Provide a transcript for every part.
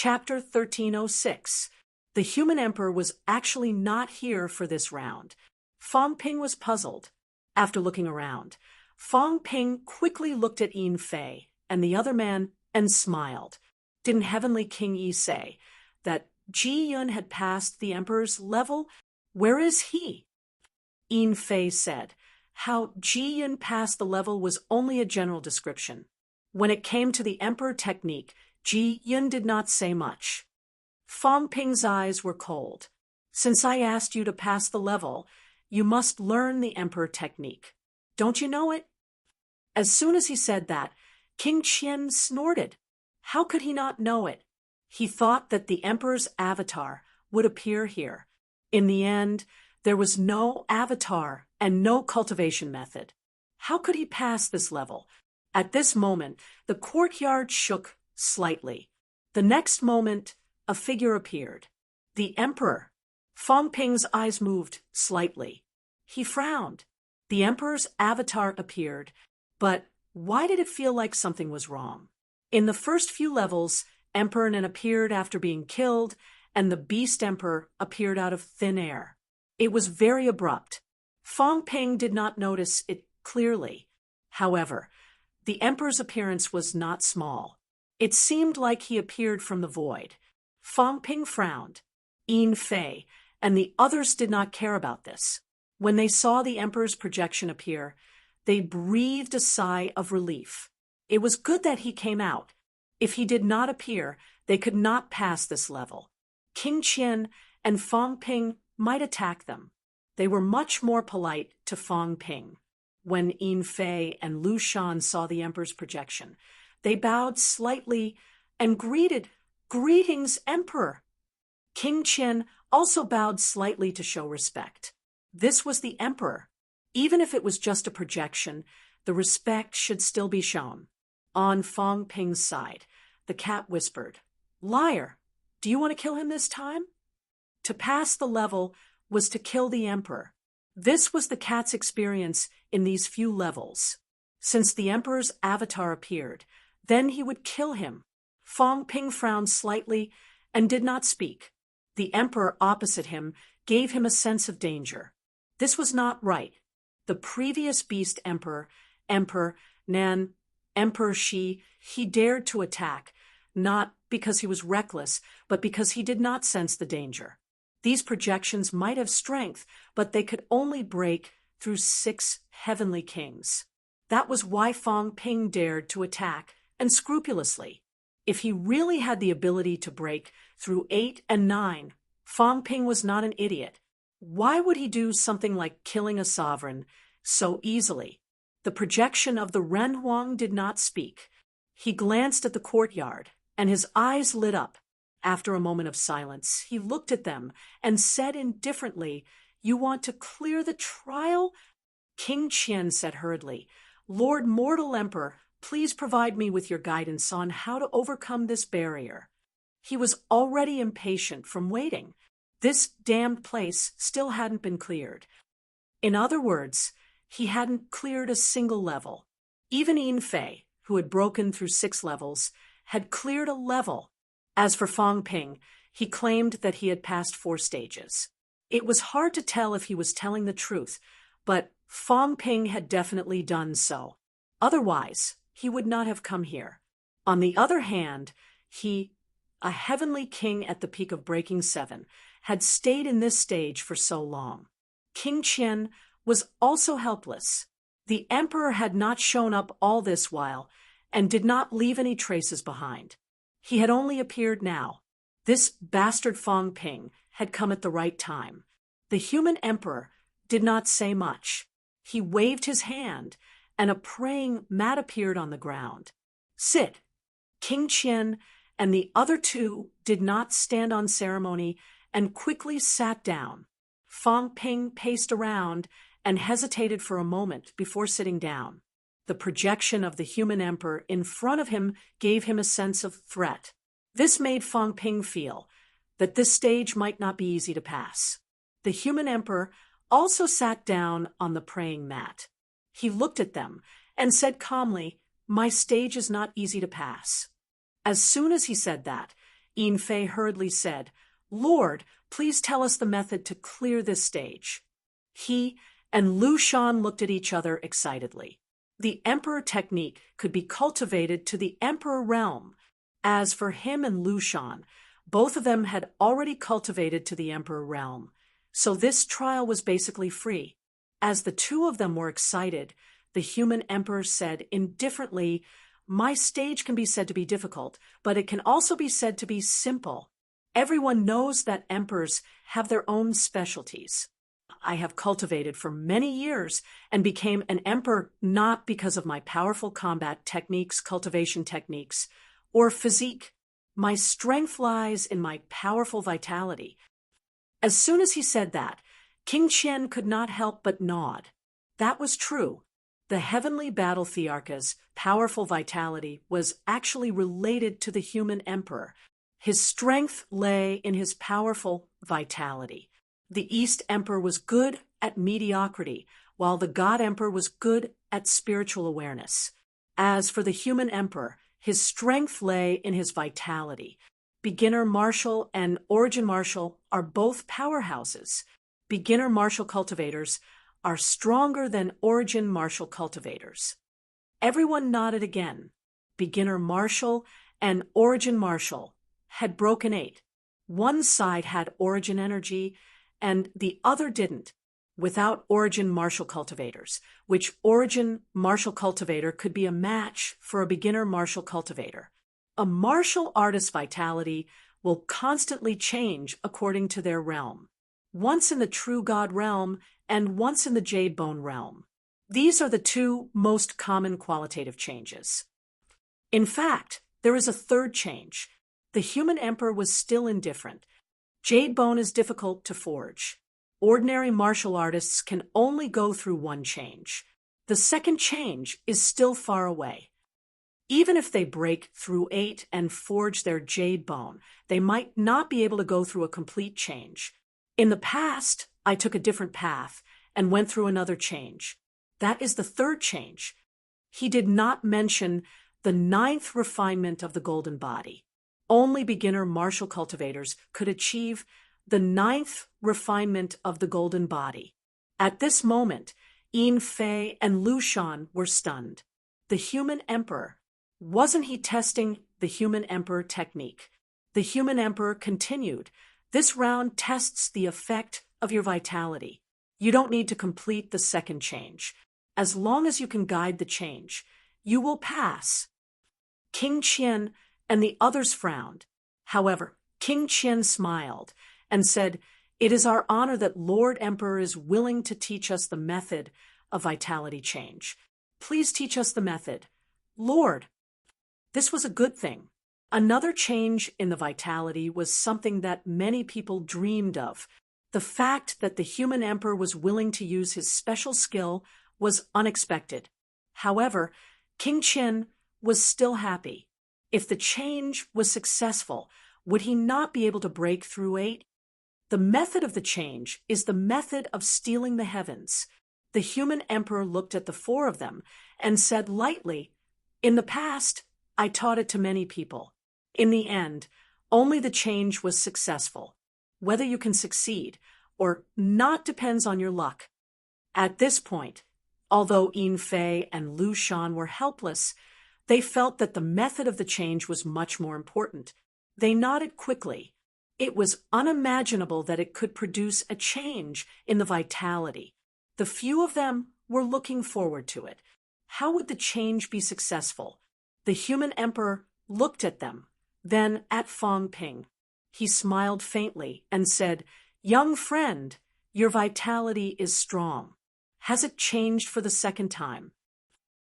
Chapter 1306. The human emperor was actually not here for this round. Fang Ping was puzzled. After looking around, Fang Ping quickly looked at Yin Fei and the other man and smiled. Didn't Heavenly King Yi say that Ji Yun had passed the emperor's level? Where is he? Yin Fei said how Ji Yun passed the level was only a general description. When it came to the emperor technique, Ji Yun did not say much. Fang Ping's eyes were cold. Since I asked you to pass the level, you must learn the emperor technique. Don't you know it? As soon as he said that, King Qian snorted. How could he not know it? He thought that the emperor's avatar would appear here. In the end, there was no avatar and no cultivation method. How could he pass this level? At this moment, the courtyard shook slightly. The next moment, a figure appeared. The emperor. Fang Ping's eyes moved slightly. He frowned. The emperor's avatar appeared, but why did it feel like something was wrong? In the first few levels, Emperor Nen appeared after being killed, and the Beast Emperor appeared out of thin air. It was very abrupt. Fang Ping did not notice it clearly. However, the emperor's appearance was not small. It seemed like he appeared from the void. Fang Ping frowned. Yin Fei and the others did not care about this. When they saw the emperor's projection appear, they breathed a sigh of relief. It was good that he came out. If he did not appear, they could not pass this level. King Qian and Fang Ping might attack them. They were much more polite to Fang Ping. When Yin Fei and Lu Shan saw the emperor's projection, they bowed slightly and greeted, "Greetings, Emperor." King Qian also bowed slightly to show respect. This was the emperor. Even if it was just a projection, the respect should still be shown. On Fang Ping's side, the cat whispered, "Liar, do you want to kill him this time?" To pass the level was to kill the emperor. This was the cat's experience in these few levels. Since the emperor's avatar appeared, then he would kill him. Fang Ping frowned slightly and did not speak. The emperor opposite him gave him a sense of danger. This was not right. The previous beast emperor, Emperor Nan, Emperor Shi, he dared to attack, not because he was reckless, but because he did not sense the danger. These projections might have strength, but they could only break through 6 heavenly kings. That was why Fang Ping dared to attack, and scrupulously. If he really had the ability to break through 8 and 9, Fang Ping was not an idiot. Why would he do something like killing a sovereign so easily? The projection of the Ren Huang did not speak. He glanced at the courtyard, and his eyes lit up. After a moment of silence, he looked at them and said indifferently, "You want to clear the trial?" King Qian said hurriedly, "Lord Mortal Emperor, please provide me with your guidance on how to overcome this barrier." He was already impatient from waiting. This damned place still hadn't been cleared. In other words, he hadn't cleared a single level. Even Yin Fei, who had broken through 6 levels, had cleared a level. As for Fang Ping, he claimed that he had passed 4 stages. It was hard to tell if he was telling the truth, but Fang Ping had definitely done so. Otherwise, he would not have come here. On the other hand, he, a heavenly king at the peak of Breaking 7, had stayed in this stage for so long. King Qian was also helpless. The emperor had not shown up all this while and did not leave any traces behind. He had only appeared now. This bastard Fang Ping had come at the right time. The human emperor did not say much. He waved his hand, and a praying mat appeared on the ground. "Sit." King Qian and the other 2 did not stand on ceremony and quickly sat down. Fang Ping paced around and hesitated for a moment before sitting down. The projection of the human emperor in front of him gave him a sense of threat. This made Fang Ping feel that this stage might not be easy to pass. The human emperor also sat down on the praying mat. He looked at them and said calmly, "My stage is not easy to pass." As soon as he said that, Yin Fei hurriedly said, "Lord, please tell us the method to clear this stage." He and Lu Shan looked at each other excitedly. The emperor technique could be cultivated to the emperor realm. As for him and Lu Shan, both of them had already cultivated to the emperor realm, so this trial was basically free. As the two of them were excited, the human emperor said indifferently, "My stage can be said to be difficult, but it can also be said to be simple. Everyone knows that emperors have their own specialties. I have cultivated for many years and became an emperor not because of my powerful combat techniques, cultivation techniques, or physique. My strength lies in my powerful vitality." As soon as he said that, King Qian could not help but nod. That was true. The heavenly battle thearcha's powerful vitality was actually related to the human emperor. His strength lay in his powerful vitality. The East Emperor was good at mediocrity, while the God Emperor was good at spiritual awareness. As for the human emperor, his strength lay in his vitality. Beginner martial and origin martial are both powerhouses. Beginner martial cultivators are stronger than origin martial cultivators. Everyone nodded again. Beginner martial and origin martial had broken 8. One side had origin energy, and the other didn't. Without origin martial cultivators, which origin martial cultivator could be a match for a beginner martial cultivator. A martial artist's vitality will constantly change according to their realm. Once in the true God realm and once in the jade bone realm. These are the two most common qualitative changes. In fact, there is a third change. The human emperor was still indifferent. Jade bone is difficult to forge. Ordinary martial artists can only go through one change. The second change is still far away. Even if they break through 8 and forge their jade bone, they might not be able to go through a complete change. In the past, I took a different path and went through another change. That is the third change. He did not mention the 9th refinement of the golden body. Only beginner martial cultivators could achieve the 9th refinement of the golden body. At this moment, Yin Fei and Lu Shan were stunned. The human emperor. Wasn't he testing the human emperor technique? The human emperor continued, "This round tests the effect of your vitality. You don't need to complete the second change. As long as you can guide the change, you will pass." King Qian and the others frowned. However, King Qian smiled and said, "It is our honor that Lord Emperor is willing to teach us the method of vitality change. Please teach us the method, Lord." This was a good thing. Another change in the vitality was something that many people dreamed of. The fact that the human emperor was willing to use his special skill was unexpected. However, King Qian was still happy. If the change was successful, would he not be able to break through 8? The method of the change is the method of stealing the heavens. The human emperor looked at the 4 of them and said lightly, "In the past, I taught it to many people. In the end, only the change was successful. Whether you can succeed or not depends on your luck." At this point, although Yin Fei and Lu Shan were helpless, they felt that the method of the change was much more important. They nodded quickly. It was unimaginable that it could produce a change in the vitality. The few of them were looking forward to it. How would the change be successful? The human emperor looked at them, then at Fang Ping. He smiled faintly and said, "Young friend, your vitality is strong. Has it changed for the second time?"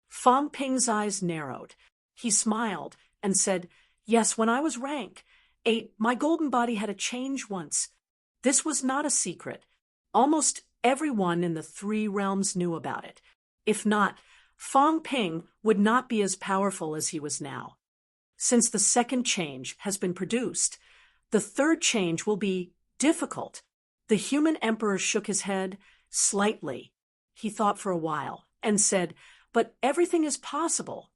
Fang Ping's eyes narrowed. He smiled and said, "Yes, when I was rank 8, my golden body had a change once. This was not a secret. Almost everyone in the 3 realms knew about it. If not, Fang Ping would not be as powerful as he was now. Since the second change has been produced, the third change will be difficult." The human emperor shook his head slightly. He thought for a while and said, "But everything is possible.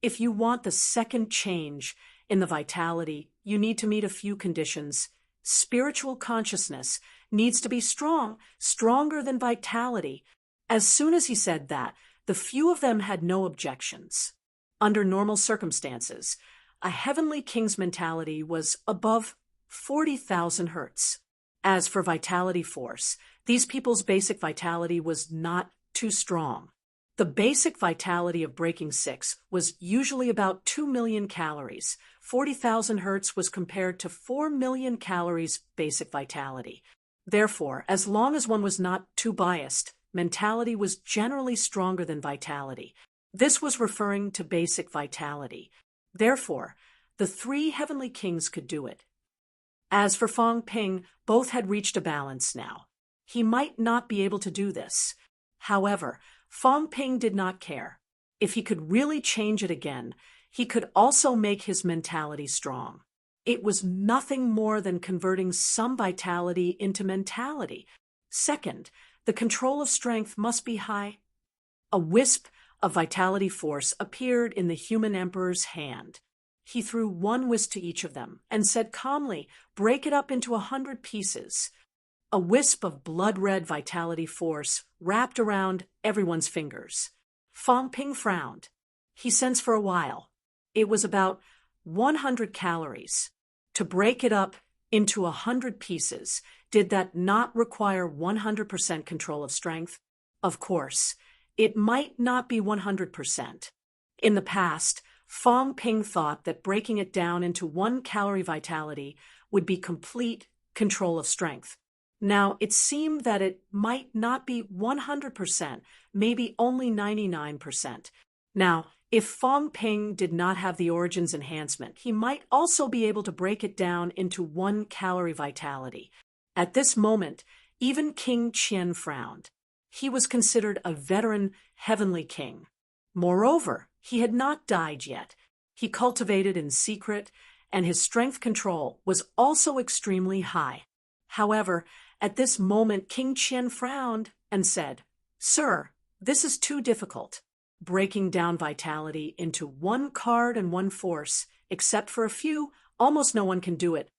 If you want the second change, In the vitality, you need to meet a few conditions. Spiritual consciousness needs to be strong, stronger than vitality. As soon as he said that, the few of them had no objections. Under normal circumstances, a heavenly king's mentality was above 40,000 hertz. As for vitality force, these people's basic vitality was not too strong. The basic vitality of breaking 6 was usually about 2 million calories. 40,000 hertz was compared to 4 million calories basic vitality. Therefore, as long as one was not too biased, mentality was generally stronger than vitality. This was referring to basic vitality. Therefore, the 3 heavenly kings could do it. As for Fong Ping, both had reached a balance now. He might not be able to do this. However, Fong Ping did not care. If he could really change it again, he could also make his mentality strong. It was nothing more than converting some vitality into mentality. Second, the control of strength must be high. A wisp of vitality force appeared in the human emperor's hand. He threw one wisp to each of them and said calmly, "Break it up into 100 pieces." A wisp of blood-red vitality force wrapped around everyone's fingers. Fong Ping frowned. He sensed for a while. It was about 100 calories. To break it up into 100 pieces, did that not require 100% control of strength? Of course, it might not be 100%. In the past, Fong Ping thought that breaking it down into 1-calorie vitality would be complete control of strength. Now, it seemed that it might not be 100%, maybe only 99%. Now, if Fong Ping did not have the Origins enhancement, he might also be able to break it down into 1-calorie vitality. At this moment, even King Qian frowned. He was considered a veteran heavenly king. Moreover, he had not died yet. He cultivated in secret, and his strength control was also extremely high. However, at this moment, King Qian frowned and said, "Sir, this is too difficult. Breaking down vitality into 1 card and 1 force, except for a few, almost no one can do it.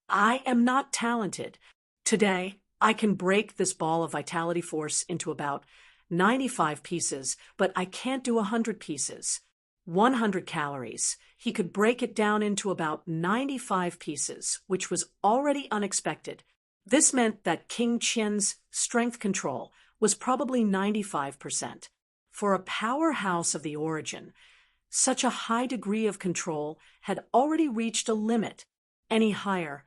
I am not talented. Today, I can break this ball of vitality force into about 95 pieces, but I can't do 100 pieces. 100 calories. He could break it down into about 95 pieces, which was already unexpected. This meant that King Qian's strength control was probably 95%. For a powerhouse of the Origin, such a high degree of control had already reached a limit. Any higher,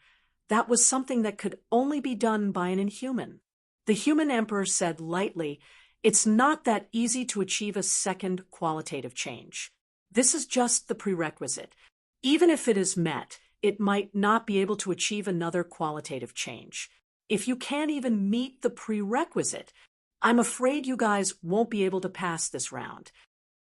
that was something that could only be done by an inhuman. The human emperor said lightly, "It's not that easy to achieve a second qualitative change. This is just the prerequisite. Even if it is met, it might not be able to achieve another qualitative change. If you can't even meet the prerequisite, I'm afraid you guys won't be able to pass this round."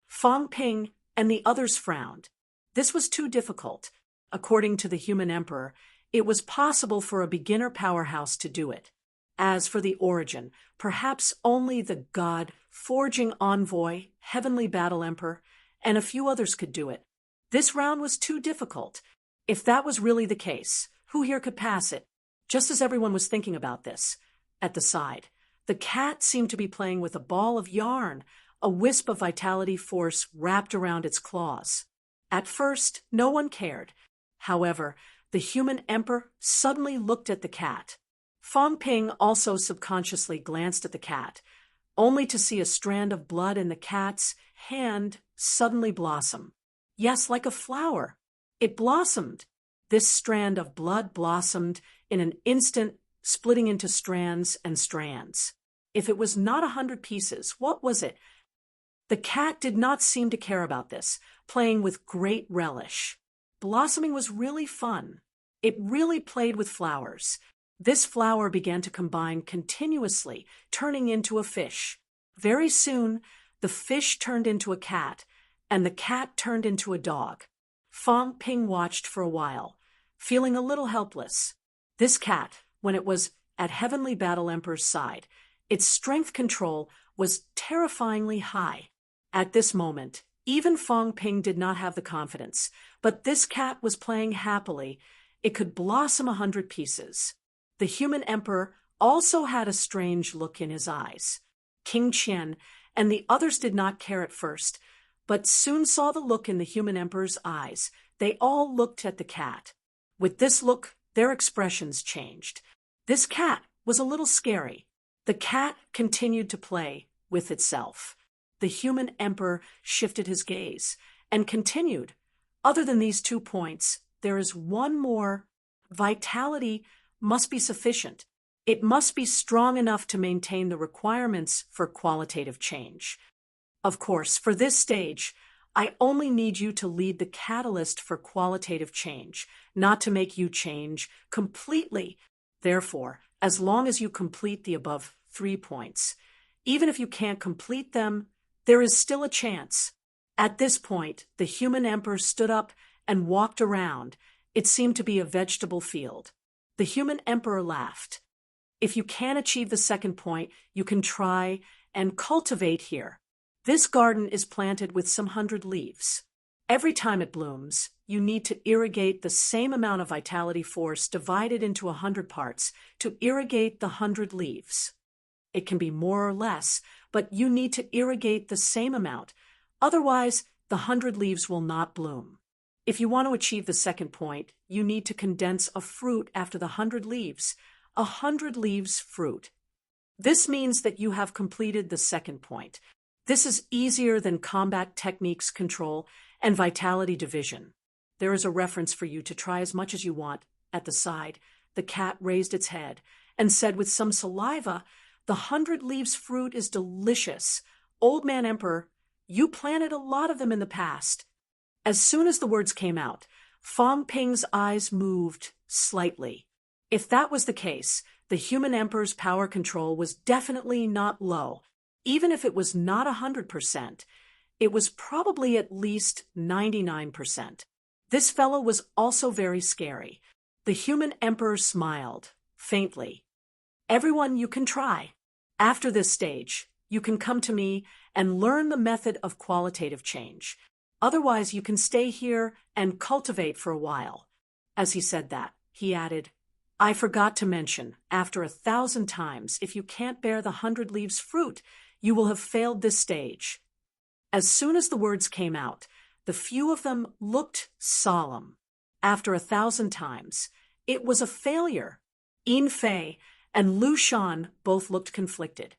Fong Ping and the others frowned. This was too difficult. According to the human emperor, it was possible for a beginner powerhouse to do it. As for the Origin, perhaps only the God-forging envoy, heavenly battle emperor, and a few others could do it. This round was too difficult. If that was really the case, who here could pass it? Just as everyone was thinking about this, at the side, the cat seemed to be playing with a ball of yarn, a wisp of vitality force wrapped around its claws. At first, no one cared. However, the human emperor suddenly looked at the cat. Fong Ping also subconsciously glanced at the cat, only to see a strand of blood in the cat's hand suddenly blossom. Yes, like a flower. It blossomed. This strand of blood blossomed in an instant, splitting into strands and strands. If it was not 100 pieces, what was it? The cat did not seem to care about this, playing with great relish. Blossoming was really fun. It really played with flowers. This flower began to combine continuously, turning into a fish. Very soon, the fish turned into a cat, and the cat turned into a dog. Fong Ping watched for a while, feeling a little helpless. This cat, when it was at Heavenly Battle Emperor's side, its strength control was terrifyingly high. At this moment, Even Fong Ping did not have the confidence, but this cat was playing happily. It could blossom 100 pieces. The human emperor also had a strange look in his eyes. King Qian and the others did not care at first, but soon saw the look in the human emperor's eyes. They all looked at the cat. With this look, their expressions changed. This cat was a little scary. The cat continued to play with itself. The human emperor shifted his gaze and continued. Other than these 2 points, there is one more. Vitality must be sufficient. It must be strong enough to maintain the requirements for qualitative change. Of course, for this stage, I only need you to lead the catalyst for qualitative change, not to make you change completely. Therefore, as long as you complete the above 3 points, even if you can't complete them, there is still a chance. At this point, the human emperor stood up and walked around. It seemed to be a vegetable field. The human emperor laughed. If you can't achieve the 2nd point, you can try and cultivate here. This garden is planted with some 100 leaves. Every time it blooms, you need to irrigate the same amount of vitality force divided into 100 parts to irrigate the 100 leaves. It can be more or less, but you need to irrigate the same amount. Otherwise, the 100 leaves will not bloom. If you want to achieve the 2nd point, you need to condense a fruit after the 100 leaves. 100 leaves fruit. This means that you have completed the 2nd point. This is easier than combat techniques control and vitality division. There is a reference for you to try as much as you want. At the side, the cat raised its head and said with some saliva, "The 100 leaves fruit is delicious. Old man Emperor, you planted a lot of them in the past." As soon as the words came out, Fong Ping's eyes moved slightly. If that was the case, the human emperor's power control was definitely not low. Even if it was not 100%, it was probably at least 99%. This fellow was also very scary. The human emperor smiled, faintly. "Everyone, you can try. After this stage, you can come to me and learn the method of qualitative change. Otherwise, you can stay here and cultivate for a while." As he said that, he added, "I forgot to mention, after 1,000 times, if you can't bear the 100 leaves fruit, you will have failed this stage." As soon as the words came out, the few of them looked solemn. After 1,000 times, it was a failure. Yin Fei and Lu Shan both looked conflicted.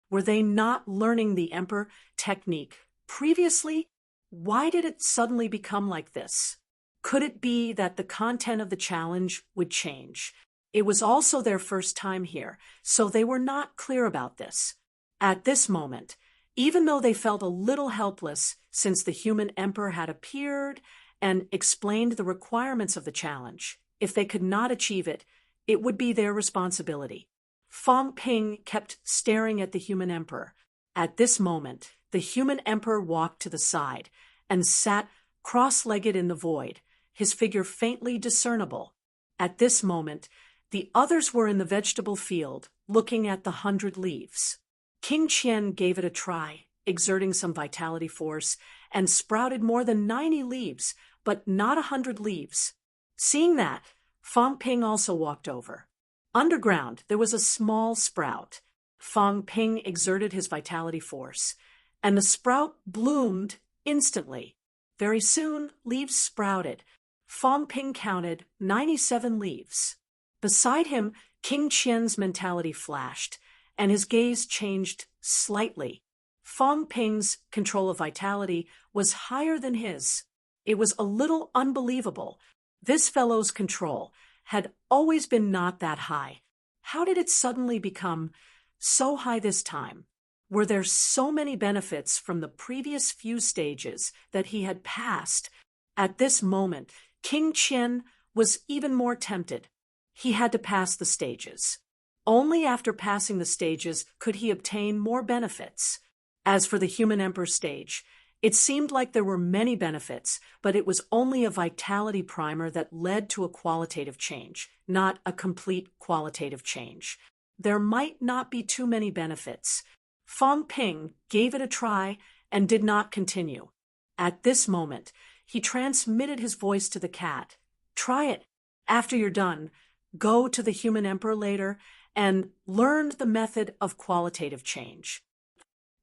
Were they not learning the emperor technique previously? Why did it suddenly become like this? Could it be that the content of the challenge would change? It was also their first time here, so they were not clear about this. At this moment, even though they felt a little helpless since the human emperor had appeared and explained the requirements of the challenge, if they could not achieve it, it would be their responsibility. Fong Ping kept staring at the human emperor. At this moment, the human emperor walked to the side and sat cross-legged in the void, his figure faintly discernible. At this moment, the others were in the vegetable field, looking at the 100 leaves. King Qian gave it a try, exerting some vitality force, and sprouted more than 90 leaves, but not 100 leaves. Seeing that, Fong Ping also walked over. Underground, there was a small sprout. Fong Ping exerted his vitality force, and the sprout bloomed instantly. Very soon, leaves sprouted. Fong Ping counted 97 leaves. Beside him, King Qian's mentality flashed, and his gaze changed slightly. Fong Ping's control of vitality was higher than his. It was a little unbelievable. This fellow's control had always been not that high. How did it suddenly become so high this time? Were there so many benefits from the previous few stages that he had passed? At this moment, King Qian was even more tempted. He had to pass the stages. Only after passing the stages could he obtain more benefits. As for the human emperor stage, it seemed like there were many benefits, but it was only a vitality primer that led to a qualitative change, not a complete qualitative change. There might not be too many benefits. Fong Ping gave it a try and did not continue. At this moment, he transmitted his voice to the cat. Try it. After you're done, go to the human emperor later and learn the method of qualitative change.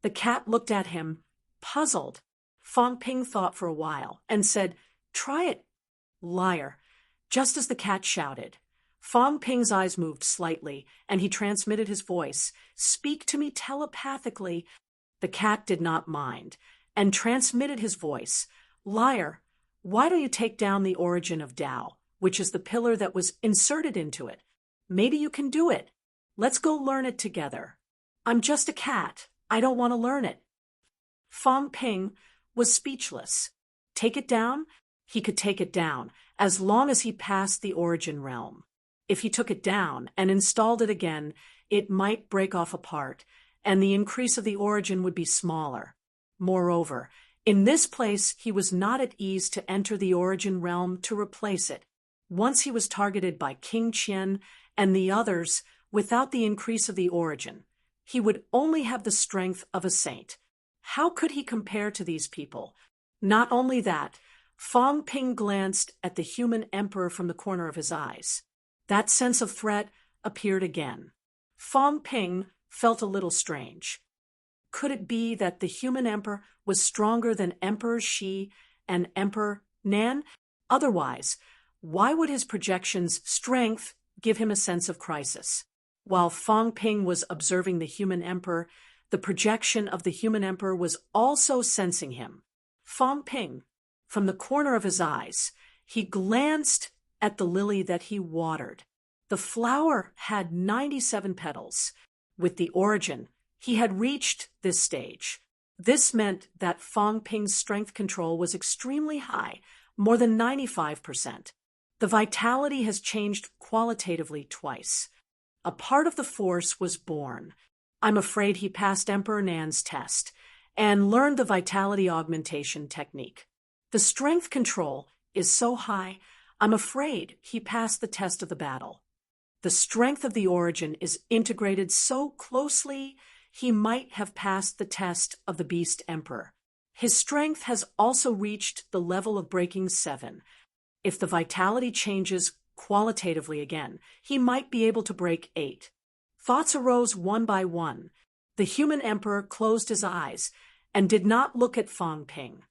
The cat looked at him, puzzled. Fong Ping thought for a while and said, Try it. Liar. Just as the cat shouted, Fong Ping's eyes moved slightly, and he transmitted his voice. Speak to me telepathically. The cat did not mind, and transmitted his voice. Liar, why don't you take down the origin of Tao, which is the pillar that was inserted into it? Maybe you can do it. Let's go learn it together. I'm just a cat. I don't want to learn it. Fong Ping was speechless. Take it down? He could take it down, as long as he passed the origin realm. If he took it down and installed it again, it might break off apart, and the increase of the origin would be smaller. Moreover, in this place he was not at ease to enter the origin realm to replace it. Once he was targeted by King Qian and the others without the increase of the origin, he would only have the strength of a saint. How could he compare to these people? Not only that, Fong Ping glanced at the human emperor from the corner of his eyes. That sense of threat appeared again. Fong Ping felt a little strange. Could it be that the human emperor was stronger than Emperor Shi and Emperor Nan? Otherwise, why would his projection's strength give him a sense of crisis? While Fong Ping was observing the human emperor, the projection of the human emperor was also sensing him. Fong Ping, from the corner of his eyes, he glanced at the lily that he watered. The flower had 97 petals. With the origin, he had reached this stage. This meant that Fong Ping's strength control was extremely high, more than 95%. The vitality has changed qualitatively twice. A part of the force was born. I'm afraid he passed Emperor Nan's test and learned the vitality augmentation technique. The strength control is so high, I'm afraid he passed the test of the battle. The strength of the origin is integrated so closely, he might have passed the test of the Beast Emperor. His strength has also reached the level of breaking 7. If the vitality changes qualitatively again, he might be able to break 8. Thoughts arose one by one. The human emperor closed his eyes and did not look at Fong Ping.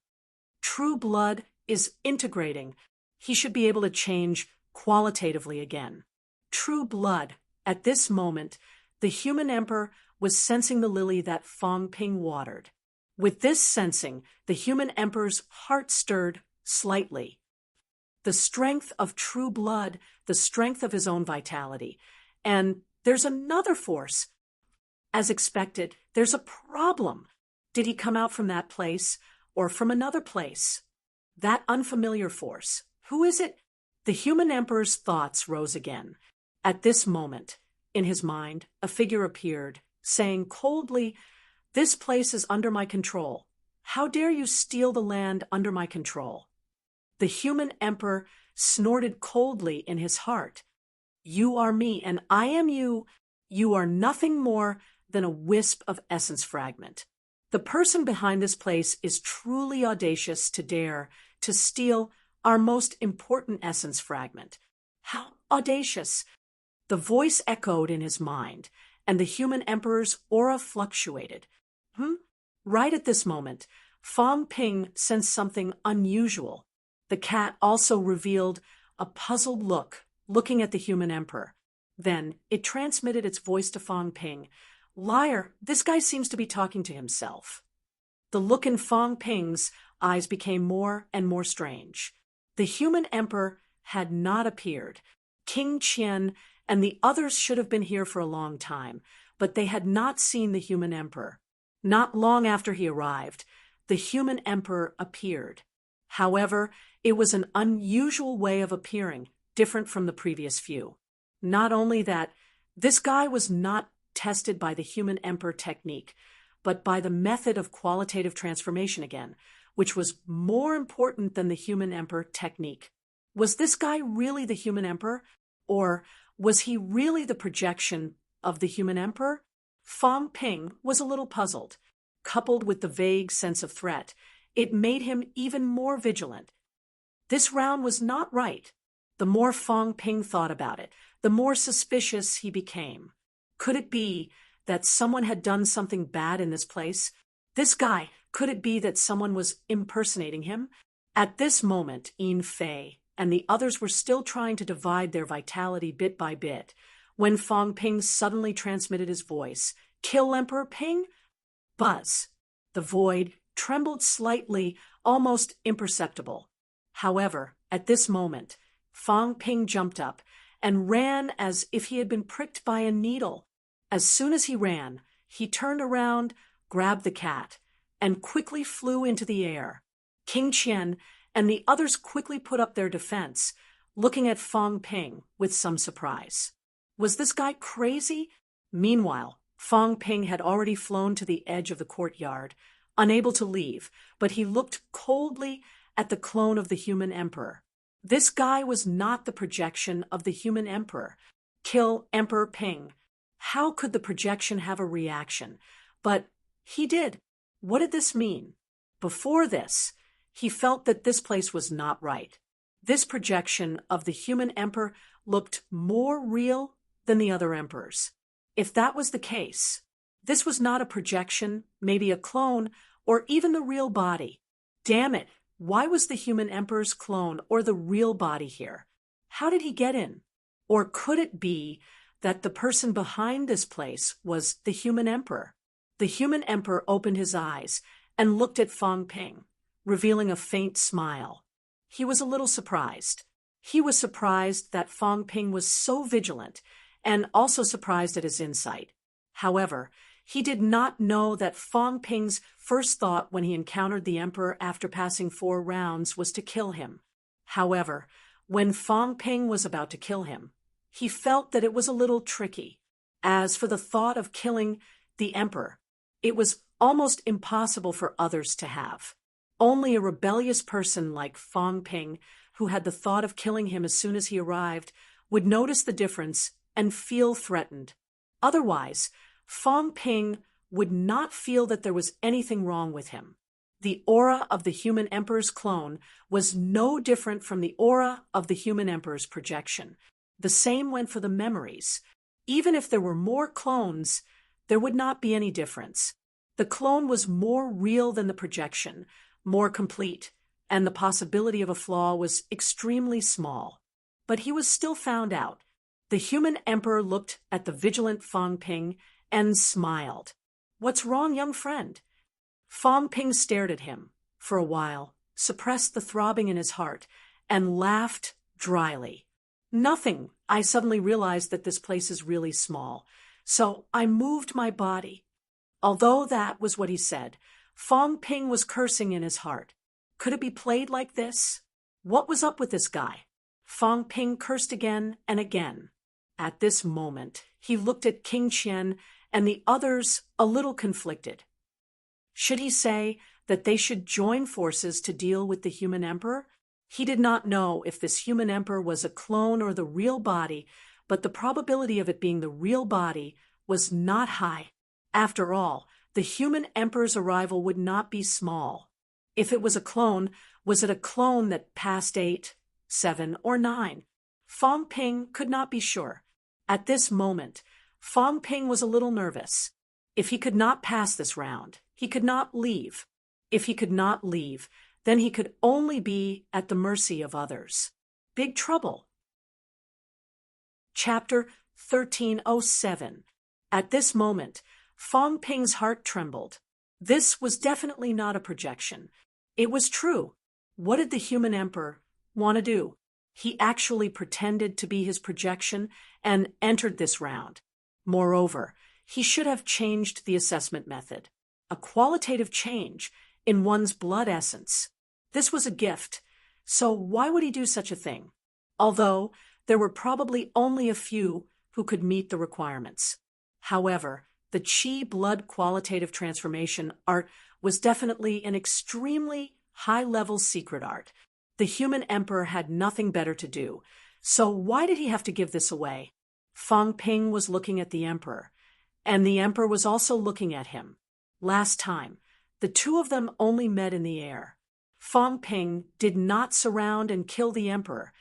True blood is integrating. He should be able to change qualitatively again. True blood. At this moment, the human emperor was sensing the lily that Fong Ping watered. With this sensing, the human emperor's heart stirred slightly. The strength of true blood, the strength of his own vitality. And there's another force. As expected, there's a problem. Did he come out from that place or from another place? That unfamiliar force. Who is it? The human emperor's thoughts rose again. At this moment, in his mind, a figure appeared, saying coldly, "This place is under my control. How dare you steal the land under my control?" The human emperor snorted coldly in his heart. You are me, and I am you. You are nothing more than a wisp of essence fragment. The person behind this place is truly audacious to dare to steal our most important essence fragment. How audacious! The voice echoed in his mind, and the human emperor's aura fluctuated. Right at this moment, Fong Ping sensed something unusual. The cat also revealed a puzzled look, looking at the human emperor. Then it transmitted its voice to Fong Ping. Liar, this guy seems to be talking to himself. The look in Fong Ping's eyes became more and more strange. The human emperor had not appeared. King Qian and the others should have been here for a long time, but they had not seen the human emperor. Not long after he arrived, the human emperor appeared. However, it was an unusual way of appearing, different from the previous few. Not only that, this guy was not tested by the human emperor technique, but by the method of qualitative transformation again, which was more important than the human emperor technique. Was this guy really the human emperor, or was he really the projection of the human emperor? Fong Ping was a little puzzled. Coupled with the vague sense of threat, it made him even more vigilant. This round was not right. The more Fong Ping thought about it, the more suspicious he became. Could it be that someone had done something bad in this place? This guy, could it be that someone was impersonating him? At this moment, Yin Fei and the others were still trying to divide their vitality bit by bit, when Fong Ping suddenly transmitted his voice. "Kill Emperor Ping?" Buzz. The void trembled slightly, almost imperceptible. However, at this moment, Fong Ping jumped up and ran as if he had been pricked by a needle. As soon as he ran, he turned around, grabbed the cat, and quickly flew into the air. King Qian and the others quickly put up their defense, looking at Fong Ping with some surprise. Was this guy crazy? Meanwhile, Fong Ping had already flown to the edge of the courtyard, unable to leave, but he looked coldly at the clone of the human emperor. This guy was not the projection of the human emperor. Kill Emperor Ping. How could the projection have a reaction? But he did. What did this mean? Before this, he felt that this place was not right. This projection of the human emperor looked more real than the other emperors. If that was the case, this was not a projection, maybe a clone, or even the real body. Damn it, why was the human emperor's clone or the real body here? How did he get in? Or could it be that the person behind this place was the human emperor? The human emperor opened his eyes and looked at Fong Ping, revealing a faint smile. He was a little surprised. He was surprised that Fong Ping was so vigilant, and also surprised at his insight. However, he did not know that Fong Ping's first thought when he encountered the emperor after passing 4 rounds was to kill him. However, when Fong Ping was about to kill him, he felt that it was a little tricky. As for the thought of killing the emperor, it was almost impossible for others to have. Only a rebellious person like Fong Ping, who had the thought of killing him as soon as he arrived, would notice the difference and feel threatened. Otherwise, Fong Ping would not feel that there was anything wrong with him. The aura of the human emperor's clone was no different from the aura of the human emperor's projection. The same went for the memories. Even if there were more clones, there would not be any difference. The clone was more real than the projection, more complete, and the possibility of a flaw was extremely small. But he was still found out. The human emperor looked at the vigilant Fong Ping and smiled. "What's wrong, young friend?" Fong Ping stared at him for a while, suppressed the throbbing in his heart, and laughed dryly. "Nothing. I suddenly realized that this place is really small, so I moved my body." Although that was what he said, Fong Ping was cursing in his heart. Could it be played like this? What was up with this guy? Fong Ping cursed again and again. At this moment, he looked at King Qian and the others a little conflicted. Should he say that they should join forces to deal with the human emperor? He did not know if this human emperor was a clone or the real body, but the probability of it being the real body was not high. After all, the human emperor's arrival would not be small. If it was a clone, was it a clone that passed 8, 7, or 9? Fong Ping could not be sure. At this moment, Fong Ping was a little nervous. If he could not pass this round, he could not leave. If he could not leave, then he could only be at the mercy of others. Big trouble. Chapter 1307. At this moment, Fong Ping's heart trembled. This was definitely not a projection. It was true. What did the human emperor want to do? He actually pretended to be his projection and entered this round. Moreover, he should have changed the assessment method. A qualitative change in one's blood essence. This was a gift, so why would he do such a thing? Although there were probably only a few who could meet the requirements. However, the Qi blood qualitative transformation art was definitely an extremely high-level secret art. The human emperor had nothing better to do, so why did he have to give this away? Fong Ping was looking at the emperor, and the emperor was also looking at him. Last time, The two of them only met in the air. Fong Ping did not surround and kill the emperor,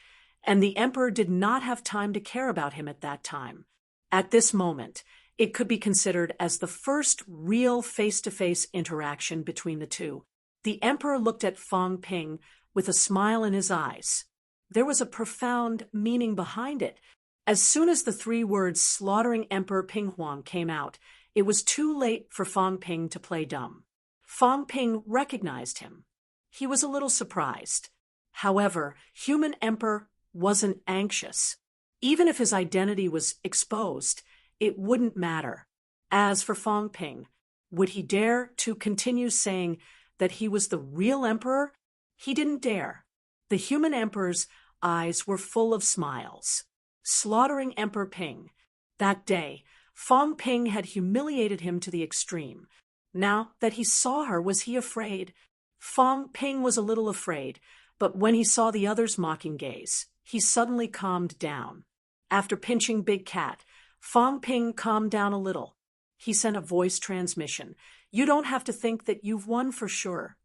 and the emperor did not have time to care about him at that time. At this moment, it could be considered as the first real face-to-face interaction between the two. The emperor looked at Fong Ping with a smile in his eyes. There was a profound meaning behind it. As soon as the three words slaughtering Emperor Pinghuang came out, it was too late for Fong Ping to play dumb. Fong Ping recognized him. He was a little surprised. However, human emperor wasn't anxious. Even if his identity was exposed, it wouldn't matter. As for Fong Ping, would he dare to continue saying that he was the real emperor? He didn't dare. The human emperor's eyes were full of smiles. Slaughtering Emperor Ping. That day, Fong Ping had humiliated him to the extreme. Now that he saw her, was he afraid? Fong Ping was a little afraid, but when he saw the other's mocking gaze, he suddenly calmed down. After pinching Big Cat, Fong Ping calmed down a little. He sent a voice transmission. You don't have to think that you've won for sure.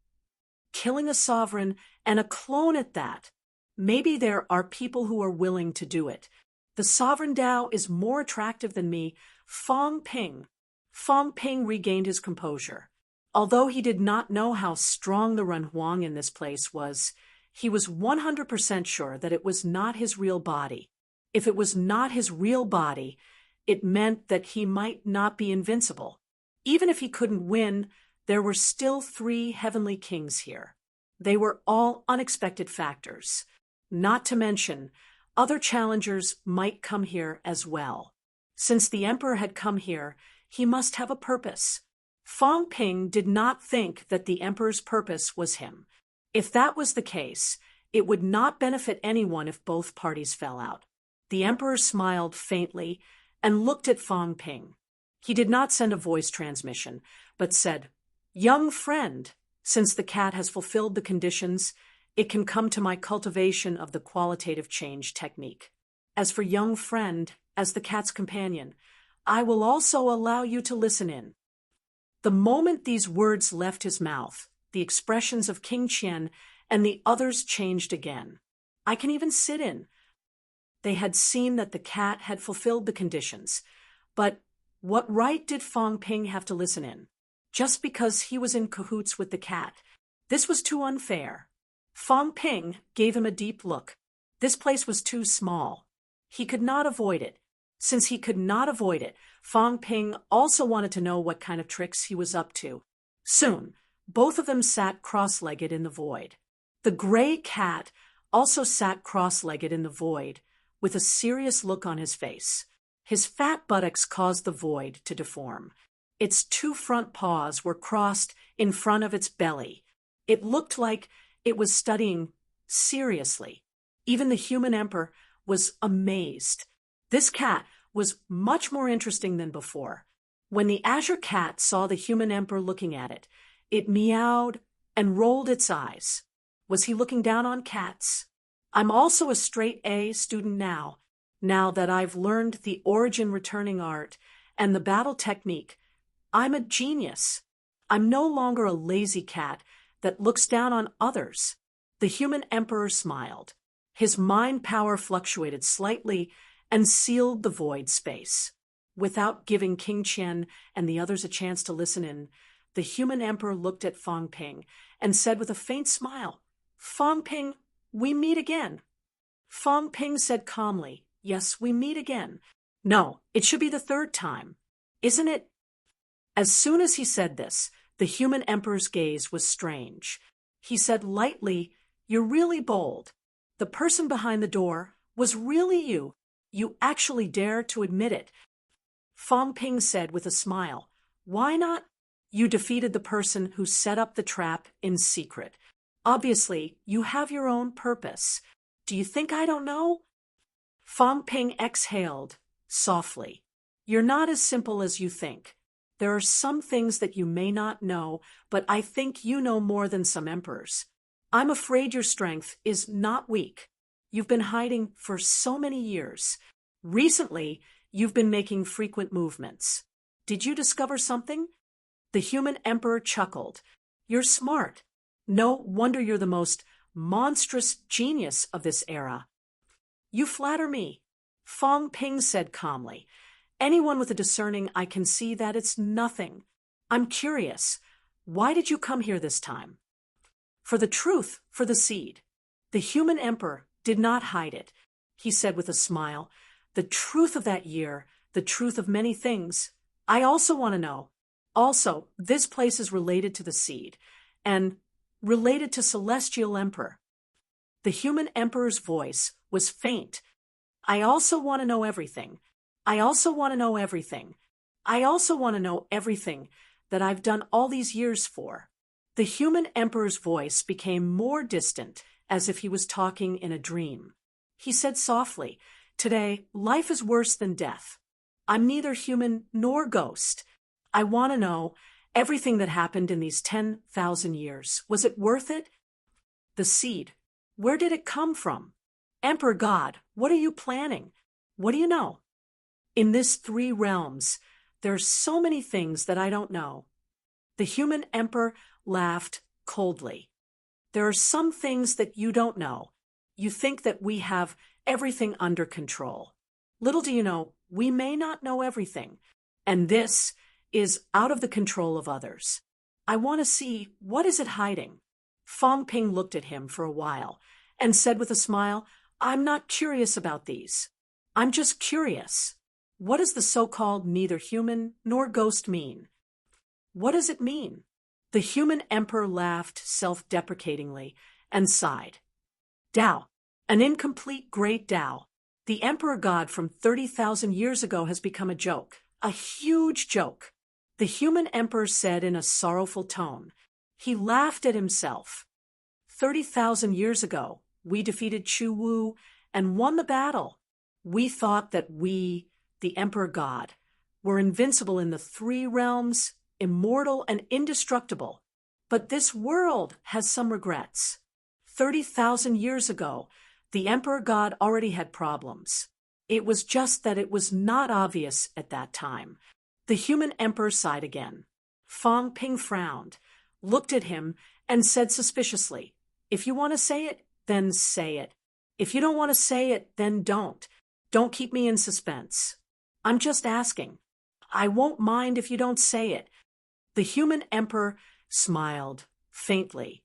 Killing a sovereign, and a clone at that. Maybe there are people who are willing to do it. The sovereign Dao is more attractive than me. Fong Ping. Fong Ping regained his composure. Although he did not know how strong the Renhuang in this place was, he was 100% sure that it was not his real body. If it was not his real body, it meant that he might not be invincible. Even if he couldn't win, there were still 3 heavenly kings here. They were all unexpected factors. Not to mention, other challengers might come here as well. Since the emperor had come here, he must have a purpose. Fong Ping did not think that the emperor's purpose was him. If that was the case, it would not benefit anyone if both parties fell out. The emperor smiled faintly and looked at Fong Ping. He did not send a voice transmission, but said, "Young friend, since the cat has fulfilled the conditions, it can come to my cultivation of the qualitative change technique. As for young friend, as the cat's companion, I will also allow you to listen in." The moment these words left his mouth, the expressions of King Qian and the others changed again. I can even sit in. They had seen that the cat had fulfilled the conditions, but what right did Fong Ping have to listen in? Just because he was in cahoots with the cat. This was too unfair. Fong Ping gave him a deep look. This place was too small. He could not avoid it. Since he could not avoid it, Fong Ping also wanted to know what kind of tricks he was up to. Soon, both of them sat cross-legged in the void. The gray cat also sat cross-legged in the void, with a serious look on his face. His fat buttocks caused the void to deform. Its 2 front paws were crossed in front of its belly. It looked like it was studying seriously. Even the human emperor was amazed. This cat was much more interesting than before. When the azure cat saw the human emperor looking at it, it meowed and rolled its eyes. Was he looking down on cats? I'm also a straight A student now that I've learned the origin returning art and the battle technique. I'm a genius. I'm no longer a lazy cat that looks down on others. The human emperor smiled. His mind power fluctuated slightly and sealed the void space. Without giving King Qian and the others a chance to listen in, the human emperor looked at Fong Ping and said with a faint smile, "Fong Ping, we meet again." Fong Ping said calmly, "Yes, we meet again. No, it should be the 3rd time. Isn't it?" As soon as he said this, the human emperor's gaze was strange. He said lightly, "You're really bold. The person behind the door was really you. You actually dare to admit it." Fong Ping said with a smile, "Why not? You defeated the person who set up the trap in secret. Obviously, you have your own purpose. Do you think I don't know?" Fong Ping exhaled softly. "You're not as simple as you think. There are some things that you may not know, but I think you know more than some emperors. I'm afraid your strength is not weak. You've been hiding for so many years. Recently, you've been making frequent movements. Did you discover something?" The human emperor chuckled. You're smart. No wonder you're the most monstrous genius of this era. You flatter me, Fong Ping said calmly. Anyone with a discerning eye can see that it's nothing. I'm curious. Why did you come here this time? For the truth, for the seed. The human emperor did not hide it, he said with a smile. The truth of that year, the truth of many things. I also want to know. Also, this place is related to the seed, and related to Celestial Emperor. The human emperor's voice was faint. I also want to know everything. I also want to know everything. I also want to know everything that I've done all these years for. The human emperor's voice became more distant, as if he was talking in a dream. He said softly, Today, life is worse than death. I'm neither human nor ghost. I want to know everything that happened in these 10,000 years. Was it worth it? The seed. Where did it come from? Emperor God, what are you planning? What do you know? In this 3 realms, there's so many things that I don't know. The human emperor laughed coldly. There are some things that you don't know. You think that we have everything under control. Little do you know, we may not know everything, and this is out of the control of others. I want to see, what is it hiding? Fong Ping looked at him for a while and said with a smile, I'm not curious about these. I'm just curious. What does the so-called neither human nor ghost mean? What does it mean? The human emperor laughed self-deprecatingly and sighed. Tao, an incomplete great Tao. The emperor god from 30,000 years ago has become a joke, a huge joke. The human emperor said in a sorrowful tone. He laughed at himself. 30,000 years ago, we defeated Chu Wu and won the battle. We thought that we, the emperor god, were invincible in the 3 realms, immortal and indestructible. But this world has some regrets. 30,000 years ago, the emperor god already had problems. It was just that it was not obvious at that time. The human emperor sighed again. Fong Ping frowned, looked at him, and said suspiciously, If you want to say it, then say it. If you don't want to say it, then don't. Don't keep me in suspense. I'm just asking. I won't mind if you don't say it. The human emperor smiled faintly.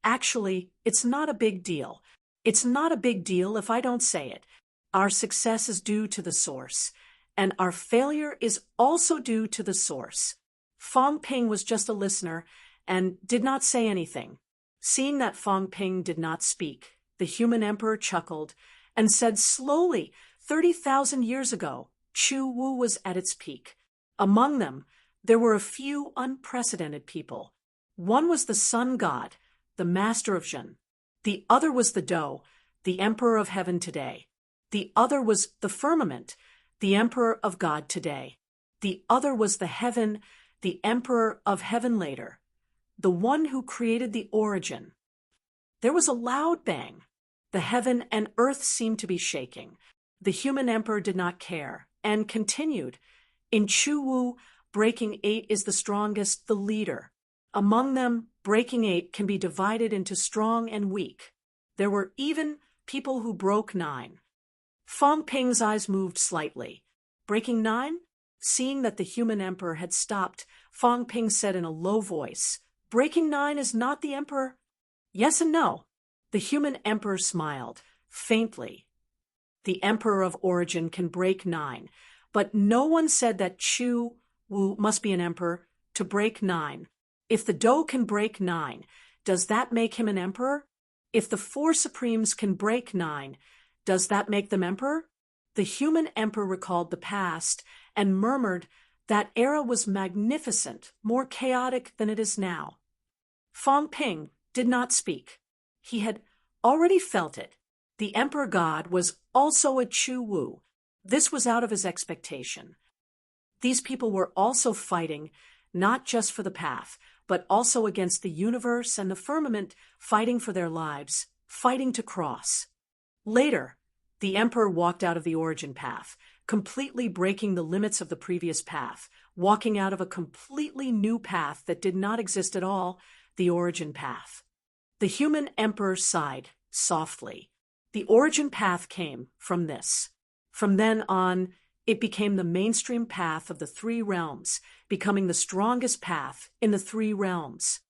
Actually, it's not a big deal. It's not a big deal if I don't say it. Our success is due to the source, and our failure is also due to the source. Fong Ping was just a listener and did not say anything. Seeing that Fong Ping did not speak, the human emperor chuckled and said slowly, 30,000 years ago, Chu Wu was at its peak. Among them, there were a few unprecedented people. One was the sun god, the master of Zhen. The other was the Do, the emperor of heaven today. The other was the firmament, the emperor of God today. The other was the heaven, the emperor of heaven later, the one who created the origin. There was a loud bang. The heaven and earth seemed to be shaking. The human emperor did not care and continued. In Chu Wu, breaking 8 is the strongest, the leader. Among them, breaking 8 can be divided into strong and weak. There were even people who broke 9. Fong Ping's eyes moved slightly. Breaking 9? Seeing that the human emperor had stopped, Fong Ping said in a low voice, Breaking 9 is not the emperor? Yes and no. The human emperor smiled, faintly. The emperor of origin can break 9, but no one said that Chu Wu must be an emperor to break 9. If the Do can break 9, does that make him an emperor? If the 4 supremes can break 9, does that make them emperor? The human emperor recalled the past and murmured that era was magnificent, more chaotic than it is now. Fong Ping did not speak. He had already felt it. The emperor god was also a Chu Wu. This was out of his expectation. These people were also fighting, not just for the path, but also against the universe and the firmament, fighting for their lives, fighting to cross. Later, the emperor walked out of the origin path, completely breaking the limits of the previous path, walking out of a completely new path that did not exist at all, the origin path. The human emperor sighed softly. The origin path came from this. From then on, it became the mainstream path of the three realms, becoming the strongest path in the three realms.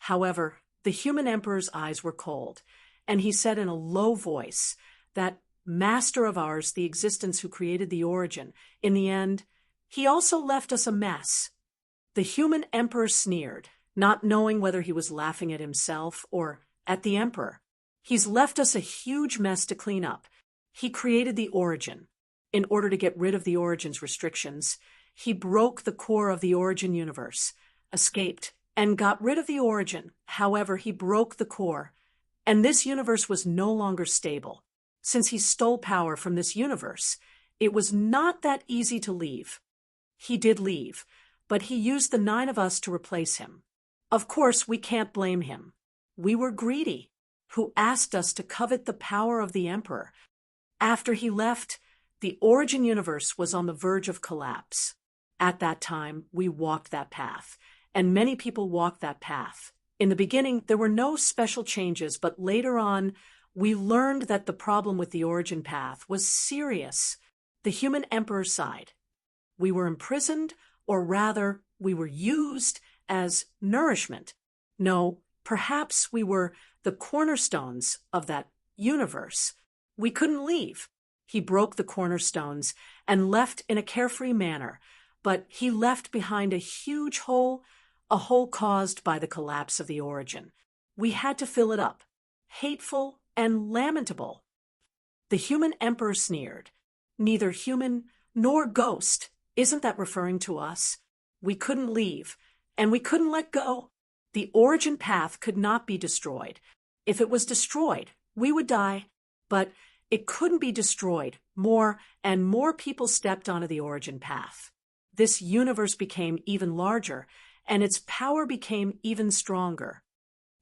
However, the human emperor's eyes were cold, and he said in a low voice, "That master of ours, the existence who created the origin, in the end, he also left us a mess." The human emperor sneered, not knowing whether he was laughing at himself or at the emperor. "He's left us a huge mess to clean up. He created the origin. In order to get rid of the origin's restrictions, he broke the core of the origin universe, escaped, and got rid of the origin. However, he broke the core, and this universe was no longer stable. Since he stole power from this universe, it was not that easy to leave. He did leave, but he used the 9 of us to replace him. Of course, we can't blame him. We were greedy, who asked us to covet the power of the emperor. After he left, the origin universe was on the verge of collapse. At that time, we walked that path, and many people walked that path. In the beginning, there were no special changes, but later on, we learned that the problem with the origin path was serious. The human emperor sighed. We were imprisoned, or rather, we were used as nourishment. No, perhaps we were the cornerstones of that universe. We couldn't leave. He broke the cornerstones and left in a carefree manner, but he left behind a huge hole, a hole caused by the collapse of the origin. We had to fill it up. Hateful and lamentable. The human emperor sneered. Neither human nor ghost. Isn't that referring to us? We couldn't leave, and we couldn't let go. The origin path could not be destroyed. If it was destroyed, we would die, but it couldn't be destroyed. More and more people stepped onto the origin path. This universe became even larger, and its power became even stronger.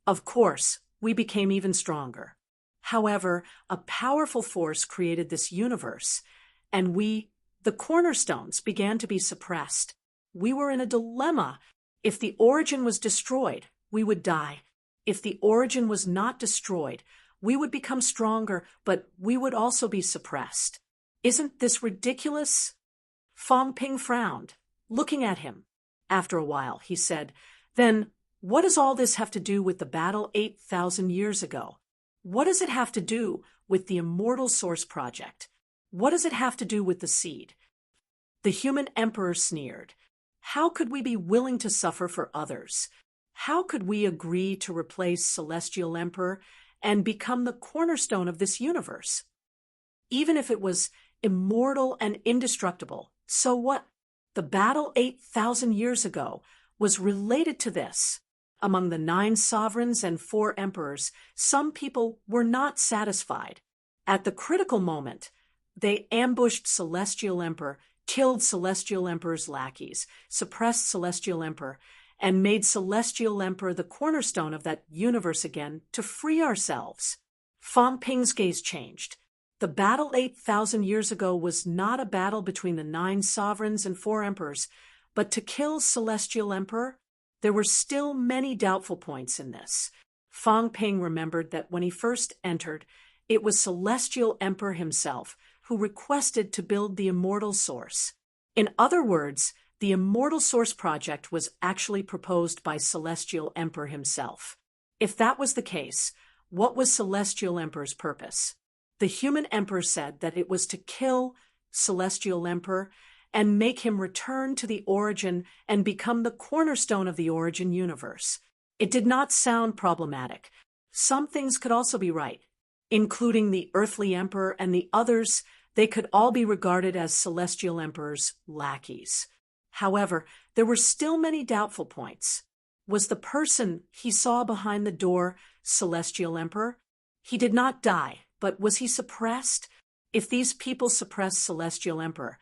Of course, we became even stronger. However, a powerful force created this universe, and we, the cornerstones, began to be suppressed. We were in a dilemma. If the origin was destroyed, we would die. If the origin was not destroyed, we would become stronger, but we would also be suppressed. Isn't this ridiculous? Fong Ping frowned, looking at him. After a while, he said, "Then what does all this have to do with the battle 8,000 years ago? What does it have to do with the Immortal Source Project? What does it have to do with the seed?" The human emperor sneered. How could we be willing to suffer for others? How could we agree to replace Celestial Emperor and become the cornerstone of this universe? Even if it was immortal and indestructible, so what? The battle 8,000 years ago was related to this. Among the 9 sovereigns and 4 emperors, some people were not satisfied. At the critical moment, they ambushed Celestial Emperor, killed Celestial Emperor's lackeys, suppressed Celestial Emperor, and made Celestial Emperor the cornerstone of that universe again to free ourselves. Fong Ping's gaze changed. The battle 8,000 years ago was not a battle between the 9 sovereigns and 4 emperors, but to kill Celestial Emperor. There were still many doubtful points in this. Fong Ping remembered that when he first entered, it was Celestial Emperor himself who requested to build the Immortal Source. In other words, the Immortal Source Project was actually proposed by Celestial Emperor himself. If that was the case, what was Celestial Emperor's purpose? The human emperor said that it was to kill Celestial Emperor and make him return to the origin and become the cornerstone of the origin universe. It did not sound problematic. Some things could also be right, including the earthly emperor and the others. They could all be regarded as Celestial Emperor's lackeys. However, there were still many doubtful points. Was the person he saw behind the door Celestial Emperor? He did not die, but was he suppressed? If these people suppressed Celestial Emperor,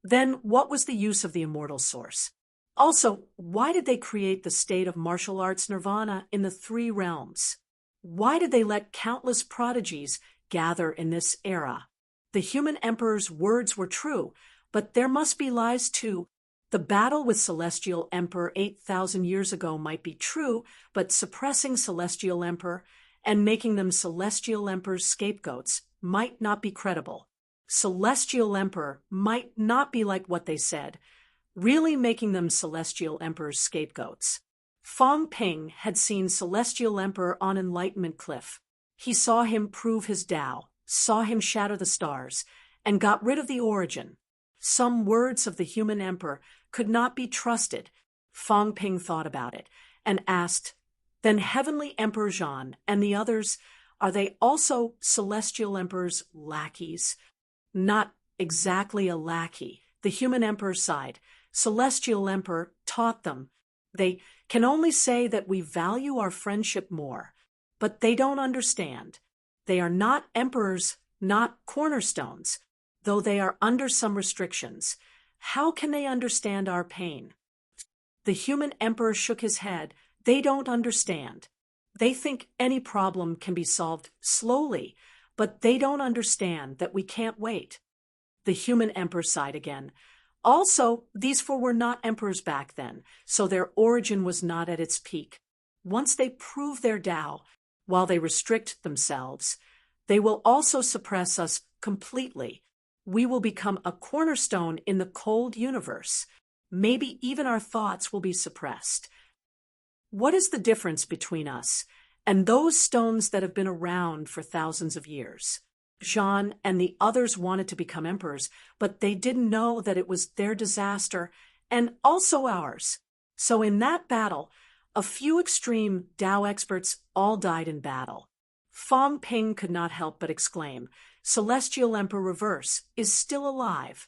then what was the use of the Immortal Source? Also, why did they create the state of martial arts nirvana in the 3 realms? Why did they let countless prodigies gather in this era? The human emperor's words were true, but there must be lies too. The battle with Celestial Emperor 8,000 years ago might be true, but suppressing Celestial Emperor and making them Celestial Emperor's scapegoats might not be credible. Celestial Emperor might not be like what they said, really making them Celestial Emperor's scapegoats. Fong Ping had seen Celestial Emperor on Enlightenment Cliff. He saw him prove his Tao, saw him shatter the stars, and got rid of the origin. Some words of the human emperor could not be trusted. Fong Ping thought about it and asked, "Then Heavenly Emperor Zhan and the others, are they also Celestial Emperor's lackeys?" "Not exactly a lackey," the human emperor sighed. "Celestial Emperor taught them. They can only say that we value our friendship more, but they don't understand. They are not emperors, not cornerstones, though they are under some restrictions. How can they understand our pain?" The human emperor shook his head. "They don't understand. They think any problem can be solved slowly, but they don't understand that we can't wait." The human emperor sighed again. "Also, these four were not emperors back then, so their origin was not at its peak. Once they prove their Tao, while they restrict themselves, they will also suppress us completely. We will become a cornerstone in the cold universe. Maybe even our thoughts will be suppressed. What is the difference between us and those stones that have been around for thousands of years?" Zhan and the others wanted to become emperors, but they didn't know that it was their disaster and also ours. So in that battle, a few extreme Tao experts all died in battle. Fong Ping could not help but exclaim, "Celestial Emperor Reverse is still alive."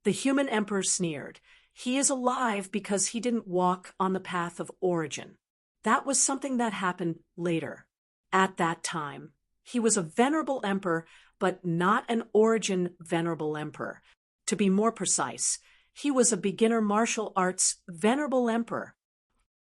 The human emperor sneered. "He is alive because he didn't walk on the path of origin. That was something that happened later. At that time, he was a venerable emperor, but not an origin venerable emperor. To be more precise, he was a beginner martial arts venerable emperor.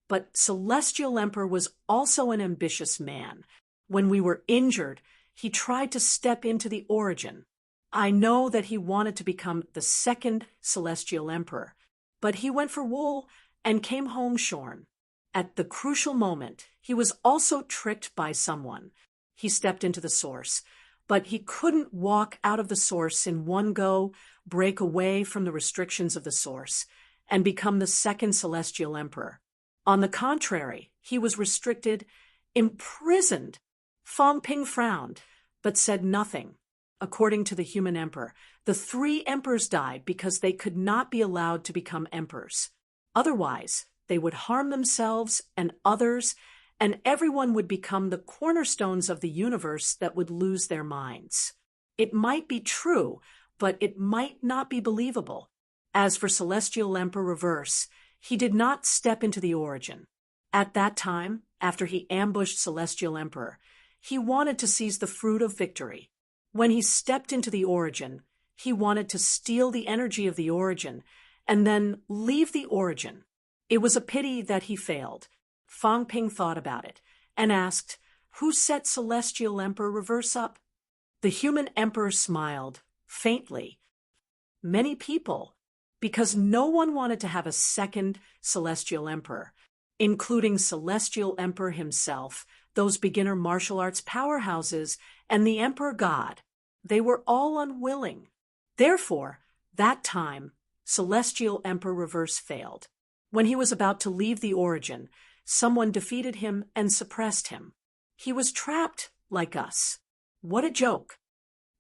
But Celestial Emperor was also an ambitious man. When we were injured, he tried to step into the origin. I know that he wanted to become the second Celestial Emperor, but he went for wool and came home shorn. At the crucial moment, he was also tricked by someone. He stepped into the source, but he couldn't walk out of the source in one go, break away from the restrictions of the source, and become the second Celestial Emperor. On the contrary, he was restricted, imprisoned. Fong Ping frowned, but said nothing. According to the human emperor, the 3 emperors died because they could not be allowed to become emperors. Otherwise, they would harm themselves and others, and everyone would become the cornerstones of the universe that would lose their minds. It might be true, but it might not be believable. As for Celestial Emperor Reverse, he did not step into the origin. At that time, after he ambushed Celestial Emperor, he wanted to seize the fruit of victory. When he stepped into the origin, he wanted to steal the energy of the origin and then leave the origin. It was a pity that he failed. Fong Ping thought about it and asked, "Who set Celestial Emperor Reverse up?" The human emperor smiled, faintly. "Many people, because no one wanted to have a second Celestial Emperor, including Celestial Emperor himself, those beginner martial arts powerhouses, and the Emperor God. They were all unwilling. Therefore, that time, Celestial Emperor Reverse failed. When he was about to leave the origin, someone defeated him and suppressed him. He was trapped like us. What a joke."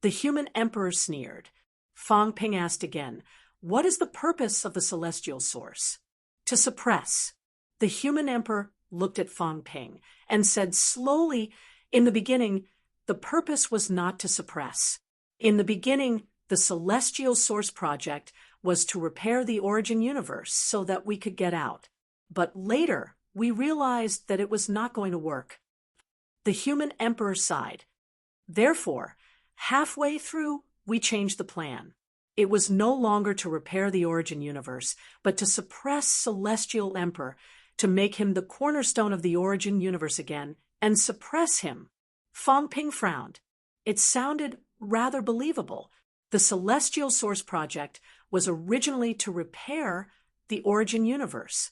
The human emperor sneered. Fong Ping asked again, "What is the purpose of the celestial source?" "To suppress." The human emperor looked at Fong Ping and said slowly, "In the beginning, the purpose was not to suppress. In the beginning, the Celestial Source Project was to repair the origin universe so that we could get out. But later, we realized that it was not going to work." The human emperor sighed. "Therefore, halfway through, we changed the plan. It was no longer to repair the origin universe, but to suppress Celestial Emperor, to make him the cornerstone of the origin universe again, and suppress him." Fong Ping frowned. It sounded rather believable. The Celestial Source Project was originally to repair the origin universe.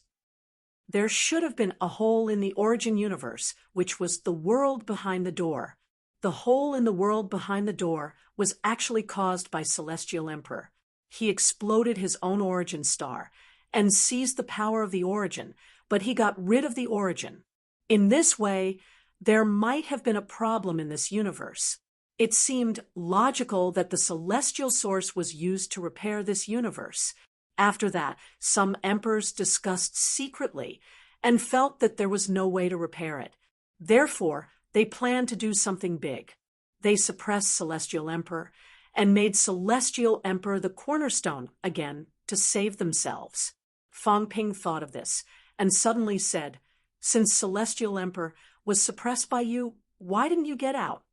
There should have been a hole in the origin universe, which was the world behind the door. The hole in the world behind the door was actually caused by Celestial Emperor. He exploded his own origin star and seized the power of the origin, but he got rid of the origin. In this way, there might have been a problem in this universe. It seemed logical that the celestial source was used to repair this universe. After that, some emperors discussed secretly and felt that there was no way to repair it. Therefore, they planned to do something big. They suppressed Celestial Emperor and made Celestial Emperor the cornerstone again to save themselves. Fang Ping thought of this and suddenly said, "Since Celestial Emperor was suppressed by you, why didn't you get out?"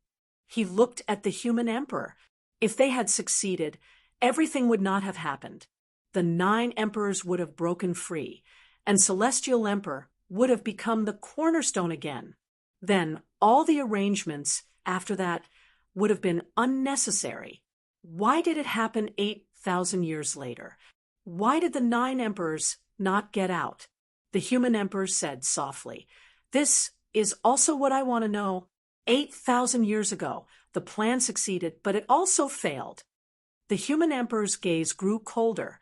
He looked at the human emperor. If they had succeeded, everything would not have happened. The 9 emperors would have broken free, and Celestial Emperor would have become the cornerstone again. Then all the arrangements after that would have been unnecessary. Why did it happen 8,000 years later? Why did the 9 emperors not get out? The human emperor said softly, "This is also what I want to know. 8,000 years ago, the plan succeeded, but it also failed." The human emperor's gaze grew colder.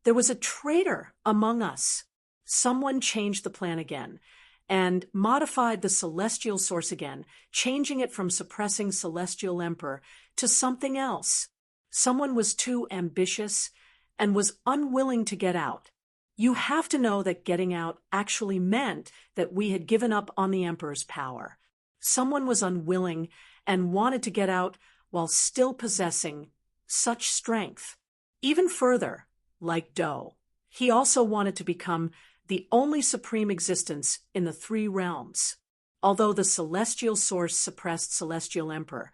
There was a traitor among us. Someone changed the plan again and modified the celestial source again, changing it from suppressing Celestial Emperor to something else. Someone was too ambitious and was unwilling to get out. You have to know that getting out actually meant that we had given up on the Emperor's power. Someone was unwilling and wanted to get out while still possessing such strength. Even further, like Do, he also wanted to become the only supreme existence in the 3 realms. Although the celestial source suppressed Celestial Emperor,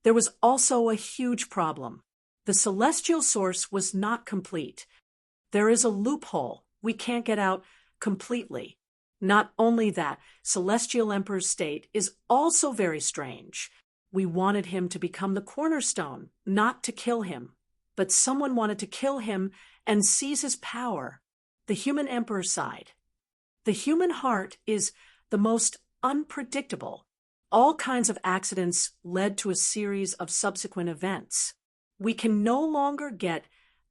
there was also a huge problem. The celestial source was not complete. There is a loophole. We can't get out completely. Not only that, Celestial Emperor's state is also very strange. We wanted him to become the cornerstone, not to kill him. But someone wanted to kill him and seize his power. The human emperor sighed. The human heart is the most unpredictable. All kinds of accidents led to a series of subsequent events. We can no longer get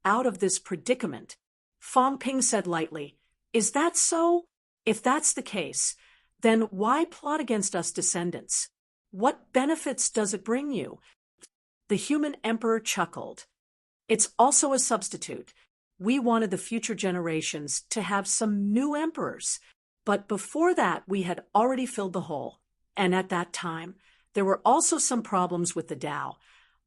out of this predicament. Fang Ping said lightly, "Is that so? If that's the case, then why plot against us descendants? What benefits does it bring you?" The human emperor chuckled. "It's also a substitute. We wanted the future generations to have some new emperors, but before that we had already filled the hole. And at that time, there were also some problems with the Tao.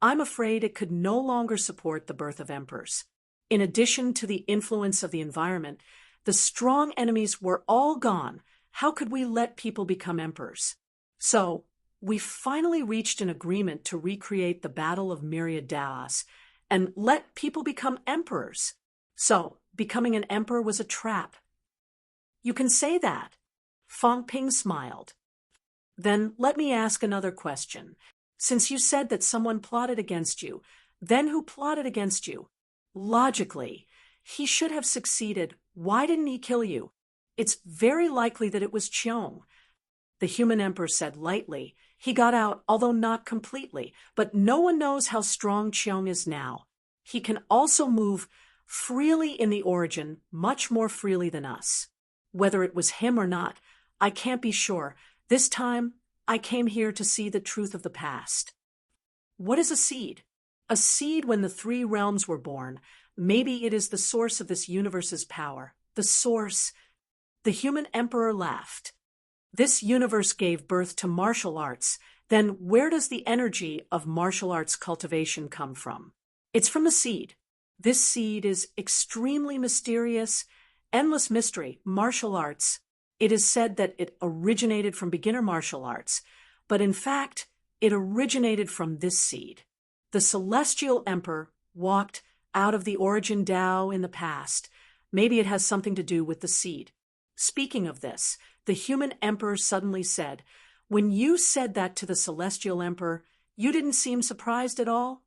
I'm afraid it could no longer support the birth of emperors. In addition to the influence of the environment, the strong enemies were all gone. How could we let people become emperors? So, we finally reached an agreement to recreate the Battle of Myriad Daos and let people become emperors. So, becoming an emperor was a trap." "You can say that." Fang Ping smiled. "Then let me ask another question. Since you said that someone plotted against you, then who plotted against you? Logically, he should have succeeded. Why didn't he kill you? It's very likely that it was Cheong." The human emperor said lightly, "He got out, although not completely, but no one knows how strong Cheong is now. He can also move freely in the origin, much more freely than us. Whether it was him or not, I can't be sure. This time, I came here to see the truth of the past." What is a seed? A seed when the 3 realms were born. Maybe it is the source of this universe's power. The source. The human emperor laughed. This universe gave birth to martial arts. Then where does the energy of martial arts cultivation come from? It's from the seed. This seed is extremely mysterious, endless mystery, martial arts. It is said that it originated from beginner martial arts, but in fact, it originated from this seed. The Celestial Emperor walked out of the origin Tao in the past. Maybe it has something to do with the seed. Speaking of this, the human emperor suddenly said, "When you said that to the Celestial Emperor, you didn't seem surprised at all?"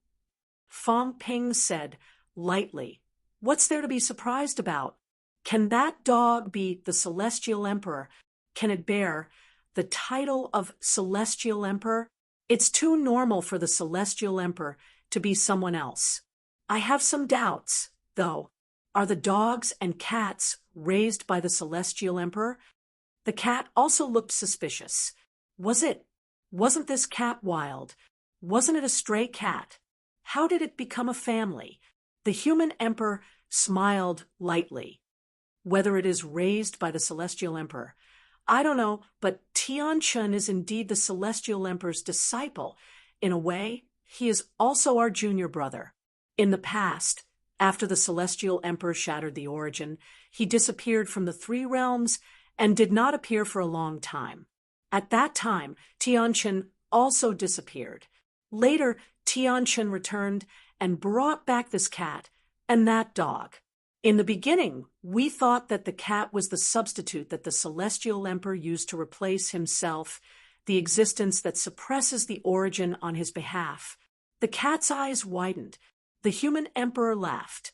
Fang Ping said lightly, "What's there to be surprised about? Can that dog be the Celestial Emperor? Can it bear the title of Celestial Emperor? It's too normal for the Celestial Emperor to be someone else. I have some doubts, though. Are the dogs and cats raised by the Celestial Emperor? The cat also looked suspicious. Wasn't this cat wild? Wasn't it a stray cat? How did it become a family? The human emperor smiled lightly. Whether it is raised by the Celestial Emperor, I don't know, but Tianchun is indeed the Celestial Emperor's disciple. In a way, he is also our junior brother. In the past, after the Celestial Emperor shattered the origin, he disappeared from the three realms and did not appear for a long time. At that time, Tianchun also disappeared. Later, Tianchun returned and brought back this cat and that dog. In the beginning, we thought that the cat was the substitute that the Celestial Emperor used to replace himself, the existence that suppresses the origin on his behalf. The cat's eyes widened. The human emperor laughed.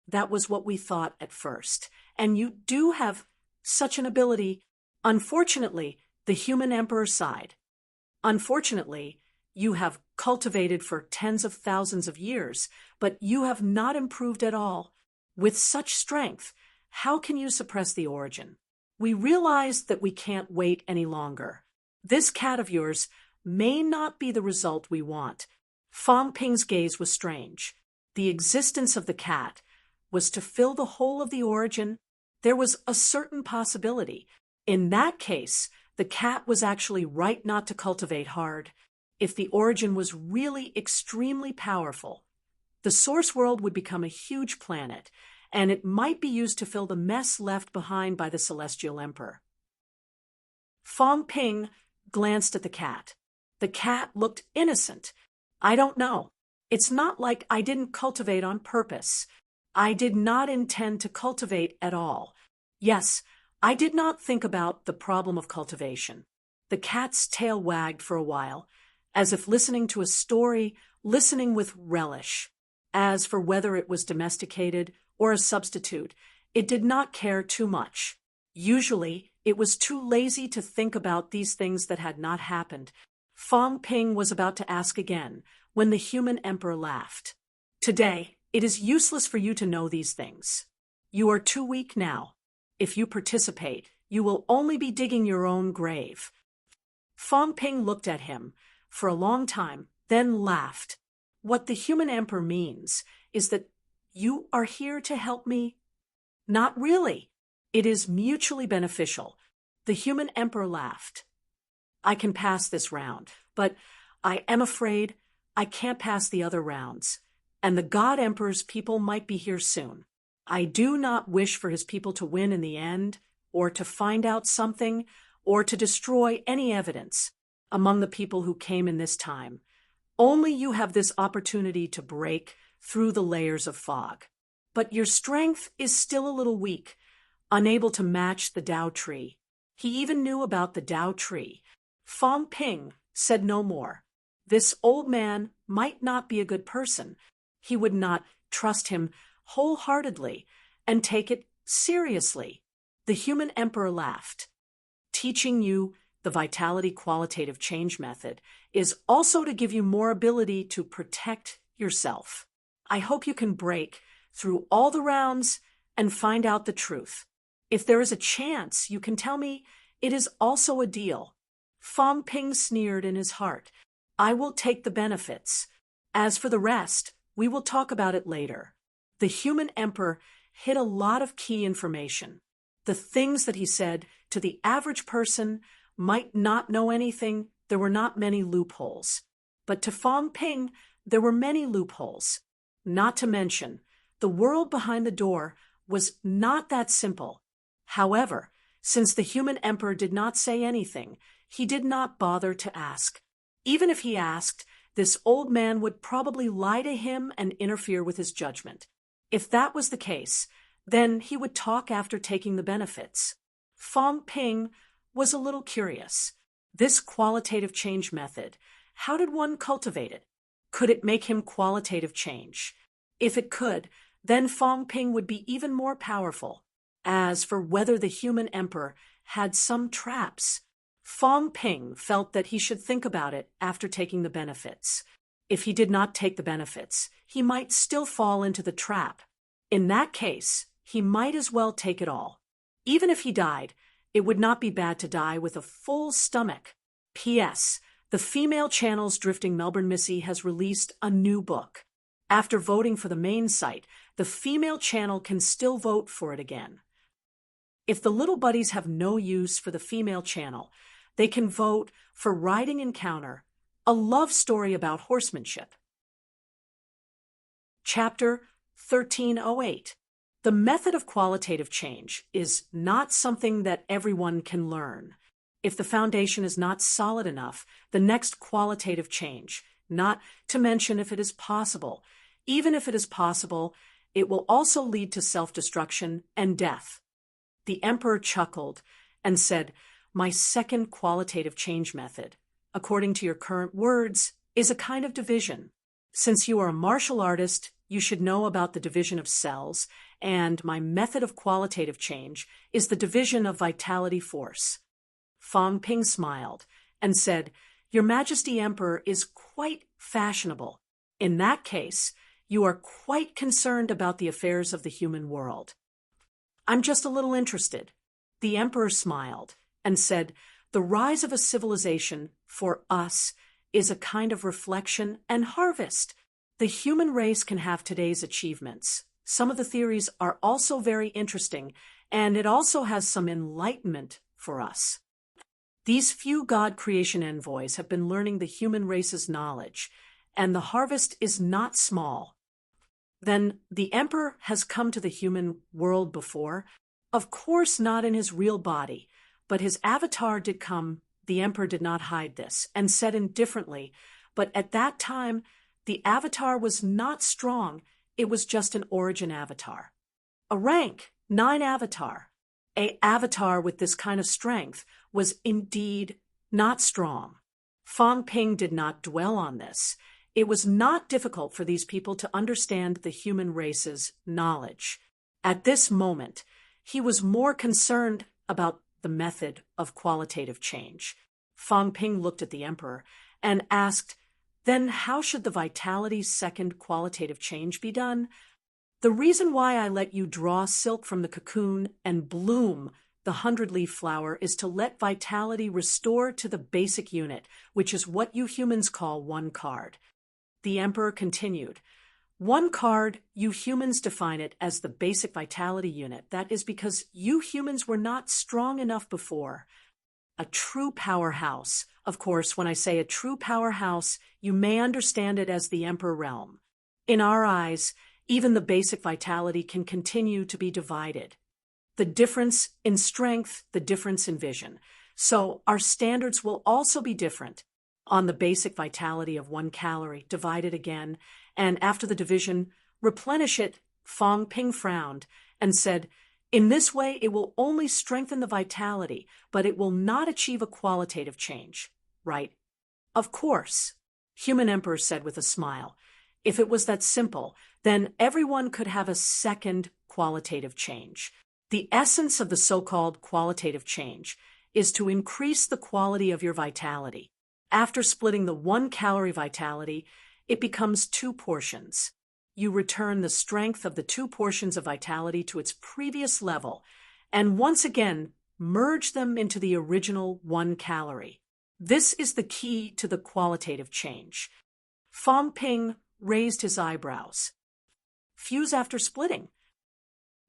That was what we thought at first. And you do have such an ability. Unfortunately, the human emperor sighed. Unfortunately, you have cultivated for tens of thousands of years, but you have not improved at all. With such strength, how can you suppress the origin? We realize that we can't wait any longer. This cat of yours may not be the result we want. Fang Ping's gaze was strange. The existence of the cat was to fill the whole of the origin. There was a certain possibility. In that case, the cat was actually right not to cultivate hard. If the origin was really extremely powerful, the source world would become a huge planet, and it might be used to fill the mess left behind by the Celestial Emperor. Fang Ping glanced at the cat. The cat looked innocent. I don't know. It's not like I didn't cultivate on purpose. I did not intend to cultivate at all. Yes, I did not think about the problem of cultivation. The cat's tail wagged for a while, as if listening to a story, listening with relish. As for whether it was domesticated or a substitute, it did not care too much. Usually, it was too lazy to think about these things that had not happened. Fang Ping was about to ask again when the human emperor laughed. Today, it is useless for you to know these things. You are too weak now. If you participate, you will only be digging your own grave. Fang Ping looked at him for a long time, then laughed. What the human emperor means is that you are here to help me? Not really. It is mutually beneficial. The human emperor laughed. I can pass this round, but I am afraid I can't pass the other rounds, and the God Emperor's people might be here soon. I do not wish for his people to win in the end, or to find out something, or to destroy any evidence among the people who came in this time. Only you have this opportunity to break through the layers of fog. But your strength is still a little weak, unable to match the Tao tree. He even knew about the Tao tree. Fang Ping said no more. This old man might not be a good person. He would not trust him wholeheartedly and take it seriously. The human emperor laughed. Teaching you the vitality qualitative change method is also to give you more ability to protect yourself. I hope you can break through all the rounds and find out the truth. If there is a chance, you can tell me it is also a deal. Fang Ping sneered in his heart. I will take the benefits. As for the rest, we will talk about it later. The human emperor hid a lot of key information. The things that he said to the average person might not know anything. There were not many loopholes. But to Fang Ping, there were many loopholes. Not to mention, the world behind the door was not that simple. However, since the human emperor did not say anything, he did not bother to ask. Even if he asked, this old man would probably lie to him and interfere with his judgment. If that was the case, then he would talk after taking the benefits. Fang Ping was a little curious. This qualitative change method, how did one cultivate it? Could it make him qualitative change? If it could, then Fang Ping would be even more powerful. as for whether the human emperor had some traps. Fong Ping felt that he should think about it after taking the benefits. If he did not take the benefits, he might still fall into the trap. In that case, he might as well take it all. Even if he died, it would not be bad to die with a full stomach. P.S. The female channel's Drifting Melbourne Missy has released a new book. After voting for the main site, the female channel can still vote for it again. If the little buddies have no use for the female channel, they can vote for Riding Encounter, a love story about horsemanship. Chapter 1308. The method of qualitative change is not something that everyone can learn. If the foundation is not solid enough, the next qualitative change, not to mention if it is possible, even if it is possible, it will also lead to self-destruction and death. The emperor chuckled and said, "My second qualitative change method, according to your current words, is a kind of division. Since you are a martial artist, you should know about the division of cells, and my method of qualitative change is the division of vitality force." Fong Ping smiled and said, "Your Majesty Emperor is quite fashionable. In that case, you are quite concerned about the affairs of the human world." "I'm just a little interested." The emperor smiled and said, "The rise of a civilization, for us, is a kind of reflection and harvest. The human race can have today's achievements. Some of the theories are also very interesting, and it also has some enlightenment for us. These few God creation envoys have been learning the human race's knowledge, and the harvest is not small." "Then the emperor has come to the human world before?" "Of course not in his real body, but his avatar did come." The emperor did not hide this, and said indifferently, "But at that time, the avatar was not strong. It was just an origin avatar. A rank 9 avatar. A avatar with this kind of strength was indeed not strong." Fong Ping did not dwell on this. It was not difficult for these people to understand the human race's knowledge. At this moment, he was more concerned about the method of qualitative change. Fong Ping looked at the emperor and asked, "Then how should the vitality's second qualitative change be done?" "The reason why I let you draw silk from the cocoon and bloom the 100-leaf flower is to let vitality restore to the basic unit, which is what you humans call one card." The emperor continued, "One card, you humans define it as the basic vitality unit. That is because you humans were not strong enough before. A true powerhouse. Of course, when I say a true powerhouse, you may understand it as the emperor realm. In our eyes, even the basic vitality can continue to be divided. The difference in strength, the difference in vision. So our standards will also be different. On the basic vitality of 1 calorie, divide it again, and after the division, replenish it." Fong Ping frowned and said, "In this way, it will only strengthen the vitality, but it will not achieve a qualitative change, right?" "Of course," Human Emperor said with a smile. "If it was that simple, then everyone could have a second qualitative change. The essence of the so-called qualitative change is to increase the quality of your vitality. After splitting the 1-calorie vitality, it becomes 2 portions. You return the strength of the 2 portions of vitality to its previous level, and once again merge them into the original 1 calorie. This is the key to the qualitative change." Fong Ping raised his eyebrows. "Fuse after splitting?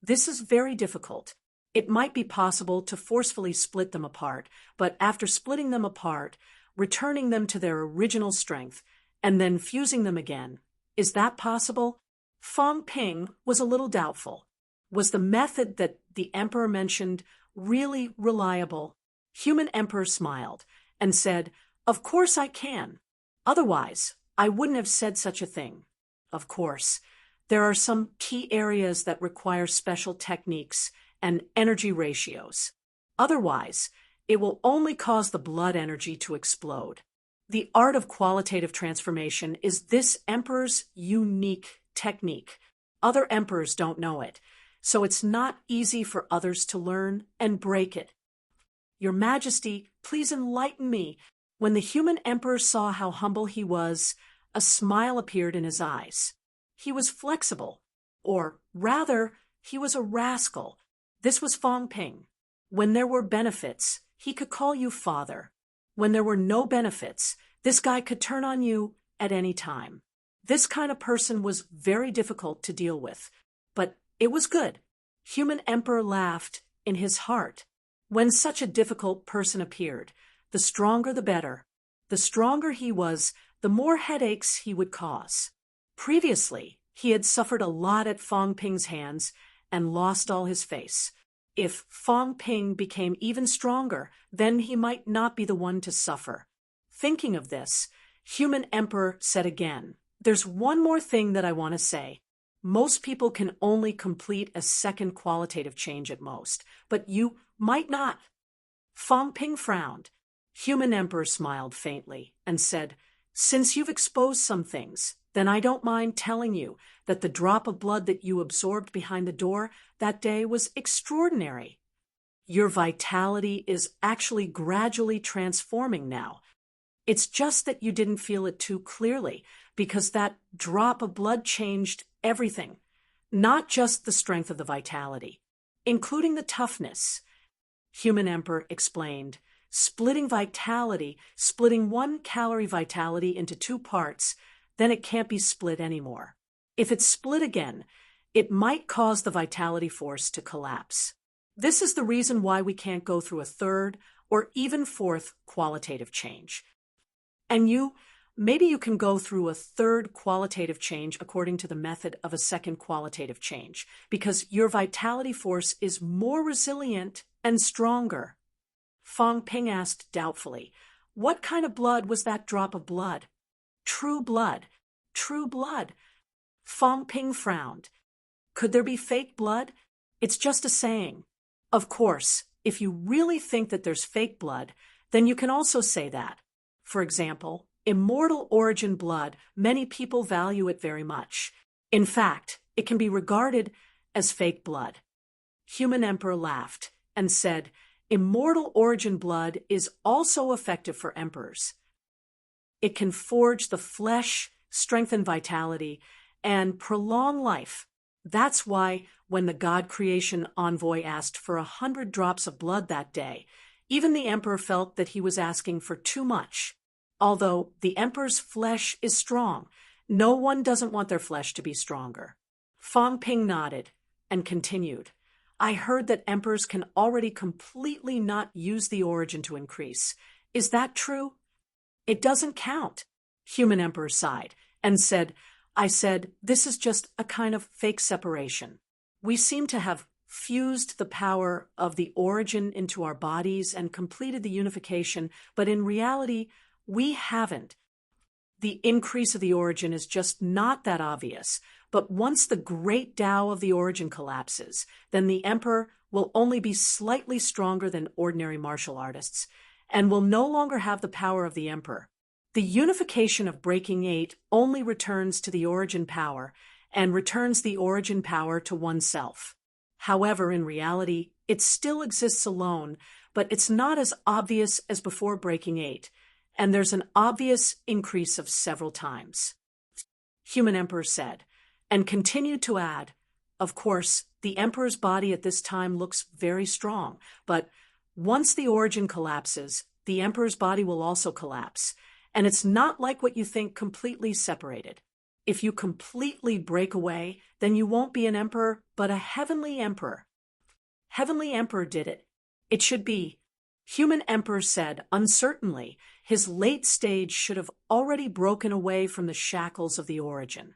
This is very difficult. It might be possible to forcefully split them apart, but after splitting them apart, returning them to their original strength, and then fusing them again. Is that possible?" Fong Ping was a little doubtful. Was the method that the emperor mentioned really reliable? Human Emperor smiled and said, "Of course I can. Otherwise, I wouldn't have said such a thing. Of course, there are some key areas that require special techniques and energy ratios. Otherwise, it will only cause the blood energy to explode. The art of qualitative transformation is this emperor's unique technique. Other emperors don't know it. so it's not easy for others to learn and break it. Your Majesty, please enlighten me. When the human emperor saw how humble he was, a smile appeared in his eyes. He was flexible, or rather, he was a rascal. This was Fong Ping. When there were benefits, he could call you father. When there were no benefits, this guy could turn on you at any time. This kind of person was very difficult to deal with, but it was good. Human emperor laughed in his heart. When such a difficult person appeared, the stronger the better. The stronger he was, the more headaches he would cause. Previously, he had suffered a lot at Fong Ping's hands and lost all his face. If Fong Ping became even stronger, then he might not be the one to suffer. Thinking of this, Human Emperor said again, "There's one more thing that I want to say. Most people can only complete a second qualitative change at most, but you might not." Fong Ping frowned. Human Emperor smiled faintly and said, "Since you've exposed some things, then I don't mind telling you that the drop of blood that you absorbed behind the door that day was extraordinary. Your vitality is actually gradually transforming now. It's just that you didn't feel it too clearly, because that drop of blood changed everything, not just the strength of the vitality, including the toughness." Human Emperor explained, "Splitting vitality, splitting 1 calorie vitality into 2 parts, then it can't be split anymore. If it's split again, it might cause the vitality force to collapse. This is the reason why we can't go through a 3rd or even 4th qualitative change. And maybe you can go through a 3rd qualitative change according to the method of a 2nd qualitative change, because your vitality force is more resilient and stronger." Fong Ping asked doubtfully, "What kind of blood was that drop of blood?" "True blood. True blood." Fong Ping frowned. "Could there be fake blood? It's just a saying. Of course, if you really think that there's fake blood, then you can also say that. For example, immortal origin blood, many people value it very much. In fact, it can be regarded as fake blood." Human Emperor laughed and said, "Immortal origin blood is also effective for emperors. It can forge the flesh, strengthen vitality, and prolong life. That's why when the God Creation Envoy asked for 100 drops of blood that day, even the emperor felt that he was asking for too much. Although the emperor's flesh is strong, no one doesn't want their flesh to be stronger." Fong Ping nodded and continued, "I heard that emperors can already completely not use the origin to increase. Is that true?" "It doesn't count." Human Emperor sighed and said, "I said, this is just a kind of fake separation. We seem to have fused the power of the origin into our bodies and completed the unification, but in reality, we haven't. The increase of the origin is just not that obvious, but once the great Tao of the origin collapses, then the emperor will only be slightly stronger than ordinary martial artists, and will no longer have the power of the emperor. The unification of Breaking 8 only returns to the origin power, and returns the origin power to oneself. However, in reality, it still exists alone, but it's not as obvious as before Breaking 8, and there's an obvious increase of several times." Human Emperor said, and continued to add, "Of course, the emperor's body at this time looks very strong, but once the origin collapses, the emperor's body will also collapse, and it's not like what you think completely separated. If you completely break away, then you won't be an emperor, but a heavenly emperor." Heavenly Emperor did it. It should be. Human Emperor said, uncertainly, his late stage should have already broken away from the shackles of the origin.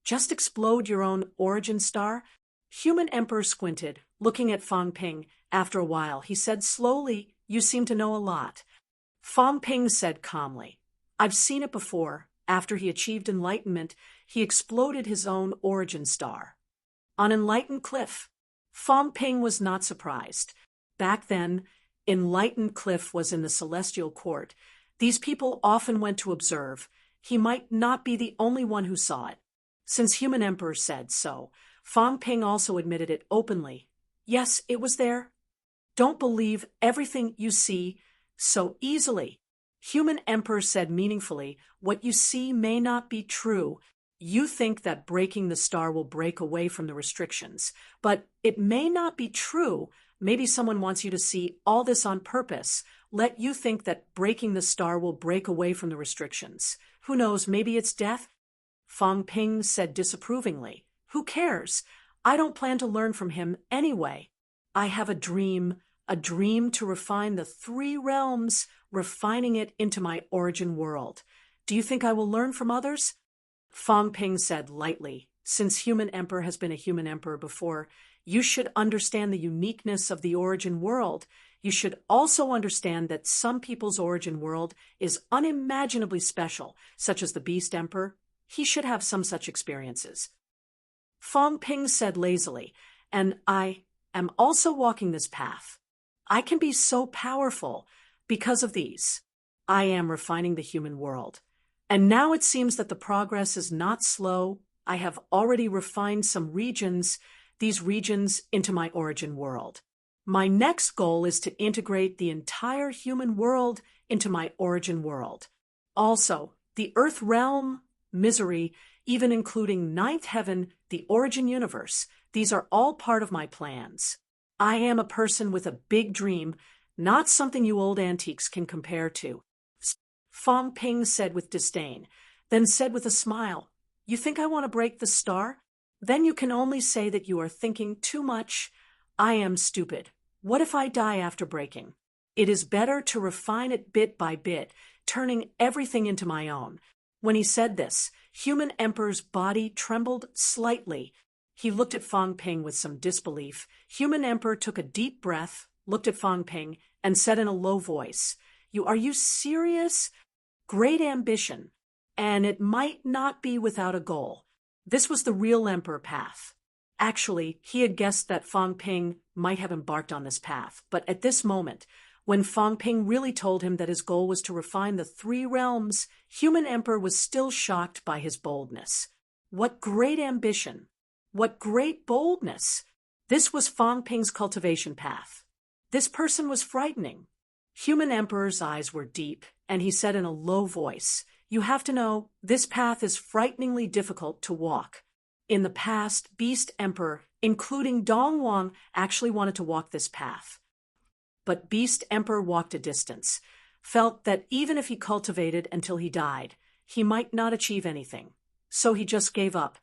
"Just explode your own origin star?" Human Emperor squinted, looking at Fong Ping. After a while, he said slowly, "You seem to know a lot." Fong Ping said calmly, "I've seen it before. After he achieved enlightenment, he exploded his own origin star. On Enlightened Cliff." Fong Ping was not surprised. Back then, Enlightened Cliff was in the celestial court. These people often went to observe. He might not be the only one who saw it. Since Human Emperor said so, Fang Ping also admitted it openly. Yes, it was there. Don't believe everything you see so easily. Human Emperor said meaningfully, what you see may not be true. You think that breaking the star will break away from the restrictions, but it may not be true. Maybe someone wants you to see all this on purpose. Let you think that breaking the star will break away from the restrictions. Who knows, maybe it's death? Fang Ping said disapprovingly. Who cares? I don't plan to learn from him anyway. I have a dream to refine the three realms, refining it into my origin world. Do you think I will learn from others? Fang Ping said lightly, since Human Emperor has been a human emperor before, you should understand the uniqueness of the origin world. You should also understand that some people's origin world is unimaginably special, such as the Beast Emperor. He should have some such experiences. Fang Ping said lazily, and I am also walking this path. I can be so powerful because of these. I am refining the human world. And now it seems that the progress is not slow. I have already refined some regions, these regions into my origin world. My next goal is to integrate the entire human world into my origin world. Also, the Earth realm, misery, even including ninth heaven, the origin universe, these are all part of my plans. I am a person with a big dream, not something you old antiques can compare to. Fang Ping said with disdain, then said with a smile, You think I want to break the star? Then you can only say that you are thinking too much. I am stupid. What if I die after breaking? It is better to refine it bit by bit, turning everything into my own. When he said this, Human Emperor's body trembled slightly. He looked at Fang Ping with some disbelief. Human Emperor took a deep breath, looked at Fang Ping, and said in a low voice, Are you serious? Great ambition, and it might not be without a goal. This was the real Emperor path. Actually, he had guessed that Fang Ping might have embarked on this path, but at this moment, when Fang Ping really told him that his goal was to refine the three realms, Human Emperor was still shocked by his boldness. What great ambition! What great boldness! This was Fang Ping's cultivation path. This person was frightening. Human Emperor's eyes were deep, and he said in a low voice, You have to know, this path is frighteningly difficult to walk. In the past, Beast Emperor, including Dong Wang, actually wanted to walk this path. But Beast Emperor walked a distance, felt that even if he cultivated until he died, he might not achieve anything. So he just gave up.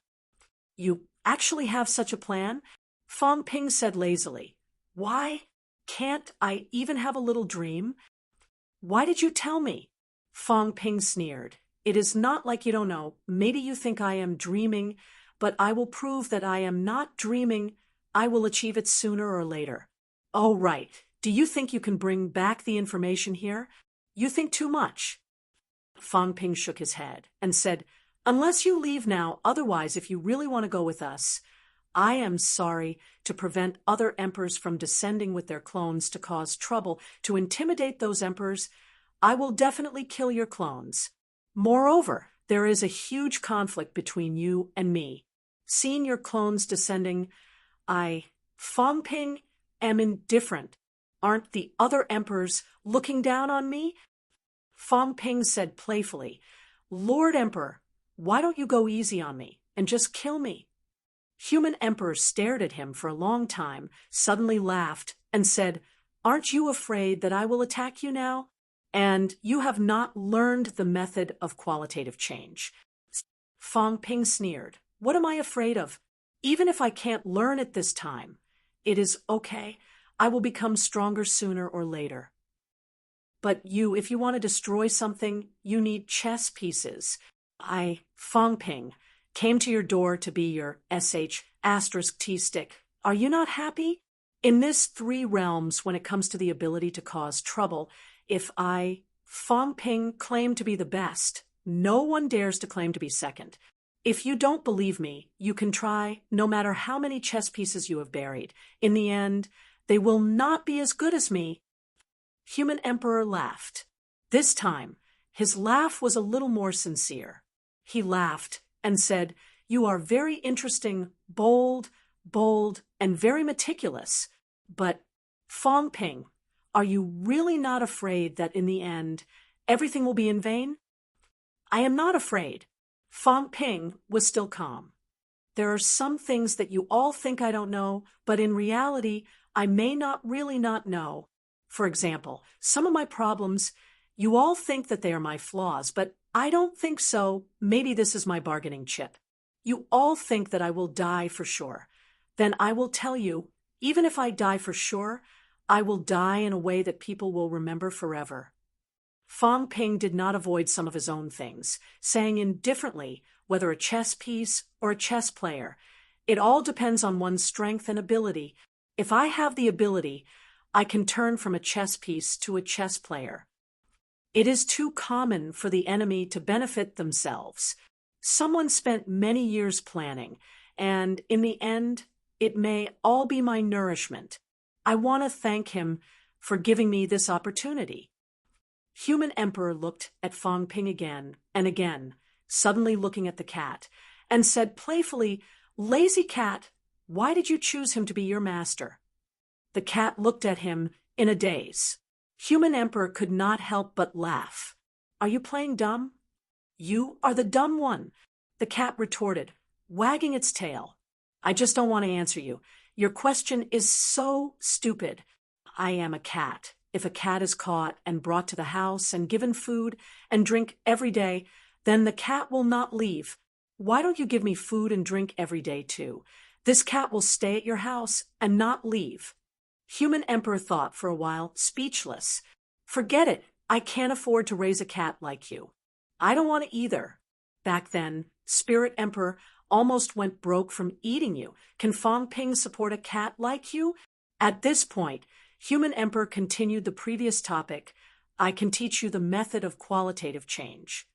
You actually have such a plan? Fang Ping said lazily. Why? Can't I even have a little dream? Why did you tell me? Fang Ping sneered. It is not like you don't know. Maybe you think I am dreaming, but I will prove that I am not dreaming. I will achieve it sooner or later. Oh, right. Do you think you can bring back the information here? You think too much. Fang Ping shook his head and said, Unless you leave now, otherwise, if you really want to go with us, I am sorry, to prevent other emperors from descending with their clones to cause trouble, to intimidate those emperors, I will definitely kill your clones. Moreover, there is a huge conflict between you and me. Seeing your clones descending, Fang Ping, am indifferent. Aren't the other emperors looking down on me? Fang Ping said playfully, Lord Emperor, why don't you go easy on me and just kill me? Human Emperor stared at him for a long time, suddenly laughed, and said, Aren't you afraid that I will attack you now? And you have not learned the method of qualitative change. Fang Ping sneered. What am I afraid of? Even if I can't learn it this time, it is okay. I will become stronger sooner or later. But if you want to destroy something, you need chess pieces. Fang Ping, came to your door to be your *T stick. Are you not happy? In this three realms, when it comes to the ability to cause trouble, if Fang Ping, claim to be the best, no one dares to claim to be second. If you don't believe me, you can try, no matter how many chess pieces you have buried. In the end, they will not be as good as me. Human Emperor laughed. This time, his laugh was a little more sincere. He laughed and said, You are very interesting, bold, and very meticulous. But, Fong Ping, are you really not afraid that in the end, everything will be in vain? I am not afraid. Fong Ping was still calm. There are some things that you all think I don't know, but in reality, I may not really not know. For example, some of my problems, you all think that they are my flaws, but I don't think so. Maybe this is my bargaining chip. You all think that I will die for sure. Then I will tell you, even if I die for sure, I will die in a way that people will remember forever. Fong Ping did not avoid some of his own things, saying indifferently whether a chess piece or a chess player. It all depends on one's strength and ability. If I have the ability, I can turn from a chess piece to a chess player. It is too common for the enemy to benefit themselves. Someone spent many years planning, and in the end, it may all be my nourishment. I want to thank him for giving me this opportunity. Human Emperor looked at Fong Ping again and again, suddenly looking at the cat, and said playfully, "Lazy cat, why did you choose him to be your master?" The cat looked at him in a daze. Human Emperor could not help but laugh. "Are you playing dumb?" "You are the dumb one," the cat retorted, wagging its tail. "I just don't want to answer you. Your question is so stupid. I am a cat. If a cat is caught and brought to the house and given food and drink every day, then the cat will not leave. Why don't you give me food and drink every day too? This cat will stay at your house and not leave." Human Emperor thought for a while, speechless. "Forget it. I can't afford to raise a cat like you." "I don't want to either." "Back then, Spirit Emperor almost went broke from eating you. Can Fong Ping support a cat like you?" At this point, Human Emperor continued the previous topic. "I can teach you the method of qualitative change."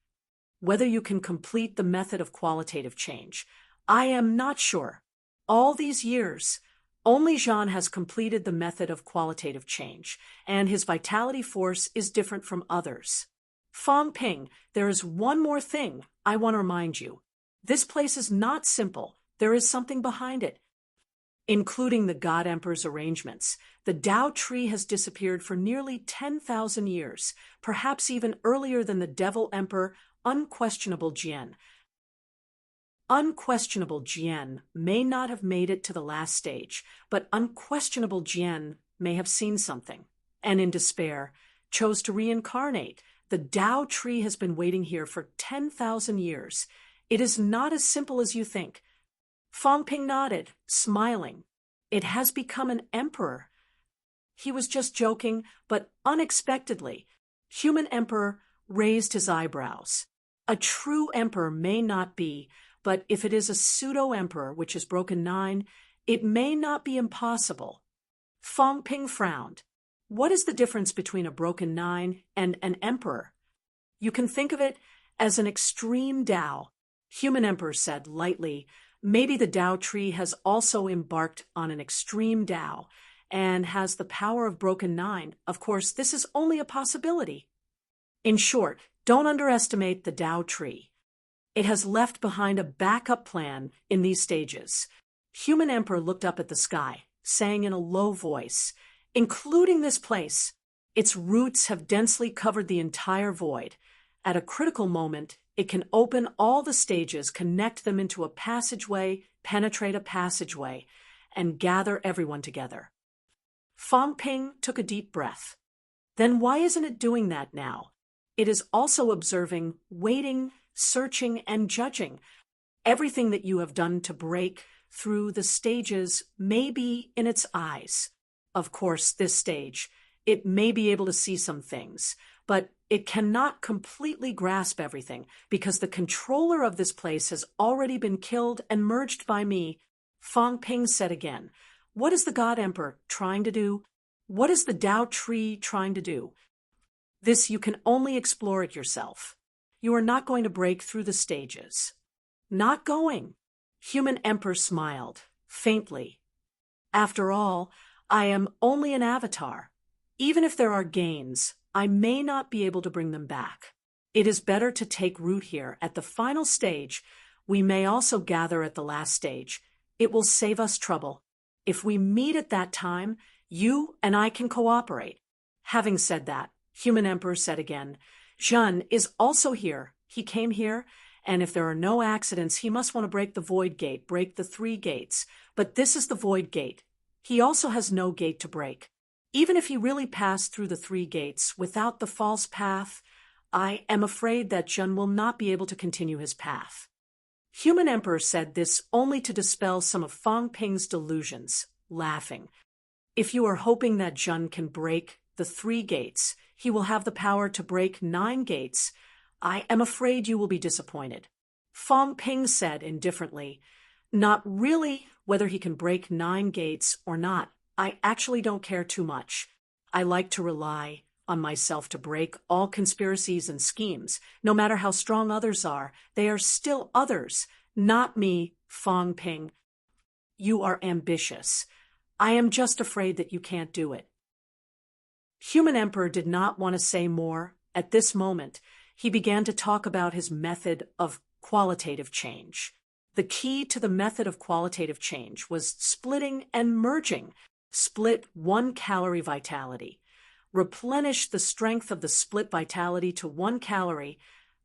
Whether you can complete the method of qualitative change, I am not sure. All these years, only Jean has completed the method of qualitative change, and his vitality force is different from others. Fong Ping, there is one more thing I want to remind you. This place is not simple. There is something behind it. Including the God Emperor's arrangements, the Tao tree has disappeared for nearly 10,000 years, perhaps even earlier than the Devil Emperor, Unquestionable Jian. Unquestionable Jian may not have made it to the last stage, but Unquestionable Jian may have seen something, and in despair, chose to reincarnate. The Tao tree has been waiting here for 10,000 years. It is not as simple as you think. Fong Ping nodded, smiling. It has become an emperor. He was just joking, but unexpectedly, Human Emperor raised his eyebrows. A true emperor may not be, but if it is a pseudo-emperor, which is broken 9, it may not be impossible. Fong Ping frowned. What is the difference between a broken 9 and an emperor? You can think of it as an extreme Tao. Human Emperor said lightly, maybe the Tao tree has also embarked on an extreme Tao and has the power of broken 9. Of course, this is only a possibility. In short, don't underestimate the Tao tree. It has left behind a backup plan in these stages. Human Emperor looked up at the sky, saying in a low voice, "Including this place, its roots have densely covered the entire void. At a critical moment, it can open all the stages, connect them into a passageway, penetrate a passageway, and gather everyone together." Fong Ping took a deep breath. Then why isn't it doing that now? It is also observing, waiting, searching, and judging. Everything that you have done to break through the stages may be in its eyes. Of course, this stage, it may be able to see some things, but it cannot completely grasp everything because the controller of this place has already been killed and merged by me. Fong Ping said again, "What is the God Emperor trying to do? What is the Tao tree trying to do? This you can only explore it yourself. You are not going to break through the stages." "Not going." Human Emperor smiled, faintly. "After all, I am only an avatar. Even if there are gains, I may not be able to bring them back. It is better to take root here at the final stage We may also gather at the last stage. It will save us trouble. If we meet at that time, you and I can cooperate." Having said that, Human Emperor said again, "Jean is also here. He came here, and if there are no accidents, he must want to break the Void Gate, break the 3 gates. But this is the Void Gate. He also has no gate to break. Even if he really passed through the 3 gates without the false path, I am afraid that Jean will not be able to continue his path." Human Emperor said this only to dispel some of Fang Ping's delusions, laughing. "If you are hoping that Jean can break the 3 gates, he will have the power to break 9 gates. I am afraid you will be disappointed." Fang Ping said indifferently, "Not really whether he can break 9 gates or not. I actually don't care too much. I like to rely on myself to break all conspiracies and schemes. No matter how strong others are, they are still others, not me, Fang Ping. You are ambitious. I am just afraid that you can't do it." Human Emperor did not want to say more. At this moment, he began to talk about his method of qualitative change. The key to the method of qualitative change was splitting and merging. Split 1 calorie vitality. Replenish the strength of the split vitality to 1 calorie,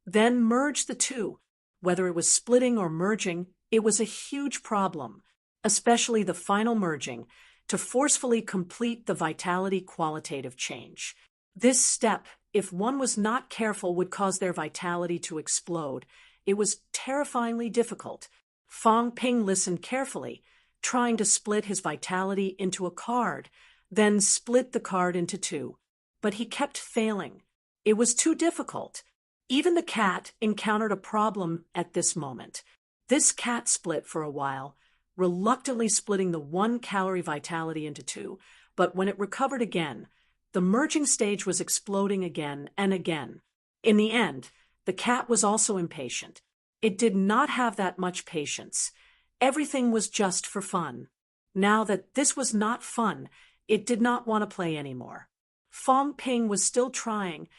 then merge the 2. Whether it was splitting or merging, it was a huge problem, especially the final merging, to forcefully complete the vitality qualitative change. This step, if one was not careful, would cause their vitality to explode. It was terrifyingly difficult. Fang Ping listened carefully, trying to split his vitality into a card, then split the card into 2. But he kept failing. It was too difficult. Even the cat encountered a problem at this moment. This cat split for a while, reluctantly splitting the 1 calorie vitality into 2, but when it recovered again, the merging stage was exploding again and again. In the end, the cat was also impatient. It did not have that much patience. Everything was just for fun. Now that this was not fun, it did not want to play anymore. Fang Ping was still trying.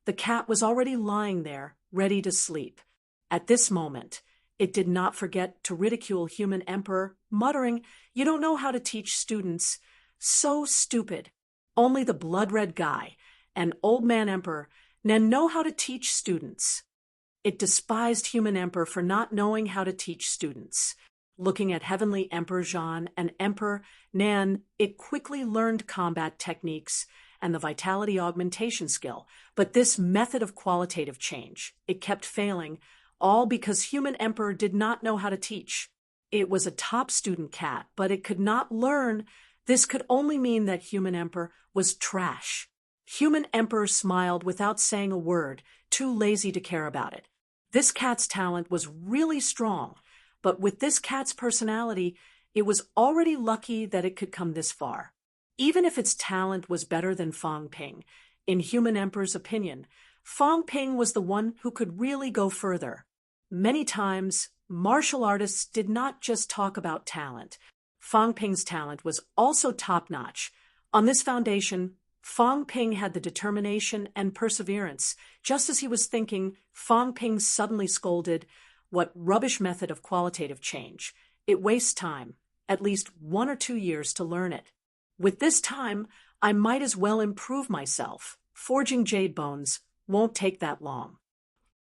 The cat was already lying there, ready to sleep. At this moment, it did not forget to ridicule Human Emperor, muttering, "You don't know how to teach students. So stupid. Only the blood-red guy, an old man emperor, know how to teach students." It despised Human Emperor for not knowing how to teach students. Looking at Heavenly Emperor Jean and Emperor Nan, it quickly learned combat techniques and the vitality augmentation skill. But this method of qualitative change, it kept failing, all because Human Emperor did not know how to teach. It was a top student cat, but it could not learn. This could only mean that Human Emperor was trash. Human Emperor smiled without saying a word, too lazy to care about it. This cat's talent was really strong, but with this cat's personality, it was already lucky that it could come this far. Even if its talent was better than Fang Ping, in Human Emperor's opinion, Fang Ping was the one who could really go further. Many times, martial artists did not just talk about talent. Fang Ping's talent was also top-notch. On this foundation, Fang Ping had the determination and perseverance. Just as he was thinking, Fang Ping suddenly scolded, "What rubbish method of qualitative change. It wastes time, at least 1 or 2 years to learn it. With this time, I might as well improve myself. Forging jade bones won't take that long."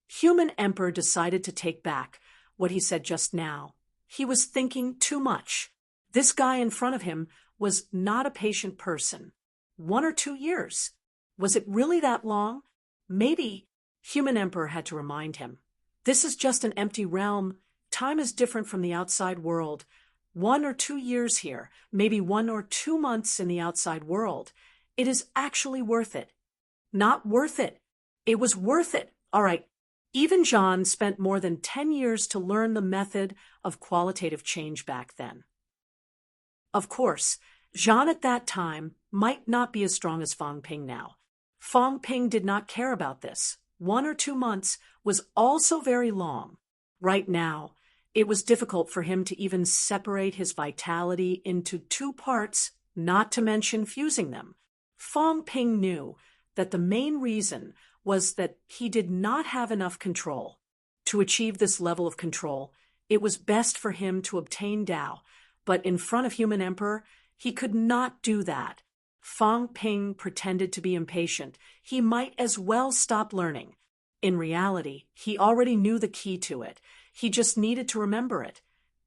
Human Emperor decided to take back what he said just now. He was thinking too much. This guy in front of him was not a patient person. 1 or 2 years. Was it really that long? Maybe. Human Emperor had to remind him. This is just an empty realm. Time is different from the outside world. 1 or 2 years here, maybe 1 or 2 months in the outside world. It is actually worth it. Not worth it. It was worth it. All right. Even Jean spent more than 10 years to learn the method of qualitative change back then. Of course, Jean at that time might not be as strong as Fang Ping now. Fang Ping did not care about this. 1 or 2 months was also very long. Right now, it was difficult for him to even separate his vitality into 2 parts, not to mention fusing them. Fang Ping knew that the main reason was that he did not have enough control. To achieve this level of control, it was best for him to obtain Tao, but in front of Human Emperor, he could not do that. Fang Ping pretended to be impatient. He might as well stop learning. In reality, he already knew the key to it. He just needed to remember it.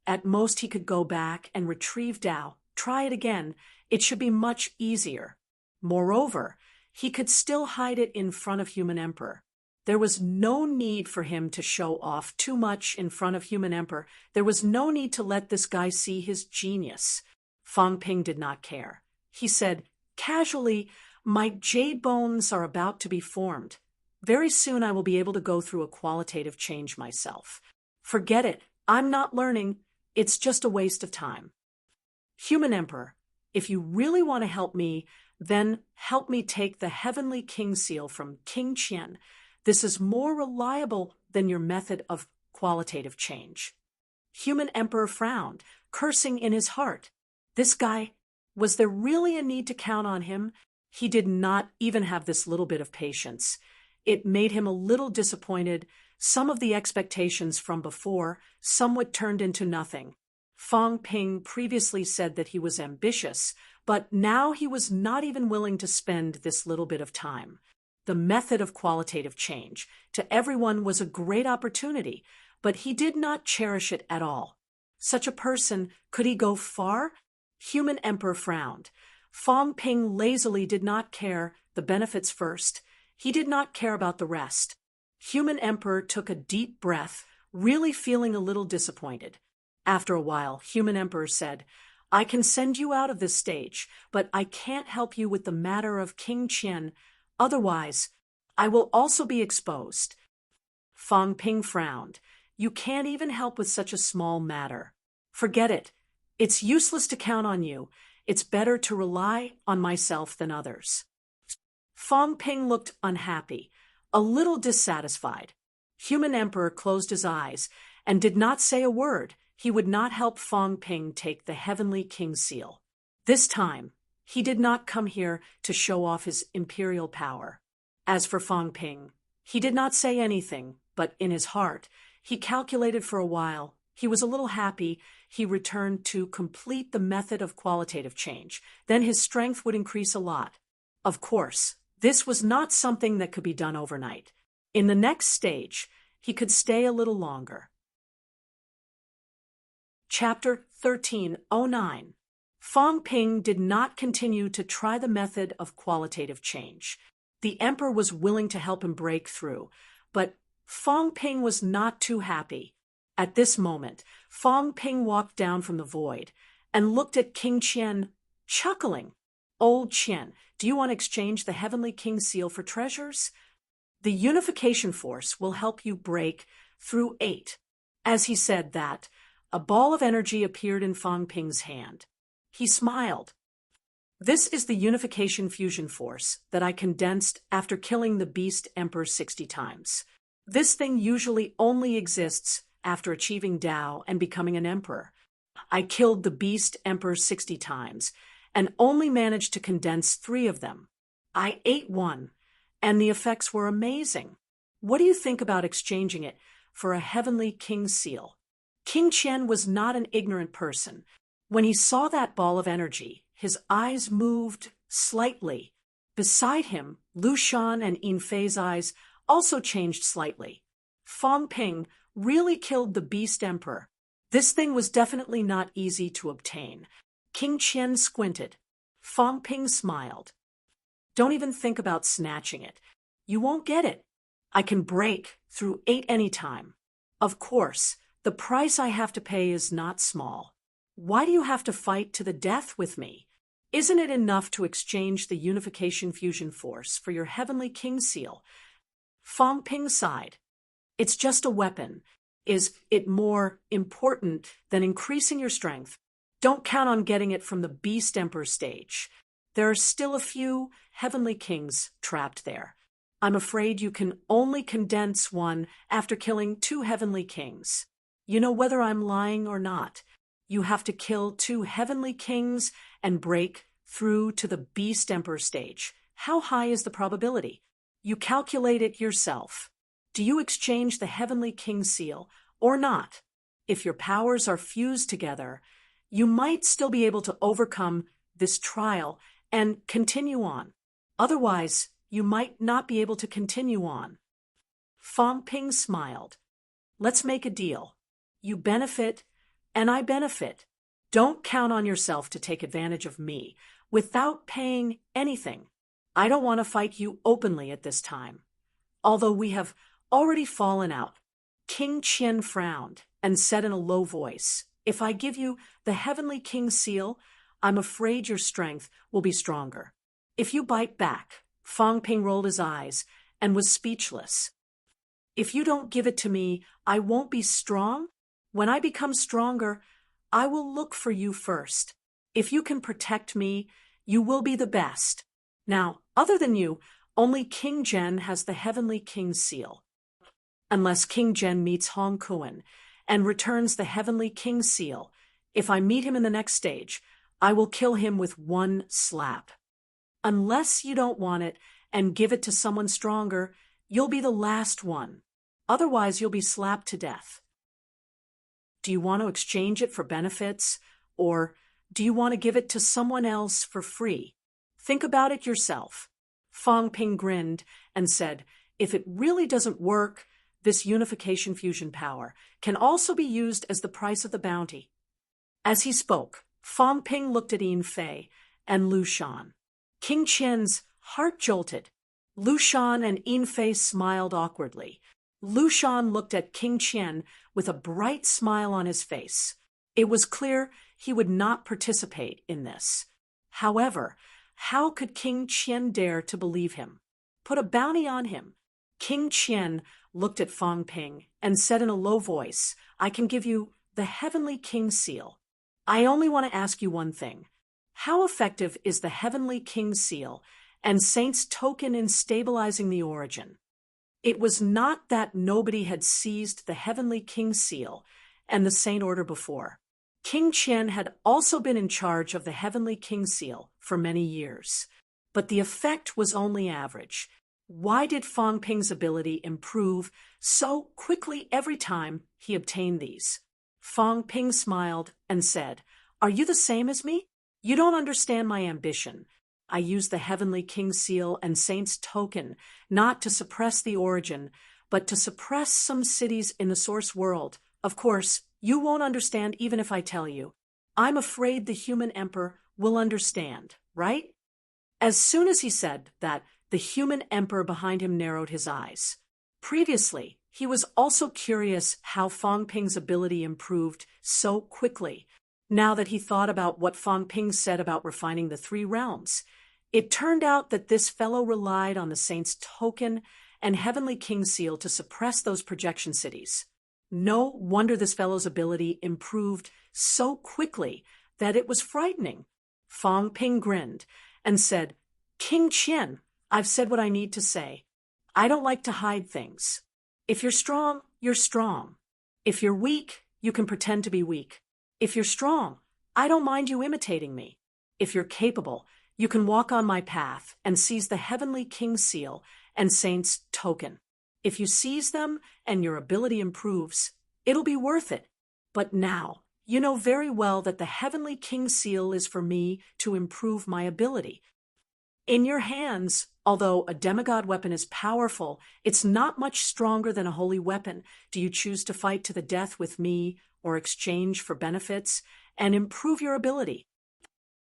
At most, he could go back and retrieve Tao. Try it again. It should be much easier. Moreover, he could still hide it in front of Human Emperor. There was no need for him to show off too much in front of Human Emperor. There was no need to let this guy see his genius. Fang Ping did not care. He said, casually, "My jade bones are about to be formed. Very soon I will be able to go through a qualitative change myself. Forget it. I'm not learning. It's just a waste of time. Human Emperor, if you really want to help me, then help me take the Heavenly King Seal from King Qian. This is more reliable than your method of qualitative change." Human Emperor frowned, cursing in his heart. This guy, was there really a need to count on him? He did not even have this little bit of patience. It made him a little disappointed. Some of the expectations from before somewhat turned into nothing. Fang Ping previously said that he was ambitious, but now he was not even willing to spend this little bit of time. The method of qualitative change to everyone was a great opportunity, but he did not cherish it at all. Such a person, could he go far? Human Emperor frowned. Fang Ping lazily did not care the benefits first. He did not care about the rest. Human Emperor took a deep breath, really feeling a little disappointed. After a while, Human Emperor said, "I can send you out of this stage, but I can't help you with the matter of King Qian. Otherwise, I will also be exposed." Fang Ping frowned. "You can't even help with such a small matter. Forget it. It's useless to count on you. It's better to rely on myself than others." Fang Ping looked unhappy, a little dissatisfied. Human Emperor closed his eyes and did not say a word. He would not help Fang Ping take the Heavenly King Seal. This time, he did not come here to show off his imperial power. As for Fang Ping, he did not say anything, but in his heart, he calculated for a while. He was a little happy. He returned to complete the method of qualitative change. Then his strength would increase a lot. Of course, this was not something that could be done overnight. In the next stage, he could stay a little longer. Chapter 1309. Fang Ping did not continue to try the method of qualitative change. The emperor was willing to help him break through, but Fang Ping was not too happy. At this moment, Fang Ping walked down from the void and looked at King Qian, chuckling. "Old Qian, do you want to exchange the Heavenly King Seal for treasures? The unification force will help you break through 8. As he said that, a ball of energy appeared in Fang Ping's hand. He smiled. "This is the unification fusion force that I condensed after killing the Beast Emperor 60 times. This thing usually only exists after achieving Tao and becoming an emperor. I killed the Beast Emperor 60 times and only managed to condense 3 of them. I ate one, and the effects were amazing. What do you think about exchanging it for a Heavenly King Seal?" King Qian was not an ignorant person. When he saw that ball of energy, his eyes moved slightly. Beside him, Lu Shan and Yin Fei's eyes also changed slightly. Fang Ping really killed the Beast Emperor. This thing was definitely not easy to obtain. King Qian squinted. Fang Ping smiled. "Don't even think about snatching it. You won't get it. I can break through 8 anytime. Of course, the price I have to pay is not small. Why do you have to fight to the death with me? Isn't it enough to exchange the unification fusion force for your Heavenly King Seal?" Fang Ping sighed. "It's just a weapon. Is it more important than increasing your strength? Don't count on getting it from the Beast Emperor stage. There are still a few Heavenly Kings trapped there. I'm afraid you can only condense one after killing 2 Heavenly Kings. You know, whether I'm lying or not, you have to kill 2 Heavenly Kings and break through to the Beast Emperor stage. How high is the probability? You calculate it yourself." Do you exchange the Heavenly King seal or not? If your powers are fused together, you might still be able to overcome this trial and continue on. Otherwise, you might not be able to continue on. Fong Ping smiled. Let's make a deal. You benefit, and I benefit. Don't count on yourself to take advantage of me without paying anything. I don't want to fight you openly at this time. Although we have already fallen out. King Qian frowned and said in a low voice, if I give you the Heavenly King seal, I'm afraid your strength will be stronger. If you bite back, Fong Ping rolled his eyes and was speechless. If you don't give it to me, I won't be strong. When I become stronger, I will look for you first. If you can protect me, you will be the best. Now, other than you, only King Zhen has the Heavenly King seal. Unless King Zhen meets Hong Kuan and returns the Heavenly King seal, if I meet him in the next stage, I will kill him with one slap. Unless you don't want it and give it to someone stronger, you'll be the last one. Otherwise, you'll be slapped to death. Do you want to exchange it for benefits, or do you want to give it to someone else for free? Think about it yourself. Fong Ping grinned and said, if it really doesn't work, this unification fusion power can also be used as the price of the bounty. As he spoke, Fong Ping looked at Yin Fei and Lu Shan. King Qian's heart jolted. Lu Shan and Yin Fei smiled awkwardly. Lu Shan looked at King Qian with a bright smile on his face. It was clear he would not participate in this. However, how could King Qian dare to believe him? Put a bounty on him. King Qian looked at Fong Ping and said in a low voice, I can give you the Heavenly King seal. I only want to ask you one thing. How effective is the Heavenly King seal and Saint's token in stabilizing the origin? It was not that nobody had seized the Heavenly King seal and the Saint Order before. King Qian had also been in charge of the Heavenly King seal for many years, but the effect was only average. Why did Fong Ping's ability improve so quickly every time he obtained these? Fong Ping smiled and said, Are you the same as me? You don't understand my ambition. I use the Heavenly King seal and Saint's token not to suppress the origin, but to suppress some cities in the source world. Of course, you won't understand even if I tell you. I'm afraid the human emperor will understand, right? As soon as he said that, the human emperor behind him narrowed his eyes. Previously, he was also curious how Fong Ping's ability improved so quickly. Now that he thought about what Fong Ping said about refining the three realms, it turned out that this fellow relied on the Saint's token and Heavenly King seal to suppress those projection cities. No wonder this fellow's ability improved so quickly that it was frightening. Fong Ping grinned and said, King Qian, I've said what I need to say. I don't like to hide things. If you're strong, you're strong. If you're weak, you can pretend to be weak. If you're strong, I don't mind you imitating me. If you're capable, you can walk on my path and seize the Heavenly King seal and Saint's token. If you seize them and your ability improves, it'll be worth it. But now, you know very well that the Heavenly King seal is for me to improve my ability. In your hands, although a demigod weapon is powerful, it's not much stronger than a holy weapon. Do you choose to fight to the death with me or exchange for benefits and improve your ability?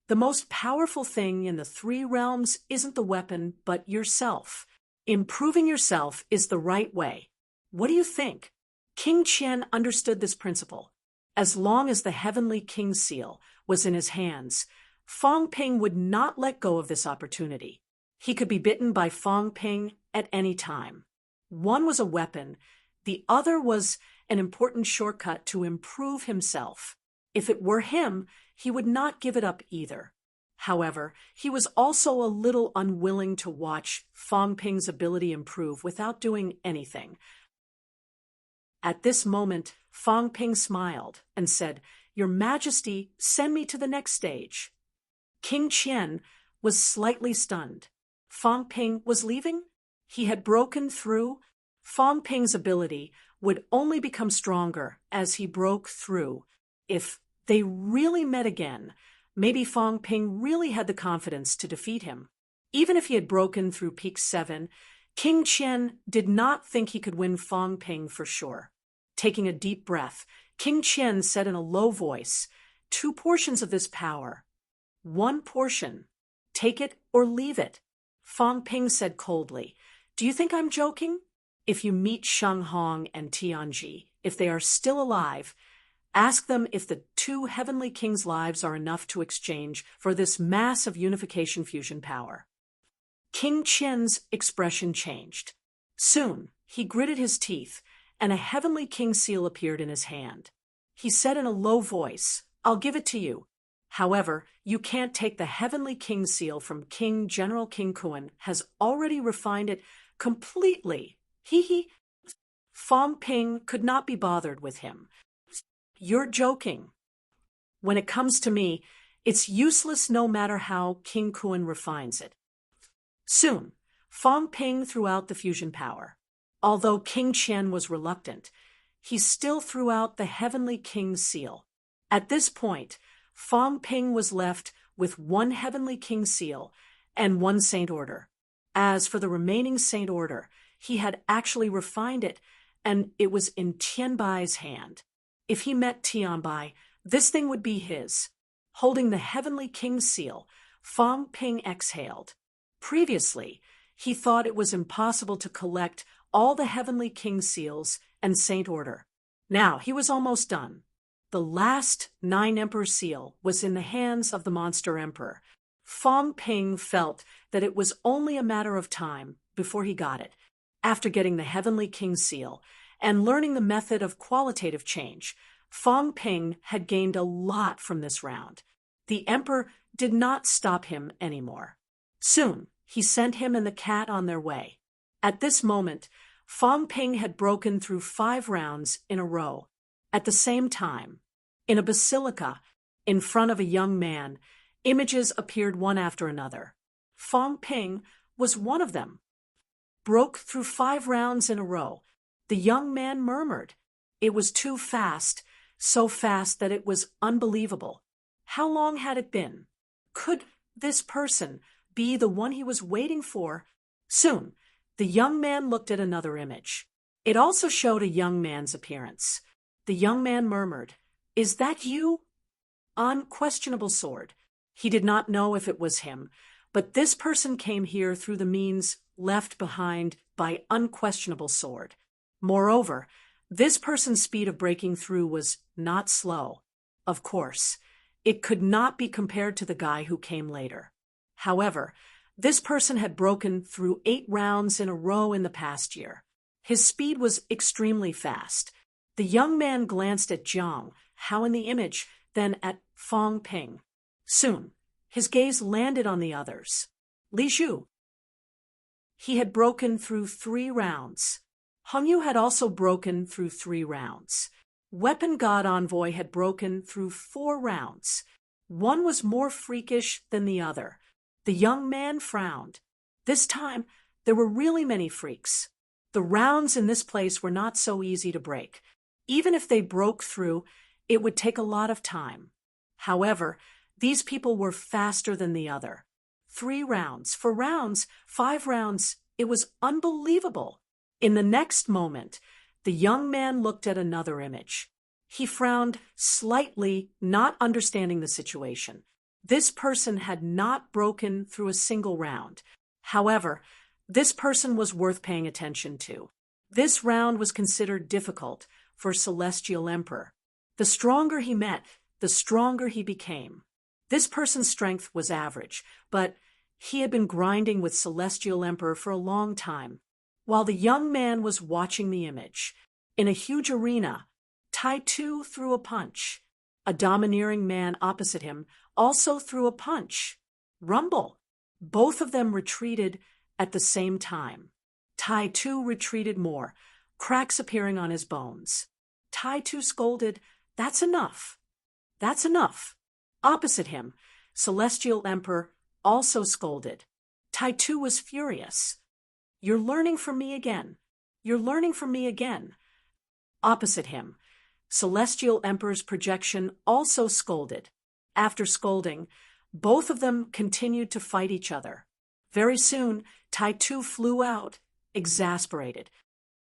The most powerful thing in the three realms isn't the weapon, but yourself. Improving yourself is the right way. What do you think? King Qian understood this principle. As long as the Heavenly King seal was in his hands, Fong Ping would not let go of this opportunity. He could be bitten by Fong Ping at any time. One was a weapon, the other was an important shortcut to improve himself. If it were him, he would not give it up either. However, he was also a little unwilling to watch Fong Ping's ability improve without doing anything. At this moment, Fong Ping smiled and said, Your Majesty, send me to the next stage. King Qian was slightly stunned. Fong Ping was leaving? He had broken through? Fong Ping's ability would only become stronger as he broke through. If they really met again, maybe Fong Ping really had the confidence to defeat him. Even if he had broken through Peak 7, King Qian did not think he could win Fong Ping for sure. Taking a deep breath, King Qian said in a low voice, "2 portions of this power. 1 portion. Take it or leave it." Fong Ping said coldly, "Do you think I'm joking? If you meet Sheng Hong and Tianji, if they are still alive, ask them if the 2 heavenly kings' lives are enough to exchange for this massive unification fusion power." King Qian's expression changed. Soon, he gritted his teeth, and a heavenly king seal appeared in his hand. He said in a low voice, "I'll give it to you. However, you can't take the heavenly king seal from General King Kuan has already refined it completely. He. Fong Ping could not be bothered with him. "You're joking. When it comes to me, it's useless no matter how King Kuan refines it." Soon, Fong Ping threw out the fusion power. Although King Qian was reluctant, he still threw out the heavenly king's seal. At this point, Fong Ping was left with 1 heavenly king seal and 1 saint order. As for the remaining saint order, he had actually refined it, and it was in Tianbai's hand. If he met Tianbai, this thing would be his. Holding the heavenly king's seal, Fong Ping exhaled. Previously, he thought it was impossible to collect all the heavenly king seals and saint order. Now he was almost done. The last 9 emperor seal was in the hands of the monster emperor. Fong Ping felt that it was only a matter of time before he got it. After getting the heavenly king seal and learning the method of qualitative change, Fong Ping had gained a lot from this round. The emperor did not stop him anymore. Soon, he sent him and the cat on their way. At this moment, Fong Ping had broken through 5 rounds in a row. At the same time, in a basilica, in front of a young man, images appeared one after another. Fong Ping was one of them. Broke through 5 rounds in a row. The young man murmured. It was too fast, so fast that it was unbelievable. How long had it been? Could this person be the one he was waiting for? Soon, the young man looked at another image. It also showed a young man's appearance. The young man murmured, "Is that you?" Unquestionable sword. He did not know if it was him, but this person came here through the means left behind by unquestionable sword. Moreover, this person's speed of breaking through was not slow. Of course, it could not be compared to the guy who came later. However, this person had broken through 8 rounds in a row in the past year. His speed was extremely fast. The young man glanced at Jiang, Hao in the image, then at Fong Ping. Soon, his gaze landed on the others. Li Zhu. He had broken through 3 rounds. Hong Yu had also broken through 3 rounds. Weapon God Envoy had broken through 4 rounds. One was more freakish than the other. The young man frowned. This time, there were really many freaks. The rounds in this place were not so easy to break. Even if they broke through, it would take a lot of time. However, these people were faster than the other. 3 rounds, 4 rounds, 5 rounds, it was unbelievable. In the next moment, the young man looked at another image. He frowned slightly, not understanding the situation. This person had not broken through a single round. However, this person was worth paying attention to. This round was considered difficult for Celestial Emperor. The stronger he met, the stronger he became. This person's strength was average, but he had been grinding with Celestial Emperor for a long time. While the young man was watching the image, in a huge arena, Tai Tu threw a punch. A domineering man opposite him also threw a punch. Rumble. Both of them retreated at the same time. Tai Tu retreated more, cracks appearing on his bones. Tai Tu scolded, "That's enough. That's enough." Opposite him, Celestial Emperor also scolded. Tai Tu was furious. "You're learning from me again. You're learning from me again. Opposite him, Celestial Emperor's projection also scolded. After scolding, both of them continued to fight each other. Very soon, Tai-Tu flew out, exasperated.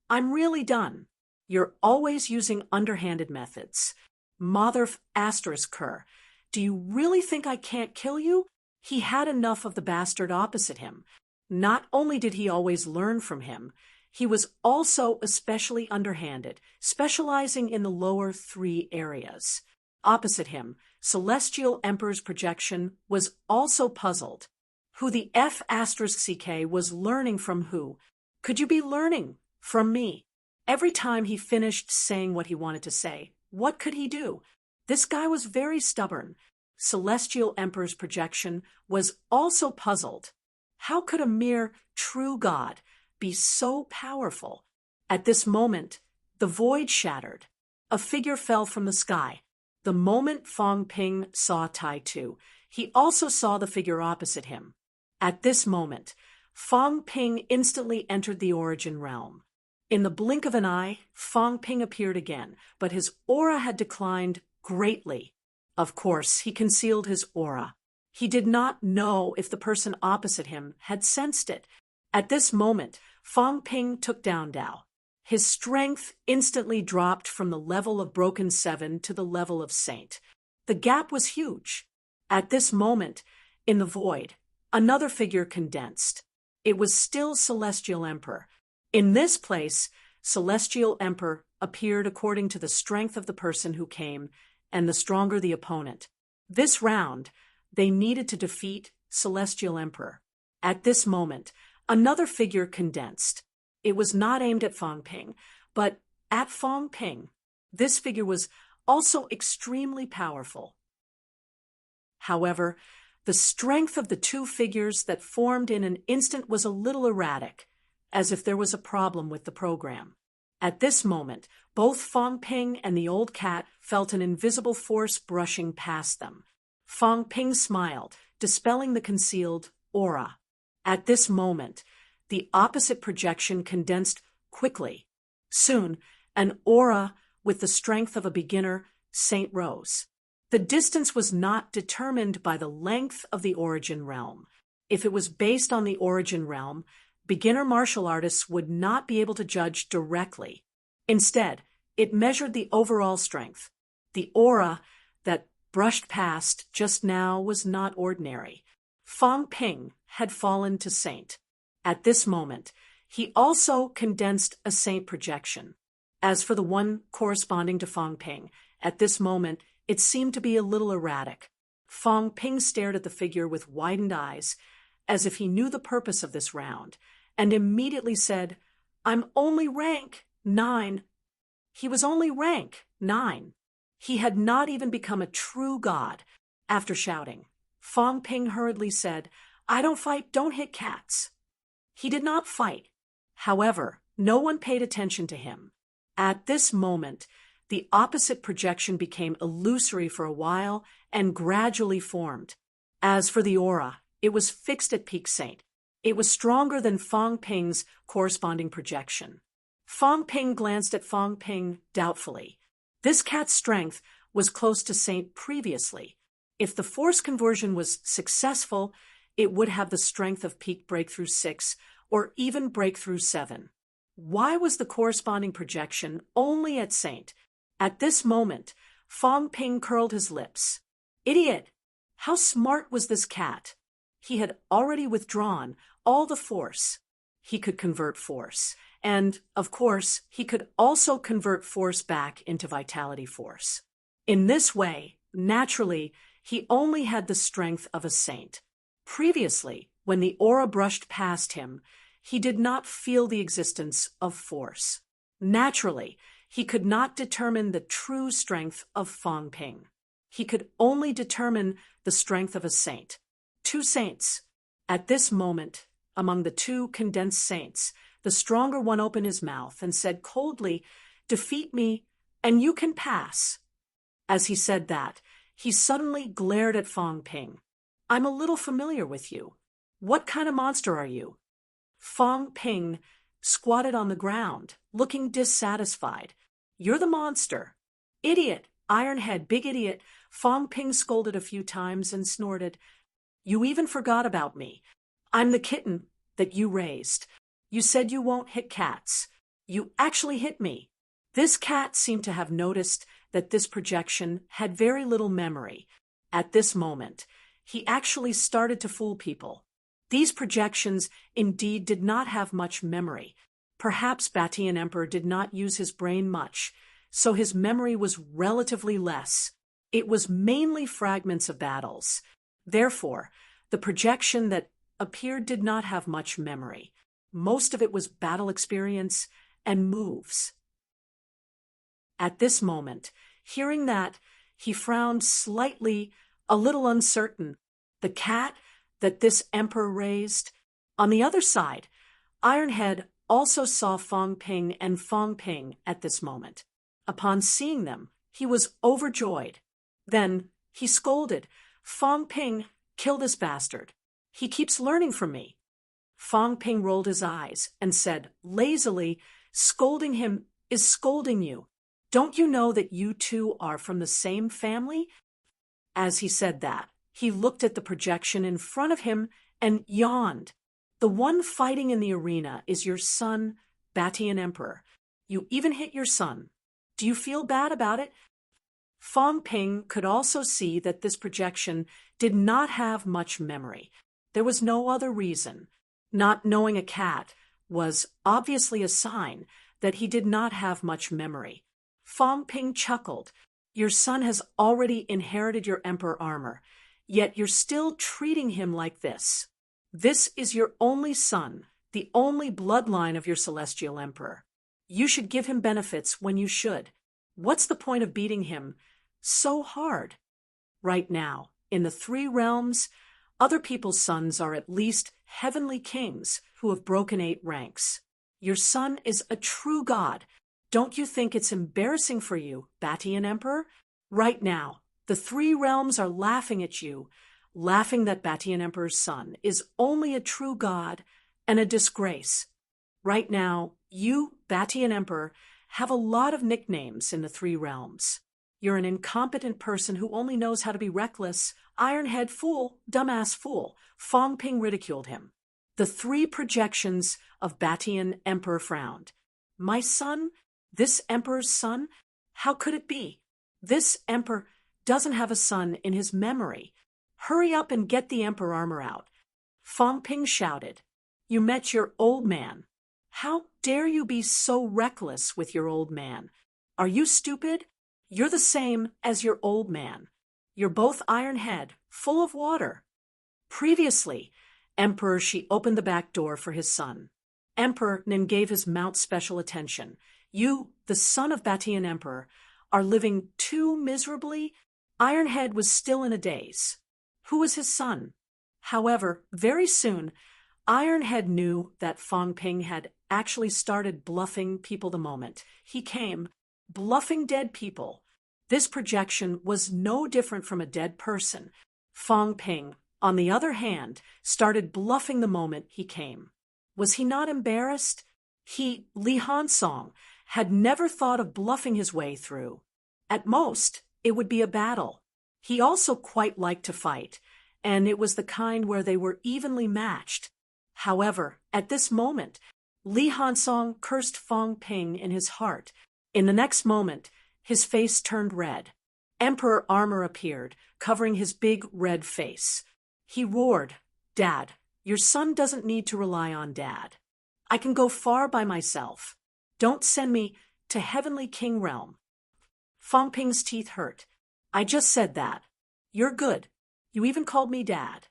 I'm really done. You're always using underhanded methods. Mother asterisk her. Do you really think I can't kill you? He had enough of the bastard opposite him. Not only did he always learn from him, he was also especially underhanded, specializing in the lower 3 areas. Opposite him, Celestial Emperor's projection was also puzzled. Who the F asterisk CK was learning from who? Could you be learning from me? Every time he finished saying what he wanted to say, what could he do? This guy was very stubborn. Celestial Emperor's projection was also puzzled. How could a mere true god be so powerful? At this moment, the void shattered. A figure fell from the sky. The moment Fong Ping saw Tai-Tu, he also saw the figure opposite him. At this moment, Fong Ping instantly entered the origin realm. In the blink of an eye, Fong Ping appeared again, but his aura had declined greatly. Of course, he concealed his aura. He did not know if the person opposite him had sensed it. At this moment, Fong Ping took down Dao. His strength instantly dropped from the level of Broken 7 to the level of Saint. The gap was huge. At this moment, in the void, another figure condensed. It was still Celestial Emperor. In this place, Celestial Emperor appeared according to the strength of the person who came, and the stronger the opponent. This round, they needed to defeat Celestial Emperor. At this moment, another figure condensed. It was not aimed at Fong Ping, but at Fong Ping. This figure was also extremely powerful. However, the strength of the two figures that formed in an instant was a little erratic, as if there was a problem with the program. At this moment, both Fong Ping and the old cat felt an invisible force brushing past them. Fong Ping smiled, dispelling the concealed aura. At this moment, the opposite projection condensed quickly. Soon, an aura with the strength of a beginner Saint rose. The distance was not determined by the length of the origin realm. If it was based on the origin realm, beginner martial artists would not be able to judge directly. Instead, it measured the overall strength. The aura that brushed past just now was not ordinary. Fong Ping had fallen to Saint. At this moment, he also condensed a Saint projection. As for the one corresponding to Fong Ping, at this moment, it seemed to be a little erratic. Fong Ping stared at the figure with widened eyes, as if he knew the purpose of this round, and immediately said, "I'm only rank 9. He was only rank 9. He had not even become a true god. After shouting, Fong Ping hurriedly said, "I don't fight, don't hit cats." He did not fight. However, no one paid attention to him. At this moment, the opposite projection became illusory for a while and gradually formed. As for the aura, it was fixed at peak Saint. It was stronger than Fong Ping's corresponding projection. Fong Ping glanced at Fong Ping doubtfully. This cat's strength was close to Saint previously. If the force conversion was successful, it would have the strength of peak Breakthrough 6 or even Breakthrough 7. Why was the corresponding projection only at Saint? At this moment, Fong Ping curled his lips. Idiot! How smart was this cat? He had already withdrawn all the force. He could convert force. And, of course, he could also convert force back into vitality force. In this way, naturally, he only had the strength of a Saint. Previously, when the aura brushed past him, he did not feel the existence of force. Naturally, he could not determine the true strength of Fong Ping. He could only determine the strength of a Saint. 2 saints. At this moment, among the 2 condensed saints, the stronger one opened his mouth and said coldly, "Defeat me, and you can pass." As he said that, he suddenly glared at Fong Ping. "I'm a little familiar with you. What kind of monster are you?" Fong Ping squatted on the ground, looking dissatisfied. "You're the monster." "Idiot! Ironhead, big idiot!" Fong Ping scolded a few times and snorted. "You even forgot about me. I'm the kitten that you raised. You said you won't hit cats. You actually hit me." This cat seemed to have noticed that this projection had very little memory. At this moment, he actually started to fool people. These projections indeed did not have much memory. Perhaps Batian Emperor did not use his brain much, so his memory was relatively less. It was mainly fragments of battles. Therefore, the projection that appeared did not have much memory. Most of it was battle experience and moves. At this moment, hearing that, he frowned slightly, a little uncertain. The cat that this emperor raised? On the other side, Ironhead also saw Fong Ping and Fong Ping at this moment. Upon seeing them, he was overjoyed. Then he scolded, "Fong Ping, kill this bastard. He keeps learning from me." Fong Ping rolled his eyes and said lazily, "Scolding him is scolding you. Don't you know that you two are from the same family?" As he said that, he looked at the projection in front of him and yawned. "The one fighting in the arena is your son, Batian Emperor. You even hit your son. Do you feel bad about it?" Fong Ping could also see that this projection did not have much memory. There was no other reason. Not knowing a cat was obviously a sign that he did not have much memory. Fong Ping chuckled. "Your son has already inherited your emperor armor, yet you're still treating him like this. This is your only son, the only bloodline of your celestial emperor. You should give him benefits when you should. What's the point of beating him so hard? Right now, in the 3 realms, other people's sons are at least heavenly kings who have broken 8 ranks. Your son is a true god. Don't you think it's embarrassing for you, Batian Emperor? Right now, the 3 realms are laughing at you, laughing that Batian Emperor's son is only a true god and a disgrace. Right now, you, Batian Emperor, have a lot of nicknames in the 3 realms. You're an incompetent person who only knows how to be reckless. Ironhead fool, dumbass fool." Fong Ping ridiculed him. The 3 projections of Batian Emperor frowned. "My son? This emperor's son? How could it be? This emperor doesn't have a son in his memory. Hurry up and get the emperor armor out." Fong Ping shouted, "You met your old man. How dare you be so reckless with your old man? Are you stupid? You're the same as your old man. You're both Ironhead, full of water." Previously, Emperor Shi opened the back door for his son. Emperor Nin gave his mount special attention. "You, the son of Batian Emperor, are living too miserably." Ironhead was still in a daze. Who was his son? However, very soon, Ironhead knew that Fong Ping had actually started bluffing people the moment he came, bluffing dead people. This projection was no different from a dead person. Fong Ping, on the other hand, started bluffing the moment he came. Was he not embarrassed? He, Li Hansong, had never thought of bluffing his way through. At most, it would be a battle. He also quite liked to fight, and it was the kind where they were evenly matched. However, at this moment, Li Hansong cursed Fong Ping in his heart. In the next moment, his face turned red. Emperor armor appeared, covering his big red face. He roared, "Dad, your son doesn't need to rely on Dad. I can go far by myself. Don't send me to Heavenly King Realm." Fong Ping's teeth hurt. "I just said that. You're good. You even called me Dad."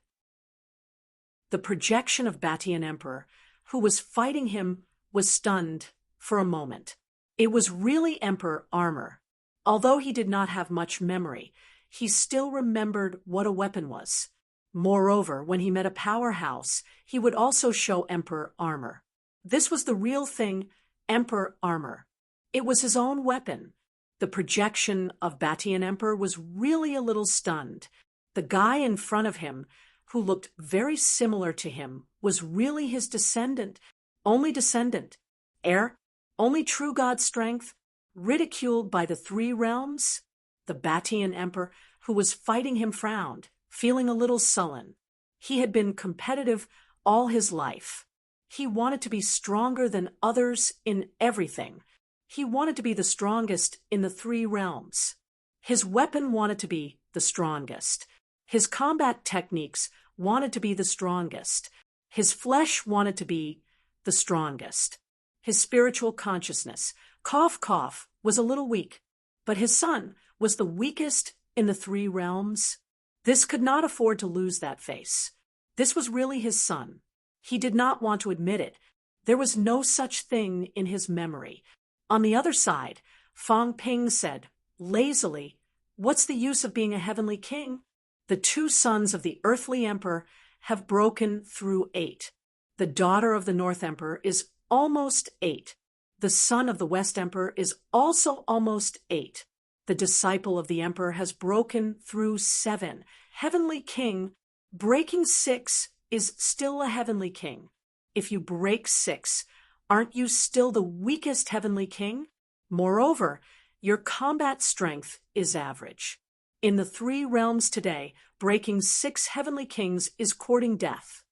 The projection of Batian Emperor, who was fighting him, was stunned for a moment. It was really Emperor armor. Although he did not have much memory, he still remembered what a weapon was. Moreover, when he met a powerhouse, he would also show Emperor armor. This was the real thing, Emperor armor. It was his own weapon. The projection of Batian Emperor was really a little stunned. The guy in front of him, who looked very similar to him, was really his descendant. only descendant, heir, only true God strength, ridiculed by the three realms? The Batian emperor, who was fighting him, frowned, feeling a little sullen. He had been competitive all his life. He wanted to be stronger than others in everything. He wanted to be the strongest in the three realms. His weapon wanted to be the strongest. His combat techniques wanted to be the strongest. His flesh wanted to be the strongest. His spiritual consciousness, cough, cough, was a little weak, but his son was the weakest in the three realms. This could not afford to lose that face. This was really his son. He did not want to admit it. There was no such thing in his memory. On the other side, Fang Ping said, lazily, "What's the use of being a heavenly king? The two sons of the earthly emperor have broken through 8. The daughter of the North Emperor is almost 8. The son of the West Emperor is also almost 8. The disciple of the emperor has broken through 7. Heavenly king, breaking 6 is still a heavenly king. If you break 6, aren't you still the weakest heavenly king? Moreover, your combat strength is average. In the three realms today, breaking 6 heavenly kings is courting death."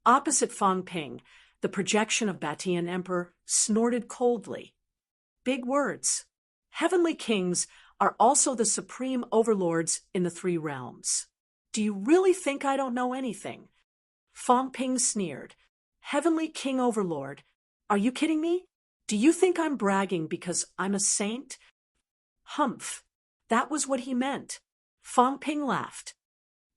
Opposite Fang Ping, the projection of Batian emperor snorted coldly. Big words. Heavenly kings are also the supreme overlords in the three realms. Do you really think I don't know anything? Fang Ping sneered. Heavenly king overlord. Are you kidding me? Do you think I'm bragging because I'm a saint? Humph. That was what he meant. Fang Ping laughed.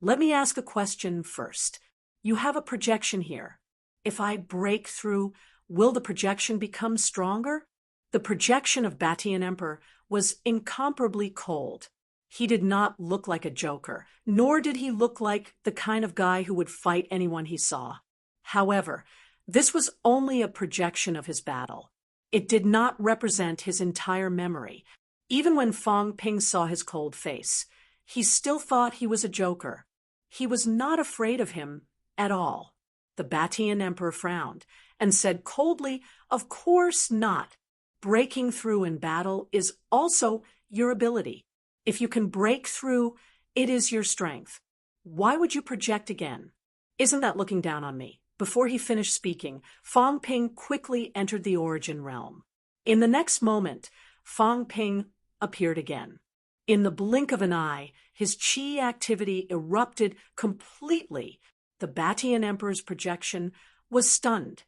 Let me ask a question first. You have a projection here. If I break through, will the projection become stronger? The projection of Batian emperor was incomparably cold. He did not look like a joker, nor did he look like the kind of guy who would fight anyone he saw. However, this was only a projection of his battle. It did not represent his entire memory. Even when Fang Ping saw his cold face, he still thought he was a joker. He was not afraid of him at all. The Batian emperor frowned and said coldly, "Of course not. Breaking through in battle is also your ability. If you can break through, it is your strength. Why would you project again? Isn't that looking down on me?" Before he finished speaking, Fang Ping quickly entered the origin realm. In the next moment, Fang Ping appeared again. In the blink of an eye, his qi activity erupted completely. The Batian emperor's projection was stunned.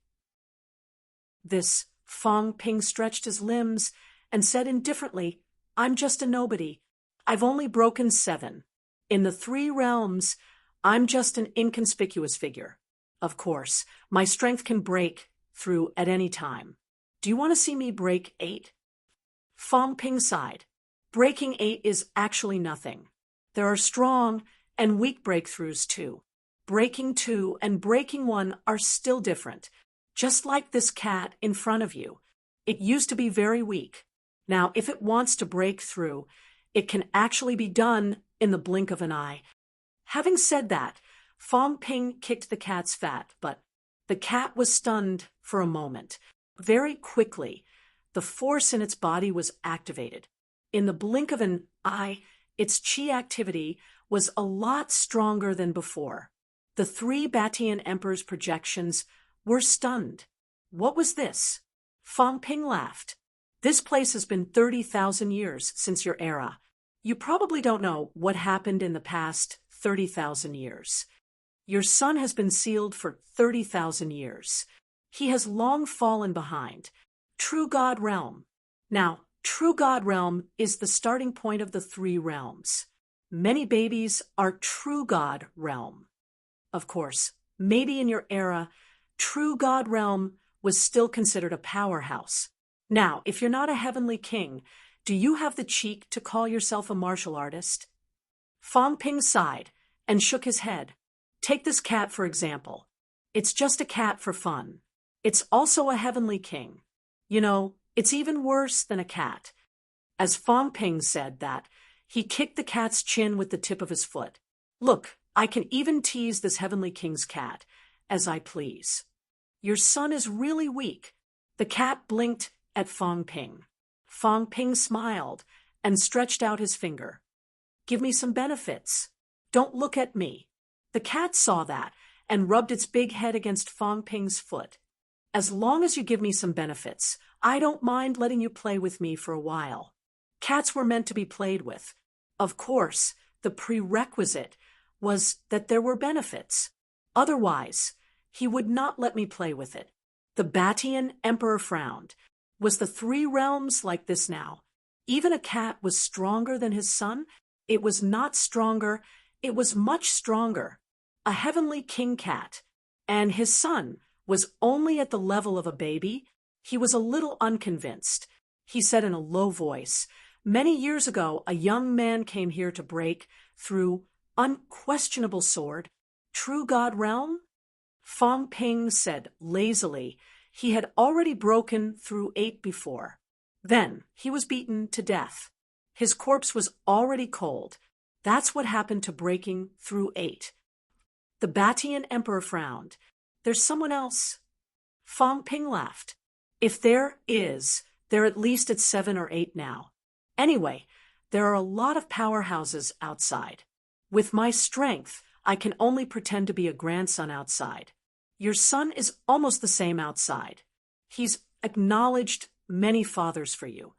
This Fang Ping stretched his limbs and said indifferently, "I'm just a nobody. I've only broken 7. In the three realms, I'm just an inconspicuous figure. Of course, my strength can break through at any time. Do you want to see me break 8? Fang Ping sighed. Breaking 8 is actually nothing. There are strong and weak breakthroughs too. Breaking 2 and breaking 1 are still different. Just like this cat in front of you. It used to be very weak. Now, if it wants to break through, it can actually be done in the blink of an eye." Having said that, Fang Ping kicked the cat's fat, but the cat was stunned for a moment. Very quickly, the force in its body was activated. In the blink of an eye, its qi activity was a lot stronger than before. The 3 Batian emperor's projections were stunned. What was this? Fang Ping laughed. This place has been 30,000 years since your era. You probably don't know what happened in the past 30,000 years. Your son has been sealed for 30,000 years. He has long fallen behind. True God realm. Now, True God realm is the starting point of the 3 realms. Many babies are True God realm. Of course, maybe in your era, True God realm was still considered a powerhouse. Now, if you're not a heavenly king, do you have the cheek to call yourself a martial artist? Fang Ping sighed and shook his head. Take this cat, for example. It's just a cat for fun. It's also a heavenly king. You know, it's even worse than a cat. As Fang Ping said that, he kicked the cat's chin with the tip of his foot. Look, I can even tease this heavenly king's cat, as I please. Your son is really weak. The cat blinked at Fong Ping. Fong Ping smiled and stretched out his finger. Give me some benefits. Don't look at me. The cat saw that and rubbed its big head against Fong Ping's foot. As long as you give me some benefits, I don't mind letting you play with me for a while. Cats were meant to be played with. Of course, the prerequisite was that there were benefits. Otherwise, he would not let me play with it. The Batian emperor frowned. Was the three realms like this now? Even a cat was stronger than his son? It was not stronger, it was much stronger. A heavenly king cat. And his son was only at the level of a baby. He was a little unconvinced. He said in a low voice, "Many years ago, a young man came here to break through unquestionable sword. True God realm?" Fong Ping said lazily he had already broken through 8 before. Then he was beaten to death. His corpse was already cold. That's what happened to breaking through 8. The Batian emperor frowned. There's someone else. Fong Ping laughed. If there is, they're at least at 7 or 8 now. Anyway, there are a lot of powerhouses outside. With my strength, I can only pretend to be a grandson outside. Your son is almost the same outside. He's acknowledged many fathers for you.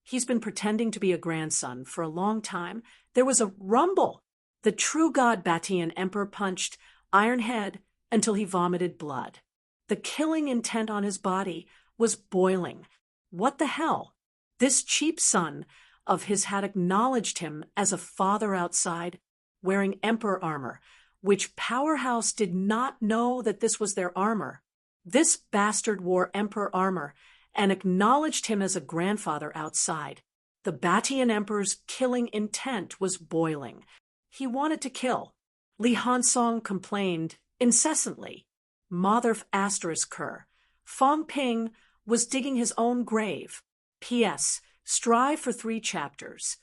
He's been pretending to be a grandson for a long time. There was a rumble. The true god Batian emperor punched Iron Head until he vomited blood. The killing intent on his body was boiling. What the hell? This cheap son of his had acknowledged him as a father outside, wearing emperor armor, which powerhouse did not know that this was their armor. This bastard wore emperor armor and acknowledged him as a grandfather outside. The Batian emperor's killing intent was boiling. He wanted to kill. Li Hansong complained incessantly. Mother asterisk Kerr. Fong Ping was digging his own grave. P.S. Strive for 3 chapters.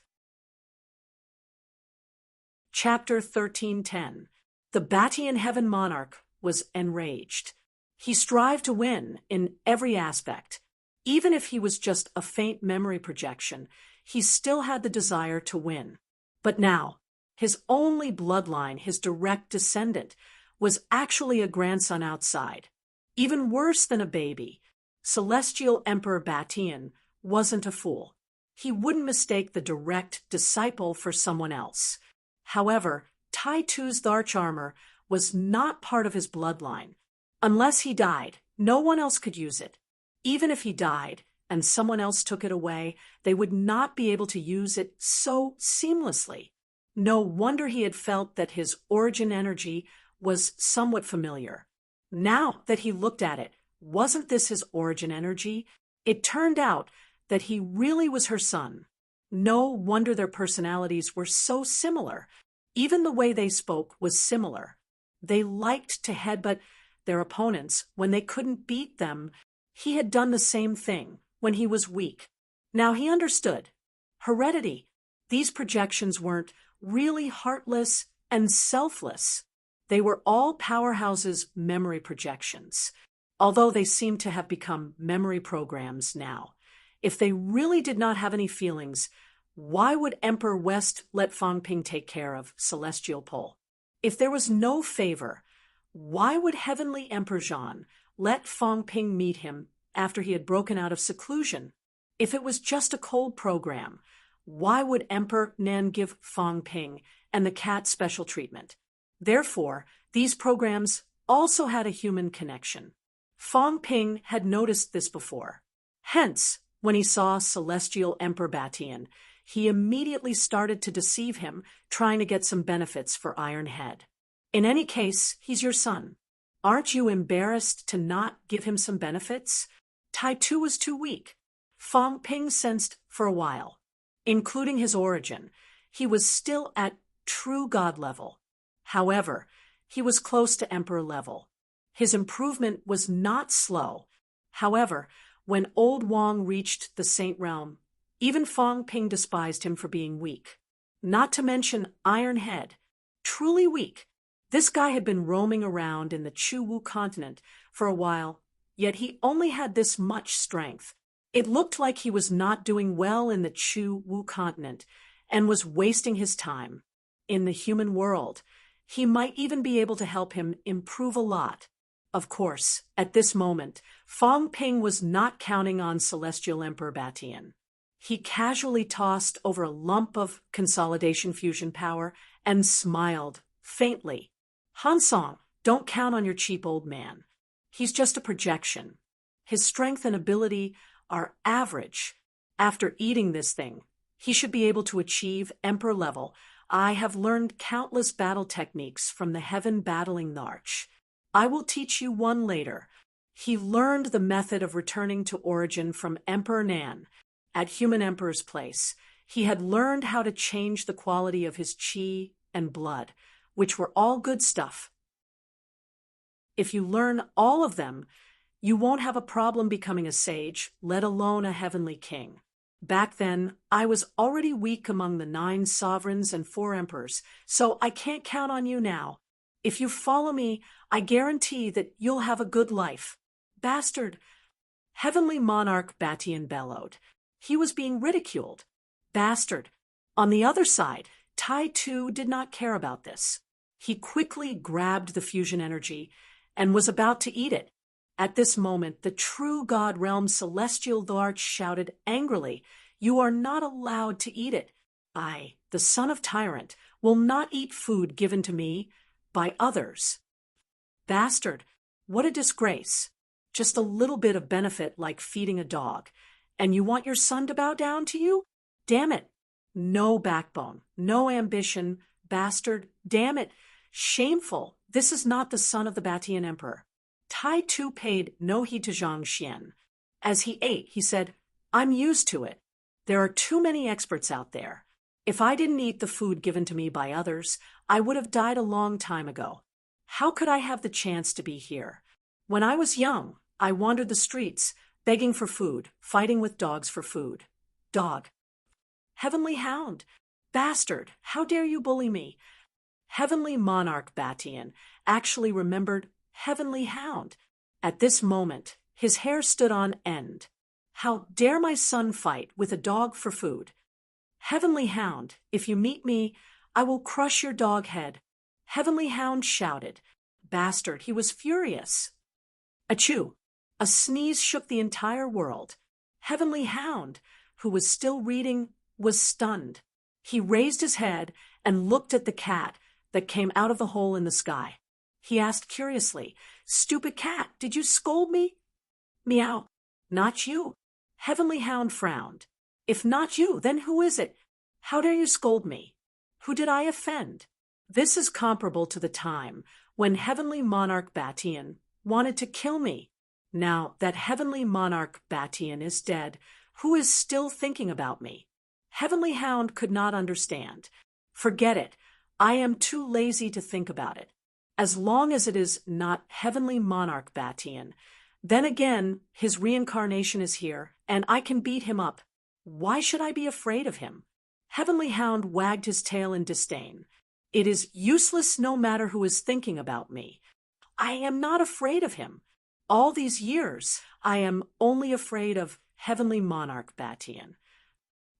Chapter 1310. The Batian Heaven Monarch was enraged. He strived to win in every aspect. Even if he was just a faint memory projection, he still had the desire to win. But now, his only bloodline, his direct descendant, was actually a grandson outside. Even worse than a baby, Celestial Emperor Batian wasn't a fool. He wouldn't mistake the direct disciple for someone else. However, Tai Tu's Arch armor was not part of his bloodline. Unless he died, no one else could use it. Even if he died and someone else took it away, they would not be able to use it so seamlessly. No wonder he had felt that his origin energy was somewhat familiar. Now that he looked at it, wasn't this his origin energy? It turned out that he really was her son. No wonder their personalities were so similar. Even the way they spoke was similar. They liked to headbutt their opponents when they couldn't beat them. He had done the same thing when he was weak. Now he understood. Heredity. These projections weren't really heartless and selfless. They were all powerhouses' memory projections, although they seem to have become memory programs now. If they really did not have any feelings, why would Emperor West let Fong Ping take care of Celestial Pole? If there was no favor, why would Heavenly Emperor Zhan let Fong Ping meet him after he had broken out of seclusion? If it was just a cold program, why would Emperor Nan give Fong Ping and the cat special treatment? Therefore, these programs also had a human connection. Fong Ping had noticed this before. Hence, when he saw Celestial Emperor Batian, he immediately started to deceive him, trying to get some benefits for Iron Head. In any case, he's your son. Aren't you embarrassed to not give him some benefits? Tai Tu was too weak. Fong Ping sensed for a while. Including his origin, he was still at true god level. However, he was close to emperor level. His improvement was not slow. However, when Old Wong reached the Saint Realm, even Fong Ping despised him for being weak. Not to mention Iron Head. Truly weak. This guy had been roaming around in the Chu-Wu continent for a while, yet he only had this much strength. It looked like he was not doing well in the Chu-Wu continent and was wasting his time. In the human world, he might even be able to help him improve a lot. Of course, at this moment, Fong Ping was not counting on Celestial Emperor Batian. He casually tossed over a lump of consolidation fusion power and smiled, faintly. Hansong, don't count on your cheap old man. He's just a projection. His strength and ability are average. After eating this thing, he should be able to achieve Emperor level. I have learned countless battle techniques from the Heaven Battling Narch. I will teach you one later. He learned the method of returning to origin from Emperor Nan. At Human Emperor's place, he had learned how to change the quality of his qi and blood, which were all good stuff. If you learn all of them, you won't have a problem becoming a sage, let alone a heavenly king. Back then, I was already weak among the 9 sovereigns and 4 emperors, so I can't count on you now. If you follow me, I guarantee that you'll have a good life. Bastard! Heavenly Monarch Batian bellowed. He was being ridiculed. Bastard! On the other side, Tai Tu did not care about this. He quickly grabbed the fusion energy and was about to eat it. At this moment, the true God Realm Celestial Larch shouted angrily, "You are not allowed to eat it. I, the son of Tyrant, will not eat food given to me by others." Bastard, what a disgrace. Just a little bit of benefit like feeding a dog. And you want your son to bow down to you? Damn it. No backbone, no ambition, bastard, damn it. Shameful. This is not the son of the Batian Emperor. Tai Tu paid no heed to Zhang Xian. As he ate, he said, "I'm used to it. There are too many experts out there. If I didn't eat the food given to me by others, I would have died a long time ago. How could I have the chance to be here? When I was young, I wandered the streets, begging for food, fighting with dogs for food. Dog. Heavenly Hound. Bastard, how dare you bully me?" Heavenly Monarch Batian actually remembered Heavenly Hound. At this moment, his hair stood on end. How dare my son fight with a dog for food? Heavenly Hound, if you meet me, I will crush your dog head. Heavenly Hound shouted. Bastard, he was furious. Achoo! A sneeze shook the entire world. Heavenly Hound, who was still reading, was stunned. He raised his head and looked at the cat that came out of the hole in the sky. He asked curiously, "Stupid cat, did you scold me?" Meow. "Not you." Heavenly Hound frowned. "If not you, then who is it? How dare you scold me? Who did I offend?" This is comparable to the time when Heavenly Monarch Batian wanted to kill me. Now that Heavenly Monarch Batian is dead, who is still thinking about me? Heavenly Hound could not understand. Forget it. I am too lazy to think about it. As long as it is not Heavenly Monarch Batian, then again his reincarnation is here, and I can beat him up. Why should I be afraid of him? Heavenly Hound wagged his tail in disdain. It is useless no matter who is thinking about me. I am not afraid of him. All these years, I am only afraid of Heavenly Monarch Batian.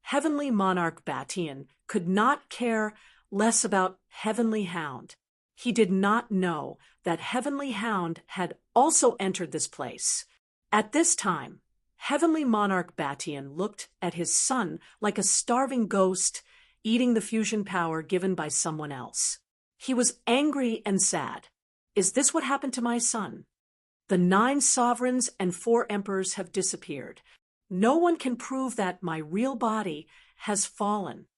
Heavenly Monarch Batian could not care less about Heavenly Hound. He did not know that Heavenly Hound had also entered this place. At this time, Heavenly Monarch Batian looked at his son like a starving ghost eating the fusion power given by someone else. He was angry and sad. Is this what happened to my son? The 9 sovereigns and 4 emperors have disappeared. No one can prove that my real body has fallen.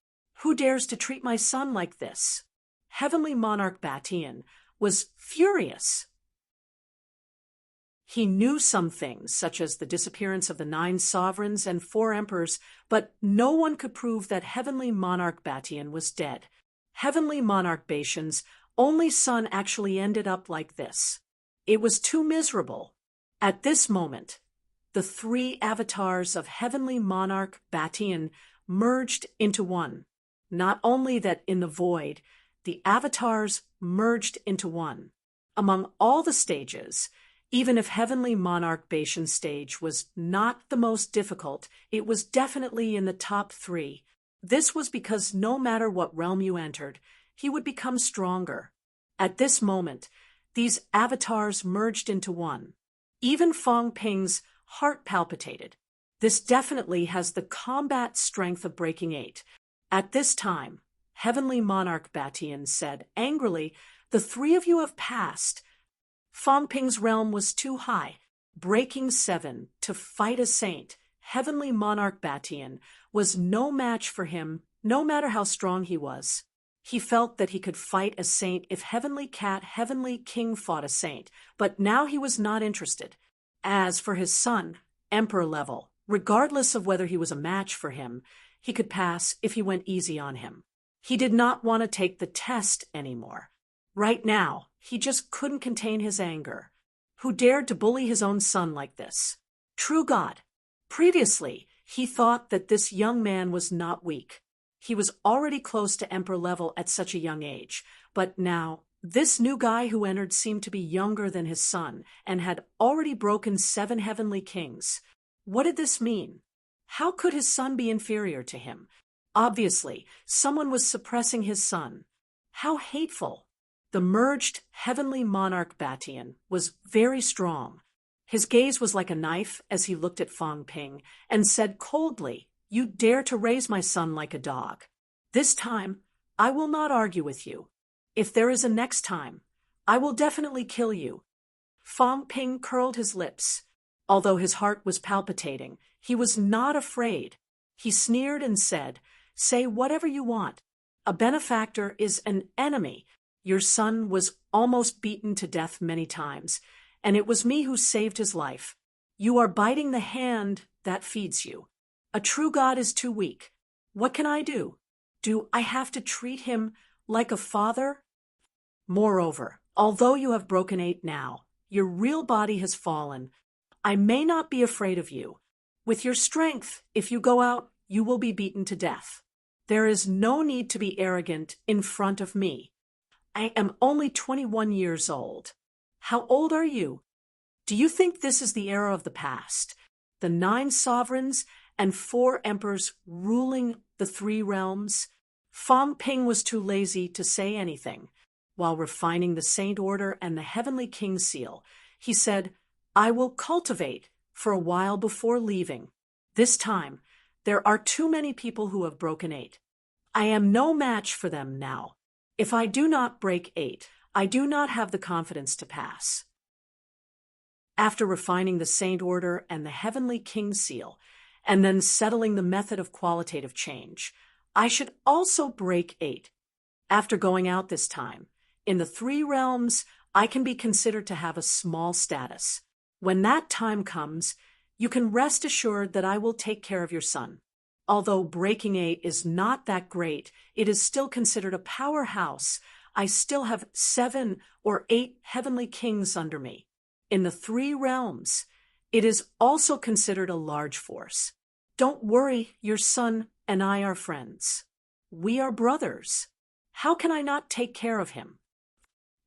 Who dares to treat my son like this? Heavenly Monarch Batian was furious. He knew some things, such as the disappearance of the 9 sovereigns and 4 emperors, but no one could prove that Heavenly Monarch Batian was dead. Heavenly Monarch Batian's only son actually ended up like this. It was too miserable. At this moment, the 3 avatars of Heavenly Monarch Batian merged into one. Not only that in the void, the avatars merged into one. Among all the stages, even if Heavenly Monarch Bashan stage was not the most difficult, it was definitely in the top 3. This was because no matter what realm you entered, he would become stronger. At this moment, these avatars merged into one. Even Fong Ping's heart palpitated. This definitely has the combat strength of Breaking 8. At this time, Heavenly Monarch Batian said angrily, "The 3 of you have passed." Fong Ping's realm was too high. Breaking 7 to fight a saint, Heavenly Monarch Batian, was no match for him, no matter how strong he was. He felt that he could fight a saint if Heavenly King fought a saint, but now he was not interested. As for his son, Emperor level, regardless of whether he was a match for him, he could pass if he went easy on him. He did not want to take the test anymore. Right now, he just couldn't contain his anger. Who dared to bully his own son like this? True God. Previously, he thought that this young man was not weak. He was already close to Emperor level at such a young age, but now, this new guy who entered seemed to be younger than his son and had already broken 7 heavenly kings. What did this mean? How could his son be inferior to him? Obviously, someone was suppressing his son. How hateful! The merged Heavenly Monarch Batian was very strong. His gaze was like a knife as he looked at Fong Ping and said coldly, "You dare to raise my son like a dog. This time, I will not argue with you. If there is a next time, I will definitely kill you." Fong Ping curled his lips. Although his heart was palpitating, he was not afraid. He sneered and said, "Say whatever you want. A benefactor is an enemy. Your son was almost beaten to death many times, and it was me who saved his life. You are biting the hand that feeds you. A true God is too weak. What can I do? Do I have to treat him like a father? Moreover, although you have broken 8 now, your real body has fallen. I may not be afraid of you. With your strength, if you go out, you will be beaten to death. There is no need to be arrogant in front of me. I am only 21 years old. How old are you? Do you think this is the era of the past? The 9 sovereigns and 4 emperors ruling the 3 realms? Fong Ping was too lazy to say anything. While refining the Saint Order and the Heavenly King seal, he said, "I will cultivate for a while before leaving. This time, there are too many people who have broken 8. I am no match for them now. If I do not break 8, I do not have the confidence to pass." After refining the Saint Order and the Heavenly King seal, and then settling the method of qualitative change, I should also break 8. After going out this time, in the 3 realms, I can be considered to have a small status. When that time comes, you can rest assured that I will take care of your son. Although breaking 8 is not that great, it is still considered a powerhouse. I still have 7 or 8 heavenly kings under me. In the 3 realms, it is also considered a large force. Don't worry, your son and I are friends. We are brothers. How can I not take care of him?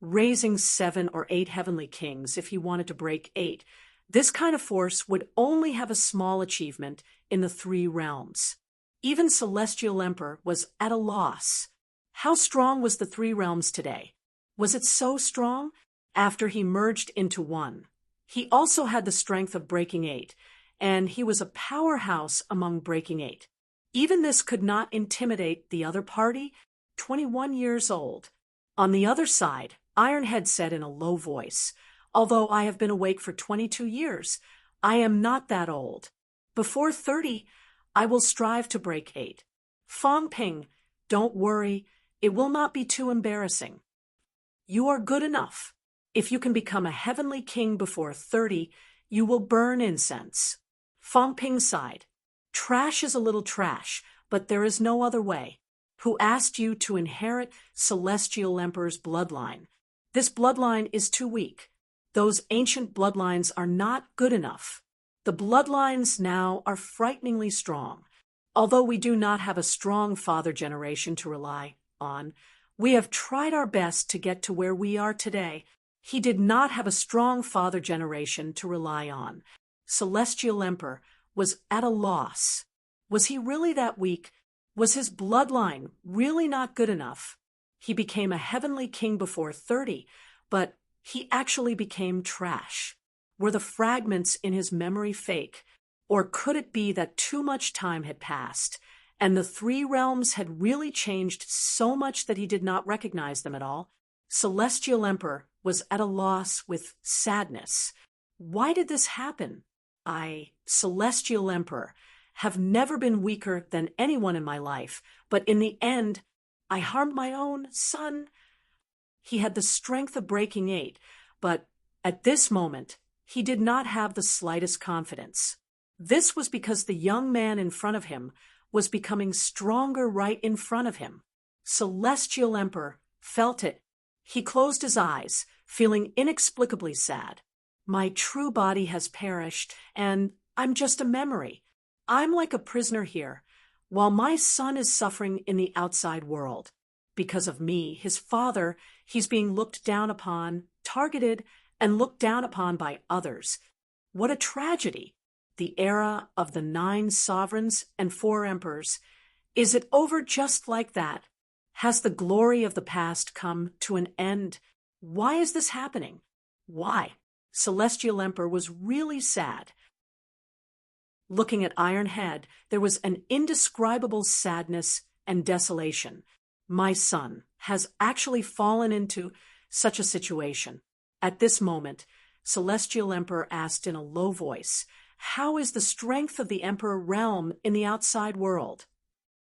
Raising 7 or 8 heavenly kings if he wanted to break 8, this kind of force would only have a small achievement in the 3 realms. Even Celestial Emperor was at a loss. How strong was the 3 realms today? Was it so strong? After he merged into one, he also had the strength of breaking 8, and he was a powerhouse among breaking 8. Even this could not intimidate the other party, 21 years old. On the other side, Ironhead said in a low voice, "Although I have been awake for 22 years, I am not that old. Before 30, I will strive to break 8. Fong Ping, don't worry, it will not be too embarrassing. You are good enough. If you can become a heavenly king before 30, you will burn incense." Fong Ping sighed. "Trash is a little trash, but there is no other way. Who asked you to inherit Celestial Emperor's bloodline? This bloodline is too weak. Those ancient bloodlines are not good enough. The bloodlines now are frighteningly strong. Although we do not have a strong father generation to rely on, We have tried our best to get to where we are today. He did not have a strong father generation to rely on. Celestial Emperor was at a loss. Was he really that weak? Was his bloodline really not good enough? He became a heavenly king before 30, but he actually became trash. Were the fragments in his memory fake? Or could it be that too much time had passed, and the three realms had really changed so much that he did not recognize them at all? Celestial Emperor was at a loss with sadness. Why did this happen? I, Celestial Emperor, have never been weaker than anyone in my life, but in the end, I harmed my own son. He had the strength of breaking 8, but at this moment, he did not have the slightest confidence. This was because the young man in front of him was becoming stronger right in front of him. Celestial Emperor felt it. He closed his eyes, feeling inexplicably sad. My true body has perished, and I'm just a memory. I'm like a prisoner here, while my son is suffering in the outside world. Because of me, his father, he's being looked down upon, targeted, and looked down upon by others. What a tragedy! The era of the 9 sovereigns and 4 emperors. Is it over just like that? Has the glory of the past come to an end? Why is this happening? Why? Celestial Emperor was really sad. Looking at Iron Head, there was an indescribable sadness and desolation. My son has actually fallen into such a situation. At this moment, Celestial Emperor asked in a low voice, "How is the strength of the Emperor realm in the outside world?"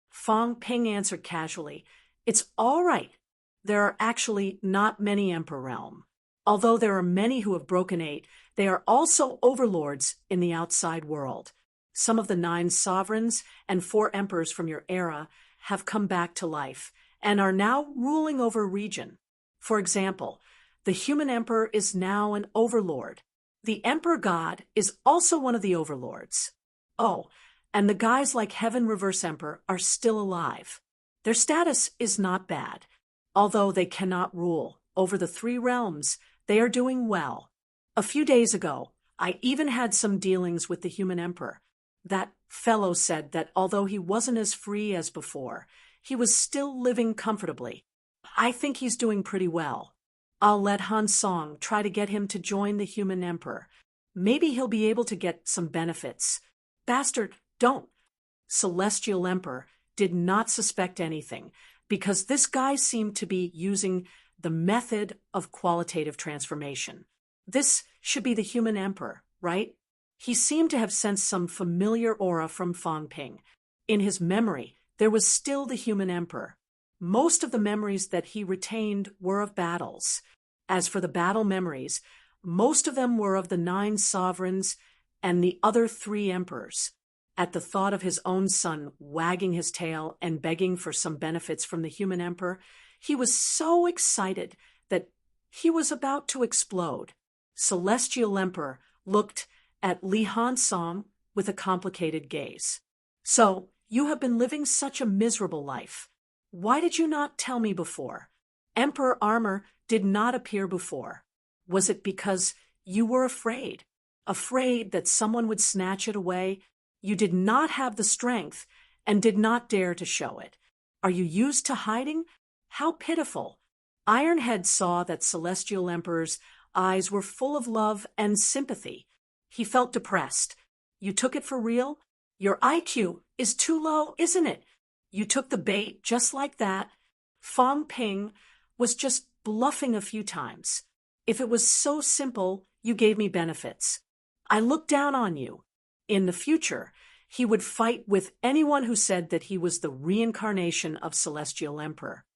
Fong Ping answered casually, "It's all right. There are actually not many Emperor realm. Although there are many who have broken 8, they are also overlords in the outside world. Some of the 9 sovereigns and 4 emperors from your era have come back to life and are now ruling over a region. For example, the human emperor is now an overlord. The emperor god is also one of the overlords. Oh, and the guys like Heaven Reverse Emperor are still alive. Their status is not bad. Although they cannot rule over the 3 realms, they are doing well. A few days ago, I even had some dealings with the human emperor. That fellow said that although he wasn't as free as before, he was still living comfortably. I think he's doing pretty well. I'll let Han Song try to get him to join the human emperor. Maybe he'll be able to get some benefits." "Bastard, don't." Celestial Emperor did not suspect anything, because this guy seemed to be using the method of qualitative transformation. This should be the human emperor, right? He seemed to have sensed some familiar aura from Fong Ping. In his memory, there was still the human emperor. Most of the memories that he retained were of battles. As for the battle memories, most of them were of the 9 sovereigns and the other 3 emperors. At the thought of his own son wagging his tail and begging for some benefits from the human emperor, he was so excited that he was about to explode. Celestial Emperor looked at Li Han Song with a complicated gaze. "So, you have been living such a miserable life. Why did you not tell me before? Emperor armor did not appear before. Was it because you were afraid? Afraid that someone would snatch it away? You did not have the strength and did not dare to show it. Are you used to hiding? How pitiful." Ironhead saw that Celestial Emperor's eyes were full of love and sympathy. He felt depressed. "You took it for real? Your IQ is too low, isn't it? You took the bait just like that." Fong Ping was just bluffing a few times. "If it was so simple, you gave me benefits. I looked down on you." In the future, he would fight with anyone who said that he was the reincarnation of Celestial Emperor.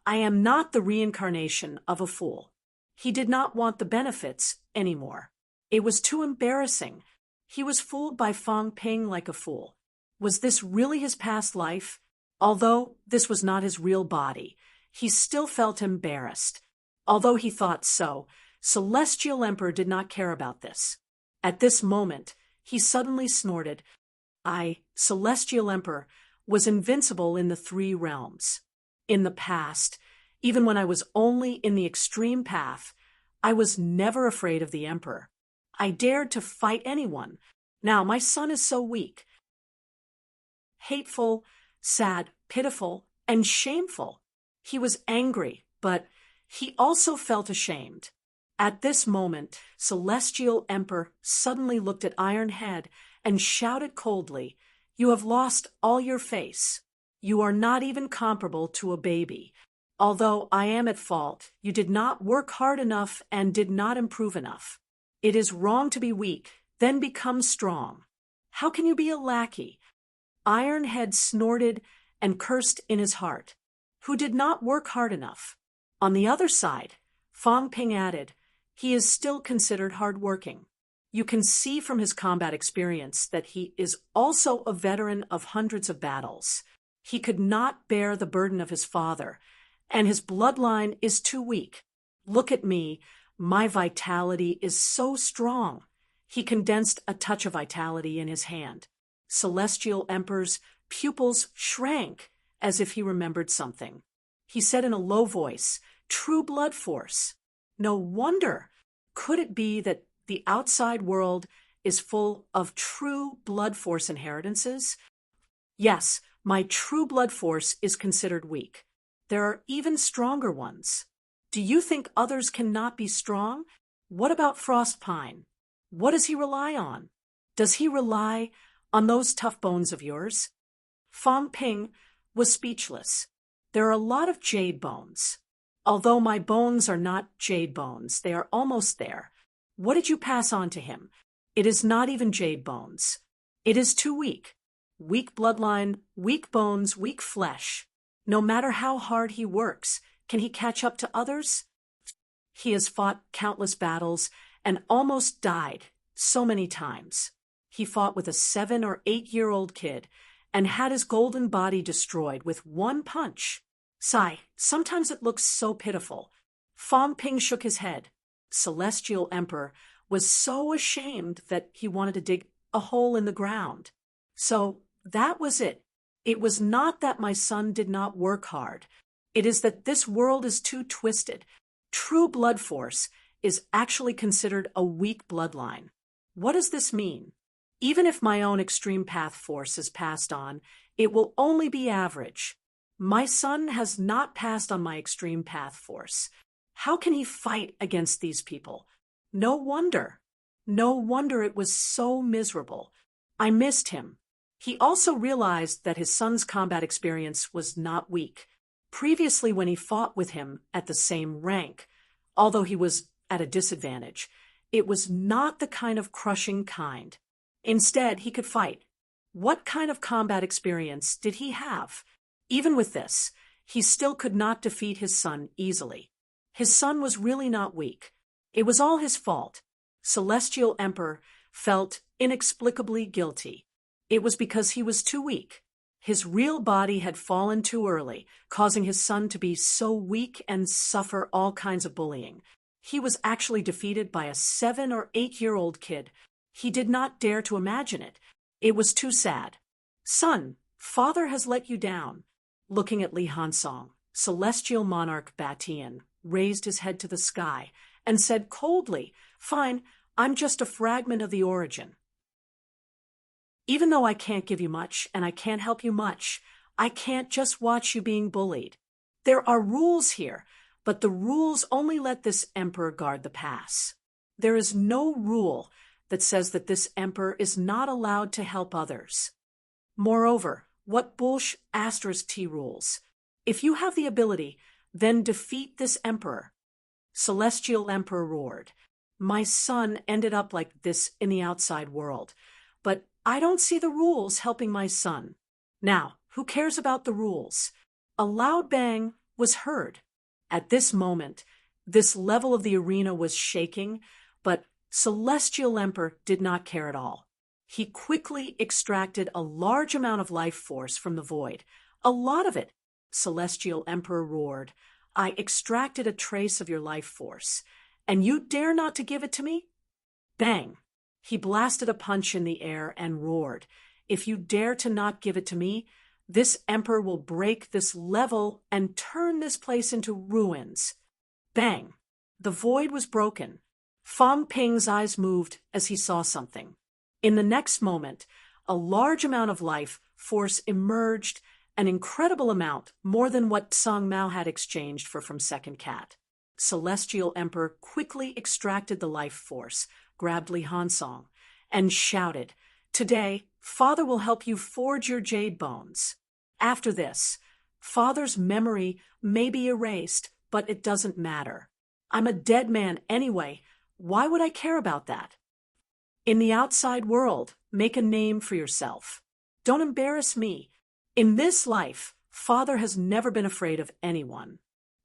"I am not the reincarnation of a fool." He did not want the benefits anymore. It was too embarrassing. He was fooled by Fong Ping like a fool. Was this really his past life? Although this was not his real body, he still felt embarrassed. Although he thought so, Celestial Emperor did not care about this. At this moment, he suddenly snorted, "I, Celestial Emperor, was invincible in the 3 realms. In the past, Even when I was only in the extreme path, I was never afraid of the emperor. I dared to fight anyone. Now my son is so weak, hateful, sad, pitiful, and shameful. He was angry, but he also felt ashamed. At this moment, Celestial Emperor suddenly looked at Ironhead and shouted coldly, "You have lost all your face. You are not even comparable to a baby. Although I am at fault, you did not work hard enough and did not improve enough. It is wrong to be weak, then become strong. How can you be a lackey?" Ironhead snorted and cursed in his heart. "Who did not work hard enough?" On the other side, Fong Ping added, "He is still considered hard-working. You can see from his combat experience that he is also a veteran of hundreds of battles. He could not bear the burden of his father, and his bloodline is too weak. Look at me, my vitality is so strong." He condensed a touch of vitality in his hand. Celestial Emperor's pupils shrank as if he remembered something. He said in a low voice, "True blood force. No wonder. Could it be that the outside world is full of true blood force inheritances? Yes, my true blood force is considered weak. There are even stronger ones. Do you think others cannot be strong? What about Frostpine? What does he rely on? Does he rely on those tough bones of yours?" Fong Ping was speechless. "There are a lot of jade bones. Although my bones are not jade bones, they are almost there. What did you pass on to him? It is not even jade bones. It is too weak. Weak bloodline, weak bones, weak flesh. No matter how hard he works, can he catch up to others? He has fought countless battles and almost died so many times. He fought with a 7 or 8-year-old kid and had his golden body destroyed with one punch. Sigh, sometimes it looks so pitiful." Fong Ping shook his head. Celestial Emperor was so ashamed that he wanted to dig a hole in the ground. "So that was it. It was not that my son did not work hard. It is that this world is too twisted. True blood force is actually considered a weak bloodline. What does this mean? Even if my own extreme path force is passed on, it will only be average. My son has not passed on my extreme path force. How can he fight against these people? No wonder. No wonder it was so miserable. I missed him." He also realized that his son's combat experience was not weak. Previously, when he fought with him at the same rank, although he was at a disadvantage, it was not the kind of crushing kind. Instead, he could fight. What kind of combat experience did he have? Even with this, he still could not defeat his son easily. His son was really not weak. It was all his fault. Celestial Emperor felt inexplicably guilty. It was because he was too weak. His real body had fallen too early, causing his son to be so weak and suffer all kinds of bullying. He was actually defeated by a 7 or 8-year-old kid. He did not dare to imagine it. It was too sad. "Son, father has let you down." Looking at Li Hansong, Celestial Monarch Batian raised his head to the sky and said coldly, "Fine, I'm just a fragment of the origin. Even though I can't give you much and I can't help you much, I can't just watch you being bullied. There are rules here, but the rules only let this emperor guard the pass. There is no rule that says that this emperor is not allowed to help others. Moreover, what bullsh *T rules? If you have the ability, then defeat this emperor." Celestial Emperor roared. "My son ended up like this in the outside world, but I don't see the rules helping my son. Now, who cares about the rules?" A loud bang was heard. At this moment, this level of the arena was shaking, but Celestial Emperor did not care at all. He quickly extracted a large amount of life force from the void. "A lot of it," Celestial Emperor roared. "I extracted a trace of your life force, and you dare not to give it to me?" Bang! He blasted a punch in the air and roared, "If you dare to not give it to me, This emperor will break this level and turn this place into ruins. Bang! The void was broken. Fang Ping's eyes moved as he saw something. In the next moment, a large amount of life force emerged, an incredible amount, more than what Song Mao had exchanged for from Second Cat. Celestial Emperor quickly extracted the life force, grabbed Li Hansong, and shouted, "Today, Father will help you forge your jade bones." After this, Father's memory may be erased, but it doesn't matter. I'm a dead man anyway. Why would I care about that? In the outside world, make a name for yourself. Don't embarrass me. In this life, Father has never been afraid of anyone.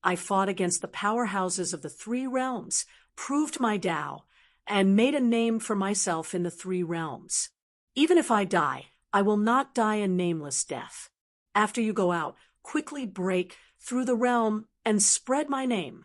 I fought against the powerhouses of the three realms, proved my Tao, and made a name for myself in the three realms. Even if I die, I will not die a nameless death. After you go out, quickly break through the realm and spread my name.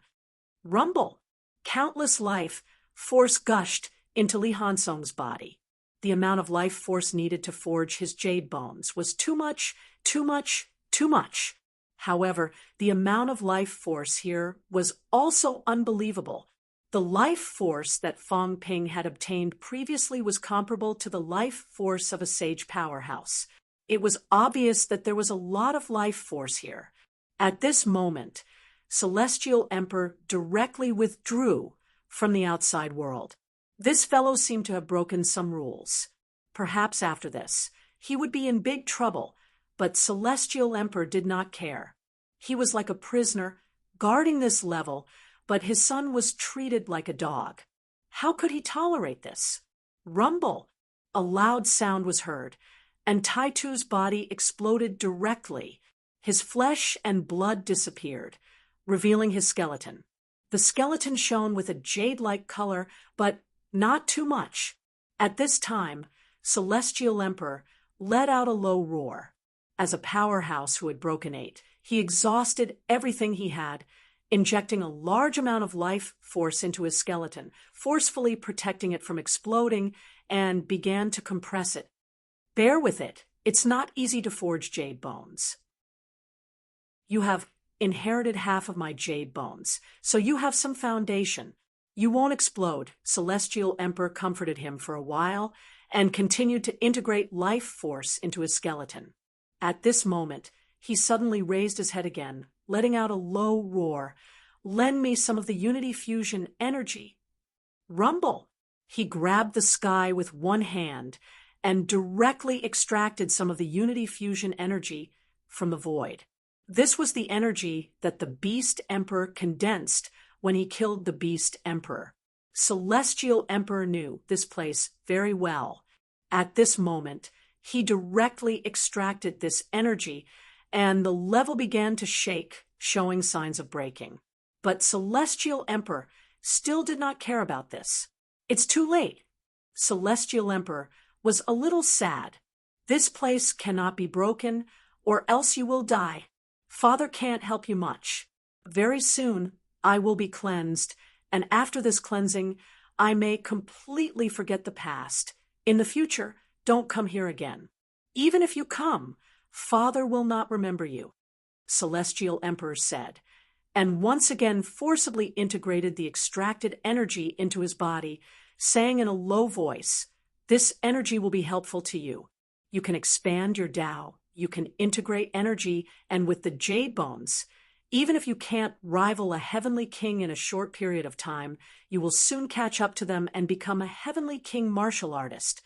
Rumble! Countless life force gushed into Li Hansong's body. The amount of life force needed to forge his jade bones was too much, too much, too much. However, the amount of life force here was also unbelievable. The life force that Fang Ping had obtained previously was comparable to the life force of a sage powerhouse. It was obvious that there was a lot of life force here. At this moment, Celestial Emperor directly withdrew from the outside world. This fellow seemed to have broken some rules. Perhaps after this, he would be in big trouble, but Celestial Emperor did not care. He was like a prisoner, guarding this level, but his son was treated like a dog. How could he tolerate this? Rumble! A loud sound was heard, and Taitu's body exploded directly. His flesh and blood disappeared, revealing his skeleton. The skeleton shone with a jade-like color, but not too much. At this time, Celestial Emperor let out a low roar. As a powerhouse who had broken 8, he exhausted everything he had, injecting a large amount of life force into his skeleton, forcefully protecting it from exploding, and began to compress it. Bear with it. It's not easy to forge jade bones. You have inherited half of my jade bones, so you have some foundation. You won't explode. Celestial Emperor comforted him for a while and continued to integrate life force into his skeleton. At this moment, he suddenly raised his head again, letting out a low roar. "Lend me some of the Unity Fusion energy." Rumble! He grabbed the sky with one hand and directly extracted some of the Unity Fusion energy from the void. This was the energy that the Beast Emperor condensed when he killed the Beast Emperor. Celestial Emperor knew this place very well. At this moment, he directly extracted this energy, and the level began to shake, showing signs of breaking. But Celestial Emperor still did not care about this. It's too late. Celestial Emperor was a little sad. This place cannot be broken, or else you will die. Father can't help you much. Very soon, I will be cleansed, and after this cleansing, I may completely forget the past. In the future, don't come here again. Even if you come, Father will not remember you, Celestial Emperor said, and once again forcibly integrated the extracted energy into his body, saying in a low voice, "This energy will be helpful to you. You can expand your Tao. You can integrate energy, and with the jade bones, even if you can't rival a heavenly king in a short period of time, you will soon catch up to them and become a heavenly king martial artist.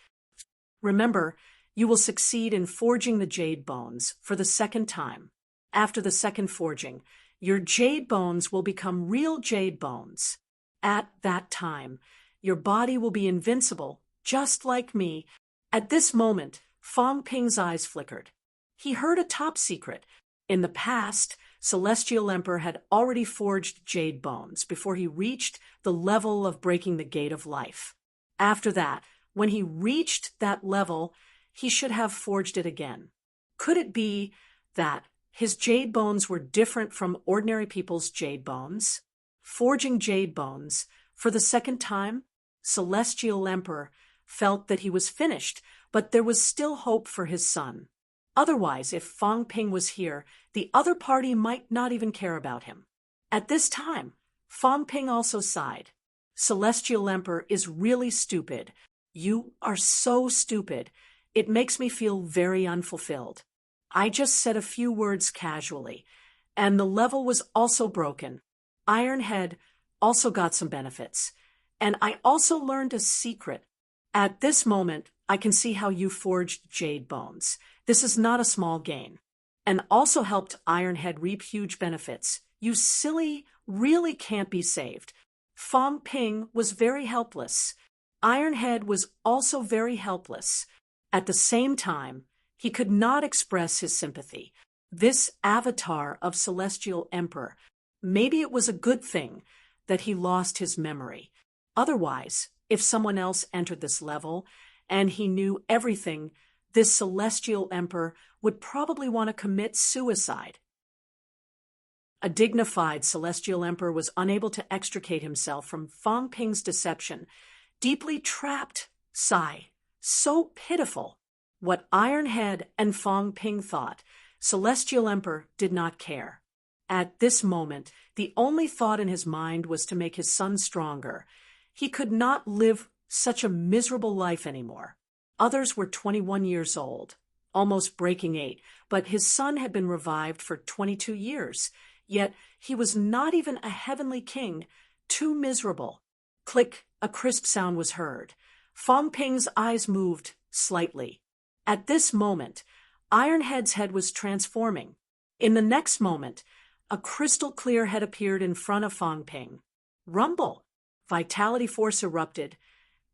Remember, you will succeed in forging the jade bones for the second time. After the second forging, your jade bones will become real jade bones. At that time, your body will be invincible, just like me." At this moment, Fang Ping's eyes flickered. He heard a top secret. In the past, Celestial Emperor had already forged jade bones before he reached the level of breaking the gate of life. After that, when he reached that level, he should have forged it again. Could it be that his jade bones were different from ordinary people's jade bones? Forging jade bones for the second time, Celestial Emperor felt that he was finished, but there was still hope for his son. Otherwise, if Fang Ping was here, the other party might not even care about him. At this time, Fang Ping also sighed. Celestial Emperor is really stupid. You are so stupid. It makes me feel very unfulfilled. I just said a few words casually, and the level was also broken. Ironhead also got some benefits, and I also learned a secret. At this moment, I can see how you forged jade bones. This is not a small gain, and also helped Ironhead reap huge benefits. You silly, really can't be saved. Fang Ping was very helpless. Ironhead was also very helpless. At the same time, he could not express his sympathy. This avatar of Celestial Emperor, maybe it was a good thing that he lost his memory. Otherwise, if someone else entered this level and he knew everything, this Celestial Emperor would probably want to commit suicide. A dignified Celestial Emperor was unable to extricate himself from Fang Ping's deception. Deeply trapped, sigh. So pitiful. What Ironhead and Fang Ping thought, Celestial Emperor did not care. At this moment, the only thought in his mind was to make his son stronger. He could not live such a miserable life anymore. Others were 21 years old, almost breaking 8, but his son had been revived for 22 years. Yet he was not even a heavenly king, too miserable. Click, a crisp sound was heard. Fang Ping's eyes moved slightly. At this moment, Ironhead's head was transforming. In the next moment, a crystal-clear head appeared in front of Fang Ping. Rumble! Vitality force erupted.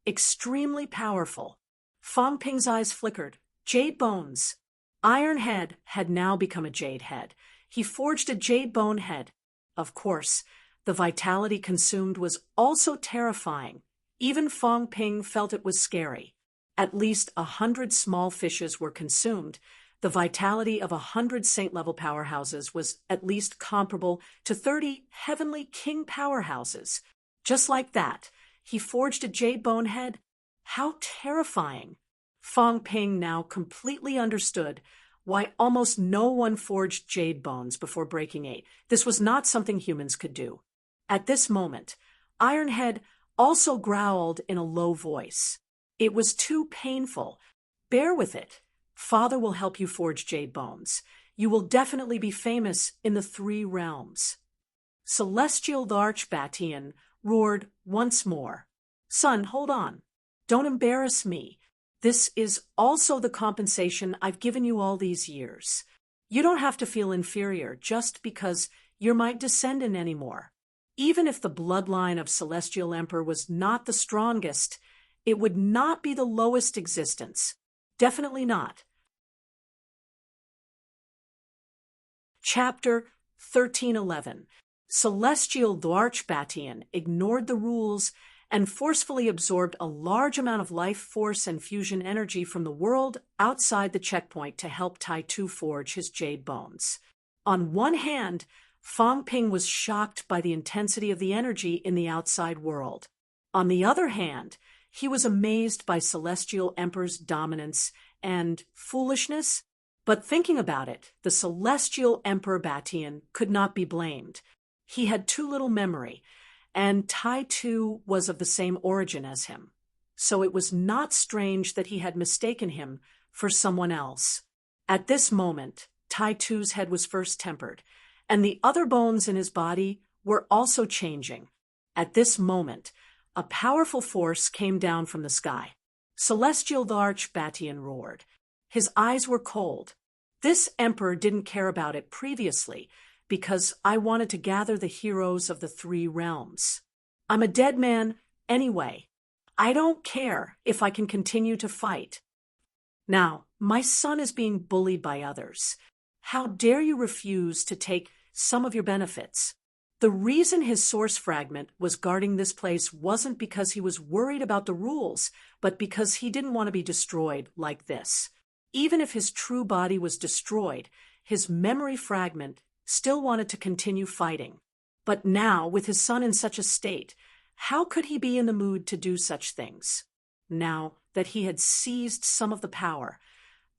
Extremely powerful. Fang Ping's eyes flickered. Jade bones! Ironhead had now become a jade head. He forged a jade bone head. Of course, the vitality consumed was also terrifying. Even Fang Ping felt it was scary. At least 100 small fishes were consumed. The vitality of 100 saint-level powerhouses was at least comparable to 30 heavenly king powerhouses. Just like that, he forged a jade bone head. How terrifying! Fang Ping now completely understood why almost no one forged jade bones before breaking 8. This was not something humans could do. At this moment, Ironhead also growled in a low voice. It was too painful. Bear with it. Father will help you forge jade bones. You will definitely be famous in the 3 realms. Celestial the Archbatian roared once more. Son, hold on. Don't embarrass me. This is also the compensation I've given you all these years. You don't have to feel inferior just because you're my descendant anymore. Even if the bloodline of Celestial Emperor was not the strongest, it would not be the lowest existence. Definitely not. Chapter 1311. Celestial the Archbatian ignored the rules and forcefully absorbed a large amount of life force and fusion energy from the world outside the checkpoint to help Tai Tu forge his jade bones. On one hand, Fang Ping was shocked by the intensity of the energy in the outside world. On the other hand, he was amazed by Celestial Emperor's dominance and foolishness. But thinking about it, the Celestial Emperor Batian could not be blamed. He had too little memory, and Tai Tu was of the same origin as him. So it was not strange that he had mistaken him for someone else. At this moment, Tai Tu's head was first tempered, and the other bones in his body were also changing. At this moment, a powerful force came down from the sky. Celestial the Archbatian roared. His eyes were cold. This emperor didn't care about it previously, because I wanted to gather the heroes of the 3 realms. I'm a dead man anyway. I don't care if I can continue to fight. Now, my son is being bullied by others. How dare you refuse to take some of your benefits? The reason his source fragment was guarding this place wasn't because he was worried about the rules, but because he didn't want to be destroyed like this. Even if his true body was destroyed, his memory fragment still wanted to continue fighting. But now, with his son in such a state, how could he be in the mood to do such things? Now that he had seized some of the power,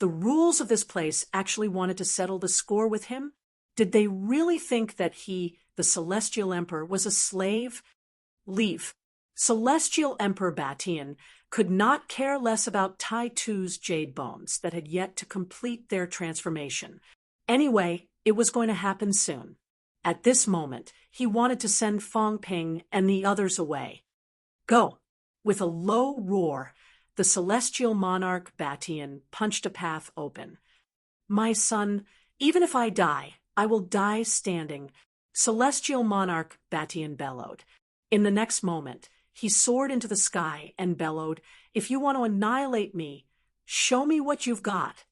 The rules of this place actually wanted to settle the score with him? Did they really think that he, the Celestial Emperor, was a slave? Leave. Celestial Emperor Batian could not care less about Tai Tu's jade bones that had yet to complete their transformation. Anyway, it was going to happen soon. At this moment, he wanted to send Fong Ping and the others away. Go! With a low roar, the celestial monarch Batian punched a path open. My son, even if I die, I will die standing, celestial monarch Batian bellowed. In the next moment, he soared into the sky and bellowed, if you want to annihilate me, show me what you've got.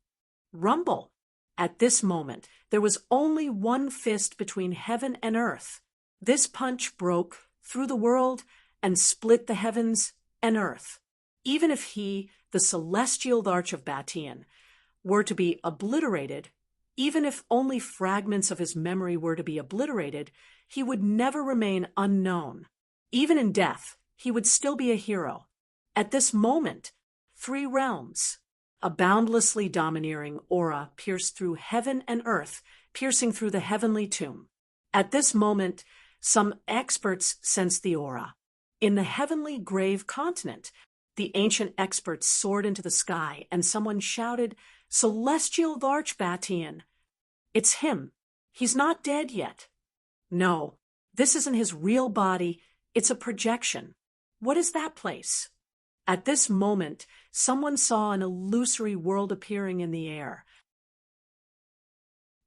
Rumble! At this moment, there was only one fist between heaven and earth. This punch broke through the world and split the heavens and earth. Even if he, the celestial arch of Batian, were to be obliterated, even if only fragments of his memory were to be obliterated, he would never remain unknown. Even in death, he would still be a hero. At this moment, 3 realms, a boundlessly domineering aura pierced through heaven and earth, piercing through the heavenly tomb. At this moment, some experts sensed the aura. In the heavenly grave continent, the ancient experts soared into the sky, and someone shouted, Celestial Arch Batian! It's him. He's not dead yet. No, this isn't his real body. It's a projection. What is that place? At this moment, someone saw an illusory world appearing in the air.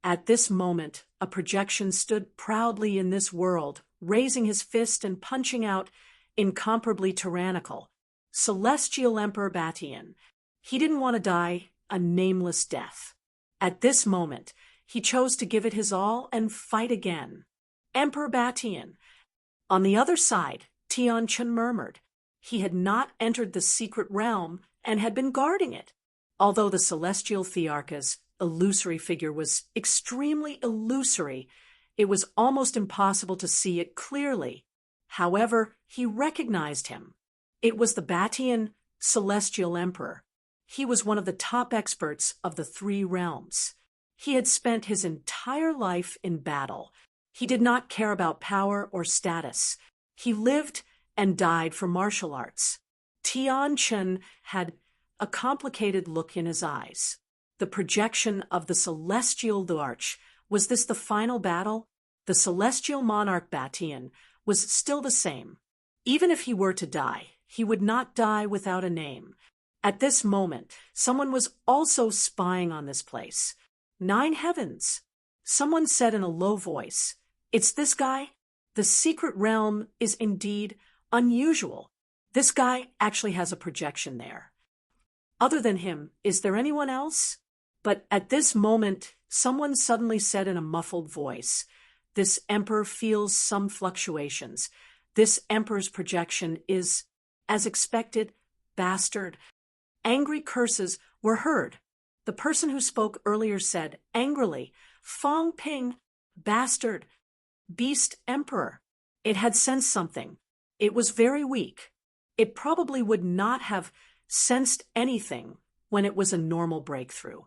At this moment, a projection stood proudly in this world, raising his fist and punching out, incomparably tyrannical. Celestial Emperor Batian. He didn't want to die a nameless death. At this moment, he chose to give it his all and fight again. Emperor Batian. On the other side, Tian Chun murmured. He had not entered the secret realm and had been guarding it. Although the celestial Thearcha's illusory figure was extremely illusory, it was almost impossible to see it clearly. However, he recognized him. It was the Batian Celestial Emperor. He was one of the top experts of the 3 realms. He had spent his entire life in battle. He did not care about power or status. He lived and died for martial arts. Tian Chun had a complicated look in his eyes. The projection of the celestial arch. Was this the final battle? The celestial monarch Batian was still the same. Even if he were to die, he would not die without a name. At this moment, someone was also spying on this place. 9 heavens. Someone said in a low voice, It's this guy? The secret realm is indeed unusual. This guy actually has a projection there. Other than him, is there anyone else? But at this moment, someone suddenly said in a muffled voice, This emperor feels some fluctuations. This emperor's projection is, as expected, bastard. Angry curses were heard. The person who spoke earlier said, angrily, Fong Ping, bastard, beast emperor. It had sensed something. It was very weak. It probably would not have sensed anything when it was a normal breakthrough.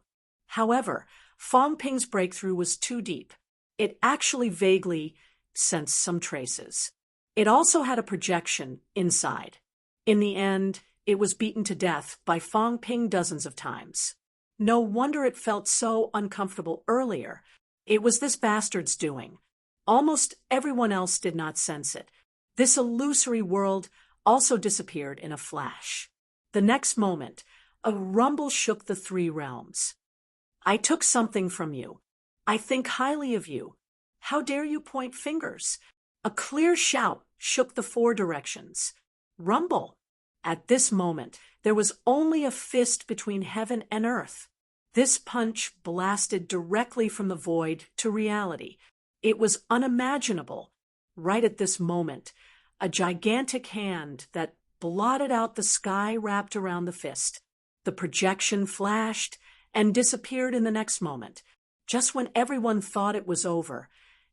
However, Fong Ping's breakthrough was too deep. It actually vaguely sensed some traces. It also had a projection inside. In the end, it was beaten to death by Fong Ping dozens of times. No wonder it felt so uncomfortable earlier. It was this bastard's doing. Almost everyone else did not sense it. This illusory world also disappeared in a flash. The next moment, a rumble shook the 3 realms. I took something from you. I think highly of you. How dare you point fingers? A clear shout shook the 4 directions. Rumble. At this moment, there was only a fist between heaven and earth. This punch blasted directly from the void to reality. It was unimaginable. Right at this moment, a gigantic hand that blotted out the sky wrapped around the fist. The projection flashed and disappeared in the next moment. Just when everyone thought it was over,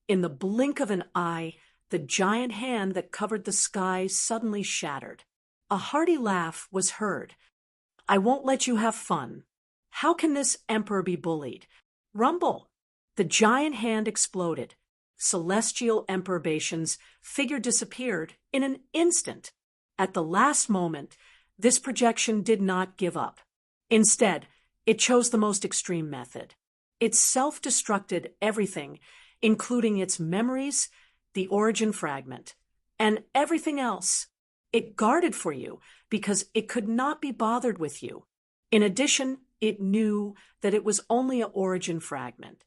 in the blink of an eye, the giant hand that covered the sky suddenly shattered. A hearty laugh was heard. I won't let you have fun. How can this emperor be bullied? Rumble! The giant hand exploded. Celestial Emperor Bation's figure disappeared in an instant. At the last moment, this projection did not give up. Instead, it chose the most extreme method. It self-destructed everything, including its memories, the origin fragment, and everything else. It guarded for you because it could not be bothered with you. In addition, it knew that it was only an origin fragment.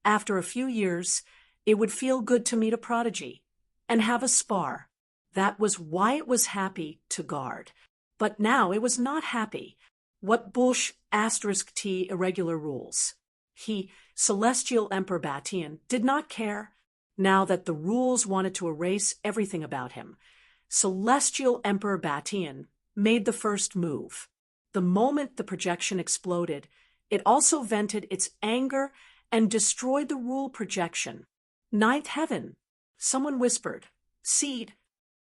After a few years, it would feel good to meet a prodigy and have a spar. That was why it was happy to guard. But now it was not happy. What bullsh *T irregular rules? He, Celestial Emperor Batian, did not care. Now that the rules wanted to erase everything about him, Celestial Emperor Batian made the first move. The moment the projection exploded, it also vented its anger and destroyed the rule projection. Ninth heaven, someone whispered. Seed.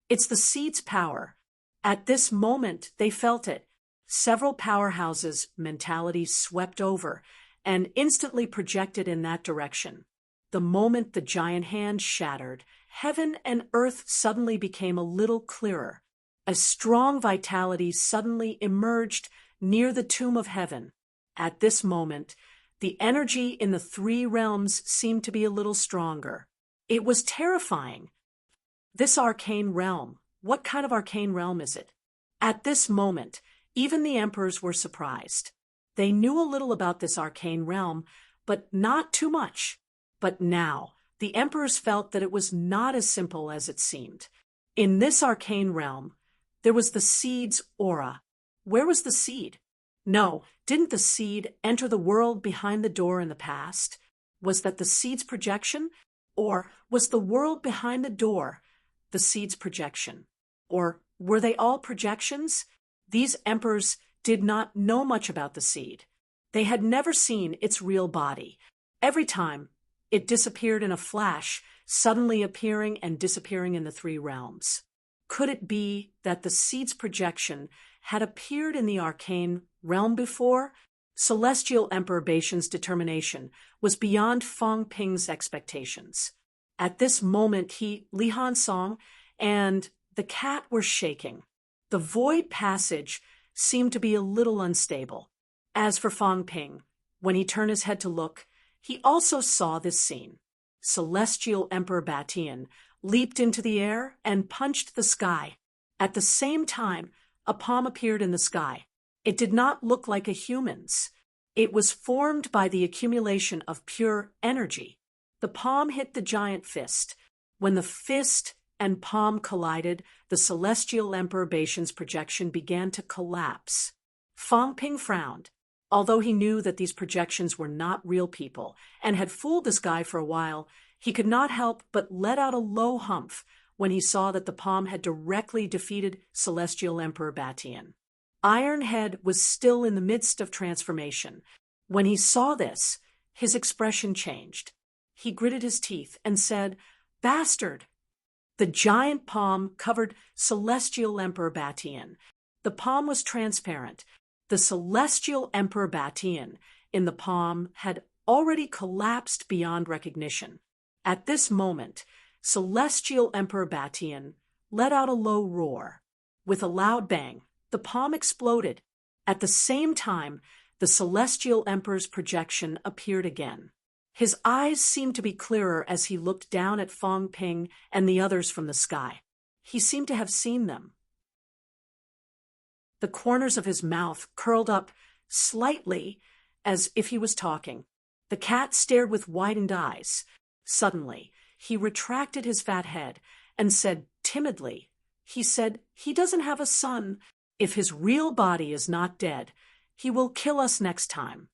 It's the seed's power. At this moment, they felt it. Several powerhouses' mentalities swept over and instantly projected in that direction. The moment the giant hand shattered, heaven and earth suddenly became a little clearer. A strong vitality suddenly emerged near the tomb of heaven. At this moment, the energy in the three realms seemed to be a little stronger. It was terrifying. This arcane realm, what kind of arcane realm is it? At this moment, even the emperors were surprised. They knew a little about this arcane realm, but not too much. But now, the emperors felt that it was not as simple as it seemed. In this arcane realm, there was the seed's aura. Where was the seed? No, didn't the seed enter the world behind the door in the past? Was that the seed's projection? Or was the world behind the door the seed's projection? Or were they all projections? These emperors did not know much about the seed. They had never seen its real body. Every time, it disappeared in a flash, suddenly appearing and disappearing in the three realms. Could it be that the seed's projection had appeared in the arcane realm before? Celestial Emperor Bation's determination was beyond Fang Ping's expectations. At this moment, Li Han Song, and the cat were shaking. The void passage seemed to be a little unstable. As for Fang Ping, when he turned his head to look, he also saw this scene. Celestial Emperor Batian leaped into the air and punched the sky. At the same time, a palm appeared in the sky. It did not look like a human's. It was formed by the accumulation of pure energy. The palm hit the giant fist. When the fist and palm collided, the Celestial Emperor Bation's projection began to collapse. Fang Ping frowned. Although he knew that these projections were not real people and had fooled this guy for a while, he could not help but let out a low humph when he saw that the palm had directly defeated Celestial Emperor Batian. Ironhead was still in the midst of transformation. When he saw this, his expression changed. He gritted his teeth and said, "Bastard!" The giant palm covered Celestial Emperor Batian. The palm was transparent. The Celestial Emperor Batian in the palm had already collapsed beyond recognition. At this moment, Celestial Emperor Batian let out a low roar. With a loud bang, the palm exploded. At the same time, the Celestial Emperor's projection appeared again. His eyes seemed to be clearer as he looked down at Fang Ping and the others from the sky. He seemed to have seen them. The corners of his mouth curled up slightly as if he was talking. The cat stared with widened eyes. Suddenly, he retracted his fat head and said timidly, he said, "He doesn't have a son. If his real body is not dead, he will kill us next time."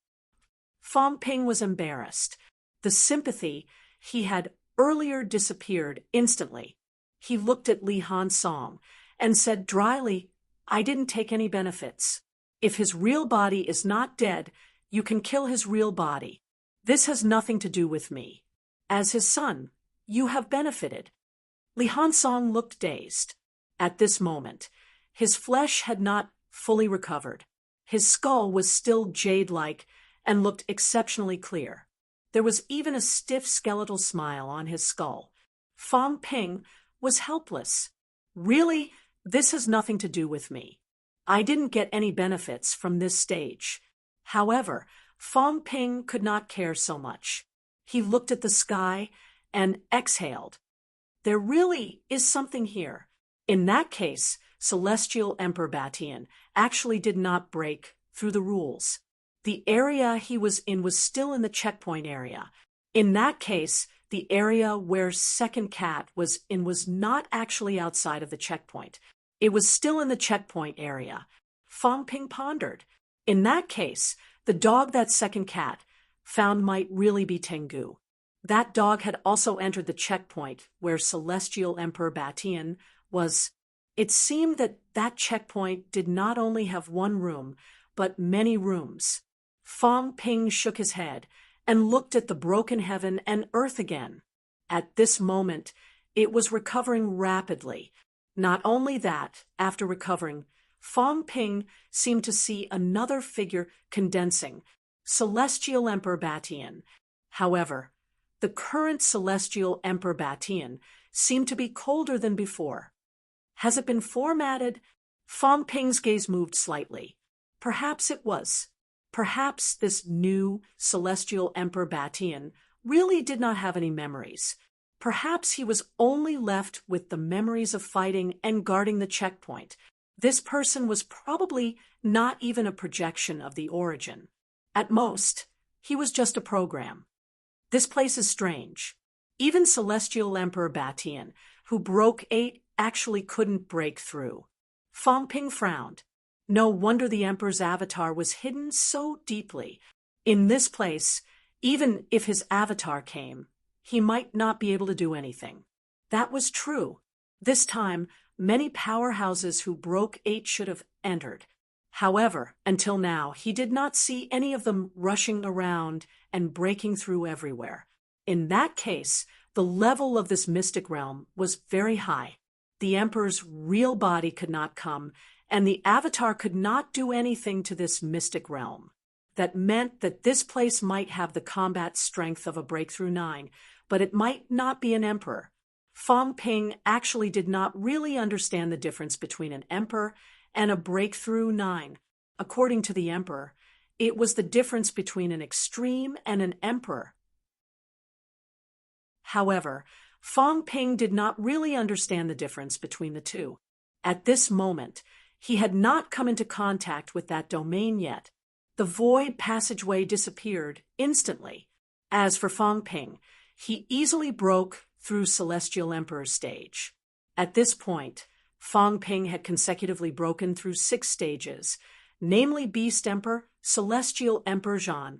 Fang Ping was embarrassed. The sympathy he had earlier disappeared instantly. He looked at Li Han Song and said dryly, "I didn't take any benefits. If his real body is not dead, you can kill his real body. This has nothing to do with me. As his son, you have benefited." Li Han Song looked dazed. At this moment, his flesh had not fully recovered. His skull was still jade-like and looked exceptionally clear. There was even a stiff skeletal smile on his skull. Fong Ping was helpless. Really, this has nothing to do with me. I didn't get any benefits from this stage. However, Fong Ping could not care so much. He looked at the sky and exhaled. There really is something here. In that case, Celestial Emperor Batian actually did not break through the rules. The area he was in was still in the checkpoint area. In that case, the area where second cat was in was not actually outside of the checkpoint. It was still in the checkpoint area. Fong Ping pondered. In that case, the dog that second cat found might really be Tengu. That dog had also entered the checkpoint where Celestial Emperor Batian was. It seemed that that checkpoint did not only have one room, but many rooms. Fong Ping shook his head and looked at the broken heaven and earth again. At this moment, it was recovering rapidly. Not only that, after recovering, Fong Ping seemed to see another figure condensing, Celestial Emperor Batian. However, the current Celestial Emperor Batian seemed to be colder than before. Has it been formatted? Fong Ping's gaze moved slightly. Perhaps it was. Perhaps this new Celestial Emperor Batian really did not have any memories. Perhaps he was only left with the memories of fighting and guarding the checkpoint. This person was probably not even a projection of the origin. At most, he was just a program. This place is strange. Even Celestial Emperor Batian, who broke 8, actually couldn't break through. Fong Ping frowned. No wonder the Emperor's avatar was hidden so deeply. In this place, even if his avatar came, he might not be able to do anything. That was true. This time, many powerhouses who broke 8 should have entered. However, until now, he did not see any of them rushing around and breaking through everywhere. In that case, the level of this mystic realm was very high. The Emperor's real body could not come, and the avatar could not do anything to this mystic realm. That meant that this place might have the combat strength of a Breakthrough 9, but it might not be an emperor. Fong Ping actually did not really understand the difference between an emperor and a Breakthrough 9. According to the emperor, it was the difference between an extreme and an emperor. However, Fong Ping did not really understand the difference between the two. At this moment, he had not come into contact with that domain yet. The void passageway disappeared instantly. As for Fong Ping, he easily broke through Celestial Emperor's stage. At this point, Fong Ping had consecutively broken through 6 stages, namely Beast Emperor, Celestial Emperor Zhan,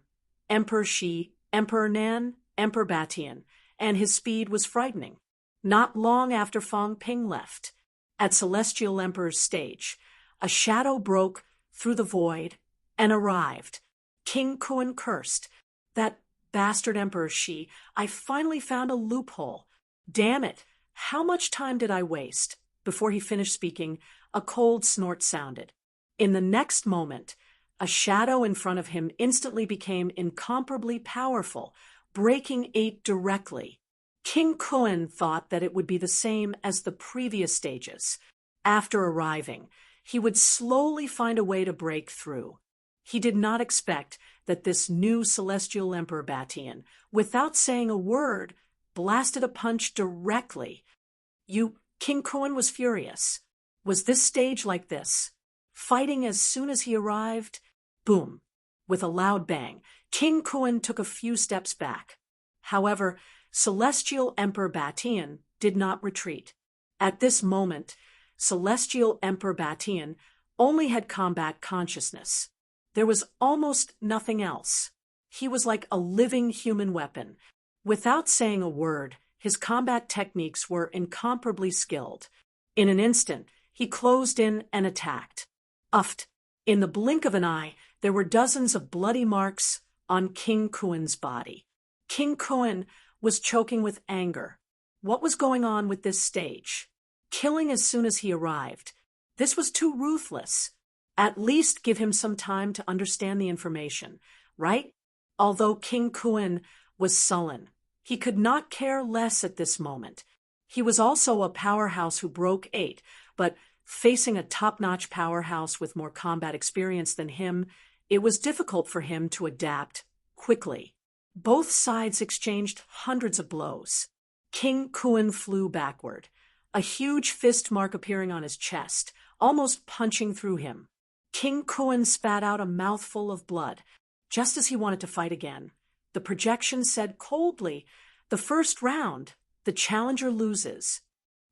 Emperor Shi, Emperor Nan, Emperor Batian, and his speed was frightening. Not long after Fong Ping left, at Celestial Emperor's stage, a shadow broke through the void and arrived. King Kuan cursed. That bastard Emperor Shi, I finally found a loophole. Damn it, how much time did I waste? Before he finished speaking, a cold snort sounded. In the next moment, a shadow in front of him instantly became incomparably powerful, breaking 8 directly. King Kuan thought that it would be the same as the previous stages. After arriving, he would slowly find a way to break through. He did not expect that this new Celestial Emperor Batian, without saying a word, blasted a punch directly. King Kuan was furious. Was this stage like this? Fighting as soon as he arrived? Boom! With a loud bang, King Kuan took a few steps back. However, Celestial Emperor Batian did not retreat. At this moment, Celestial Emperor Batian only had combat consciousness. There was almost nothing else. He was like a living human weapon. Without saying a word, his combat techniques were incomparably skilled. In an instant, he closed in and attacked. Uffed! In the blink of an eye, there were dozens of bloody marks on King Kuan's body. King Kuan was choking with anger. What was going on with this stage? Killing as soon as he arrived. This was too ruthless. At least give him some time to understand the information, right? Although King Kuan was sullen, he could not care less at this moment. He was also a powerhouse who broke 8, but facing a top-notch powerhouse with more combat experience than him, it was difficult for him to adapt quickly. Both sides exchanged hundreds of blows. King Kuan flew backward, a huge fist mark appearing on his chest, almost punching through him. King Kuan spat out a mouthful of blood, just as he wanted to fight again. The projection said coldly, "The first round, the challenger loses."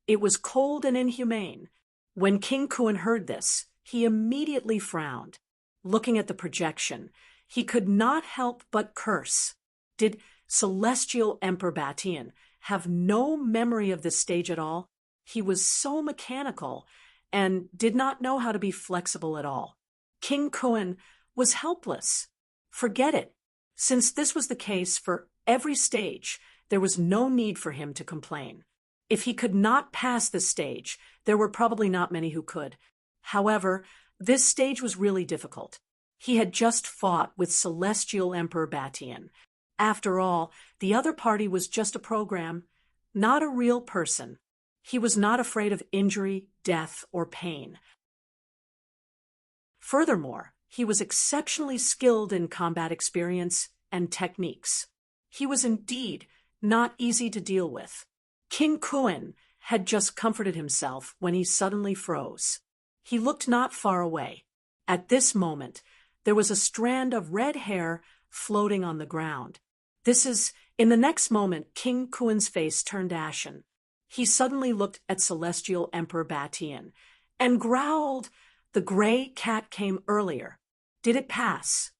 It was cold and inhumane. When King Kuan heard this, he immediately frowned. Looking at the projection, he could not help but curse. Did Celestial Emperor Batian have no memory of this stage at all? He was so mechanical and did not know how to be flexible at all. King Kuan was helpless. Forget it. Since this was the case for every stage, there was no need for him to complain. If he could not pass this stage, there were probably not many who could. However, this stage was really difficult. He had just fought with Celestial Emperor Batian. After all, the other party was just a program, not a real person. He was not afraid of injury, death, or pain. Furthermore, he was exceptionally skilled in combat experience and techniques. He was indeed not easy to deal with. King Kuan had just comforted himself when he suddenly froze. He looked not far away. At this moment, there was a strand of red hair floating on the ground. In the next moment, King Kuan's face turned ashen. He suddenly looked at Celestial Emperor Batian and growled. The gray cat came earlier. Did it pass?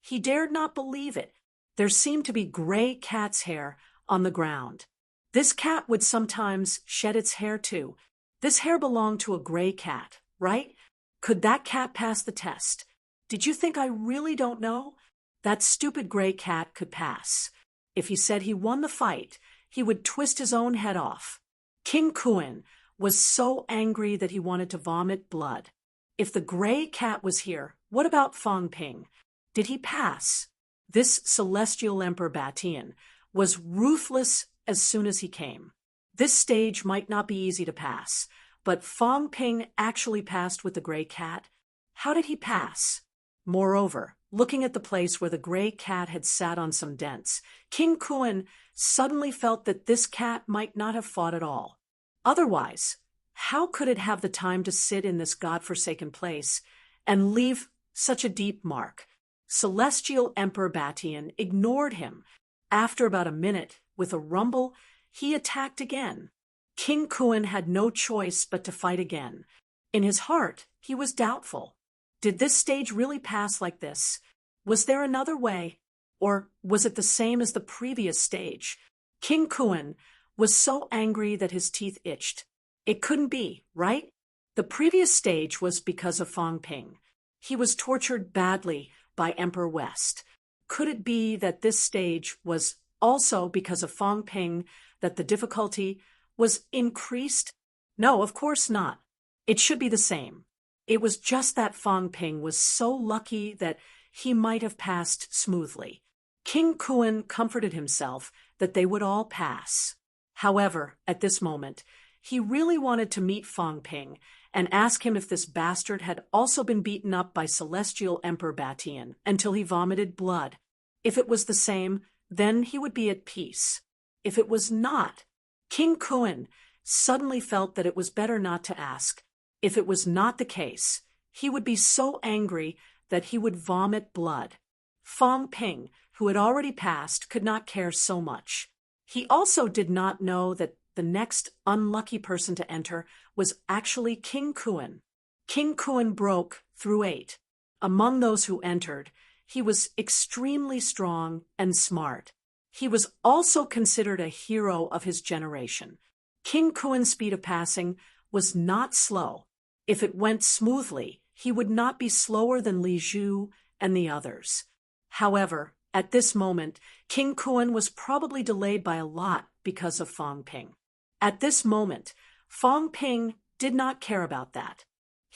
He dared not believe it. There seemed to be gray cat's hair on the ground. This cat would sometimes shed its hair too. This hair belonged to a gray cat, right? Could that cat pass the test? Did you think I really don't know? That stupid gray cat could pass. If he said he won the fight, he would twist his own head off. King Kuan was so angry that he wanted to vomit blood. If the gray cat was here, what about Fong Ping? Did he pass? This Celestial Emperor Batian was ruthless as soon as he came. This stage might not be easy to pass, but Fong Ping actually passed with the gray cat. How did he pass? Moreover, looking at the place where the gray cat had sat on some dents, King Kuan suddenly felt that this cat might not have fought at all. Otherwise, how could it have the time to sit in this godforsaken place and leave such a deep mark? Celestial Emperor Batian ignored him. After about a minute, with a rumble, he attacked again. King Kuan had no choice but to fight again. In his heart, he was doubtful. Did this stage really pass like this? Was there another way? Or was it the same as the previous stage? King Kuan was so angry that his teeth itched. It couldn't be, right? The previous stage was because of Fong Ping. He was tortured badly by Emperor West. Could it be that this stage was also because of Fong Ping, that the difficulty was increased? No, of course not. It should be the same. It was just that Fong Ping was so lucky that he might have passed smoothly. King Kuan comforted himself that they would all pass. However, at this moment, he really wanted to meet Fong Ping and ask him if this bastard had also been beaten up by Celestial Emperor Batian until he vomited blood. If it was the same, then he would be at peace. If it was not, King Kuan suddenly felt that it was better not to ask. If it was not the case, he would be so angry that he would vomit blood. Fong Ping, who had already passed, could not care so much. He also did not know that the next unlucky person to enter was actually King Kuan. King Kuan broke through 8. Among those who entered, he was extremely strong and smart. He was also considered a hero of his generation. King Kuan's speed of passing was not slow. If it went smoothly, he would not be slower than Li Zhu and the others. However, at this moment, King Kuan was probably delayed by a lot because of Fong Ping. At this moment, Fong Ping did not care about that.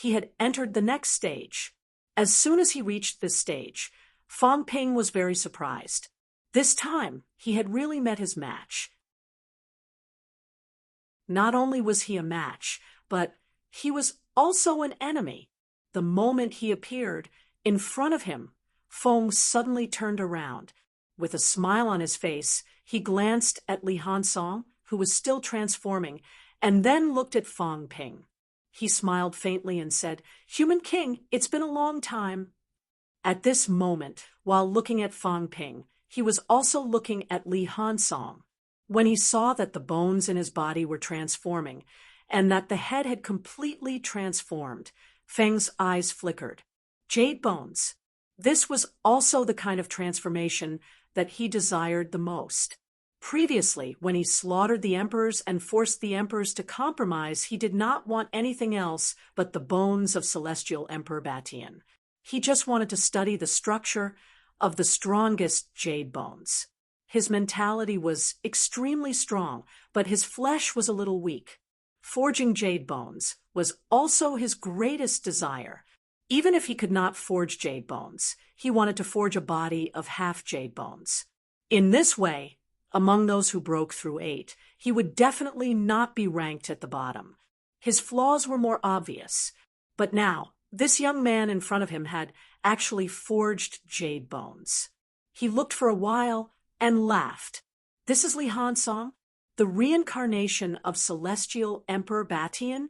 he had entered the next stage. As soon as he reached this stage, Fong Ping was very surprised. This time, he had really met his match. Not only was he a match, but he was also an enemy. The moment he appeared in front of him, Fong suddenly turned around. With a smile on his face, he glanced at Li Hansong, who was still transforming, and then looked at Fong Ping. He smiled faintly and said, "Human King, it's been a long time." At this moment, while looking at Fong Ping, he was also looking at Li Hansong. When he saw that the bones in his body were transforming, and that the head had completely transformed, Feng's eyes flickered. Jade bones. This was also the kind of transformation that he desired the most. Previously, when he slaughtered the emperors and forced the emperors to compromise, he did not want anything else but the bones of Celestial Emperor Batian. He just wanted to study the structure of the strongest jade bones. His mentality was extremely strong, but his flesh was a little weak. Forging jade bones was also his greatest desire. Even if he could not forge jade bones, he wanted to forge a body of half jade bones. In this way, among those who broke through 8, he would definitely not be ranked at the bottom. His flaws were more obvious, but now, this young man in front of him had actually forged jade bones. He looked for a while and laughed. "This is Li Hansong, the reincarnation of Celestial Emperor Batian?"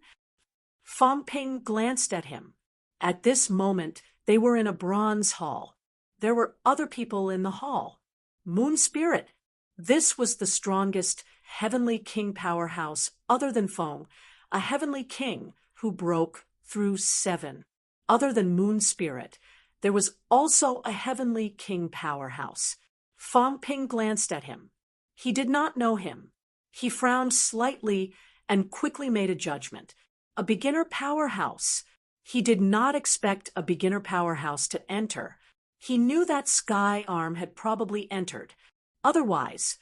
Fong Ping glanced at him. At this moment, they were in a bronze hall. There were other people in the hall. Moon Spirit. This was the strongest heavenly king powerhouse other than Fong, a heavenly king who broke through 7. Other than Moon Spirit, there was also a heavenly king powerhouse. Fong Ping glanced at him. He did not know him. He frowned slightly and quickly made a judgment. A beginner powerhouse. He did not expect a beginner powerhouse to enter. He knew that Sky Arm had probably entered. Otherwise,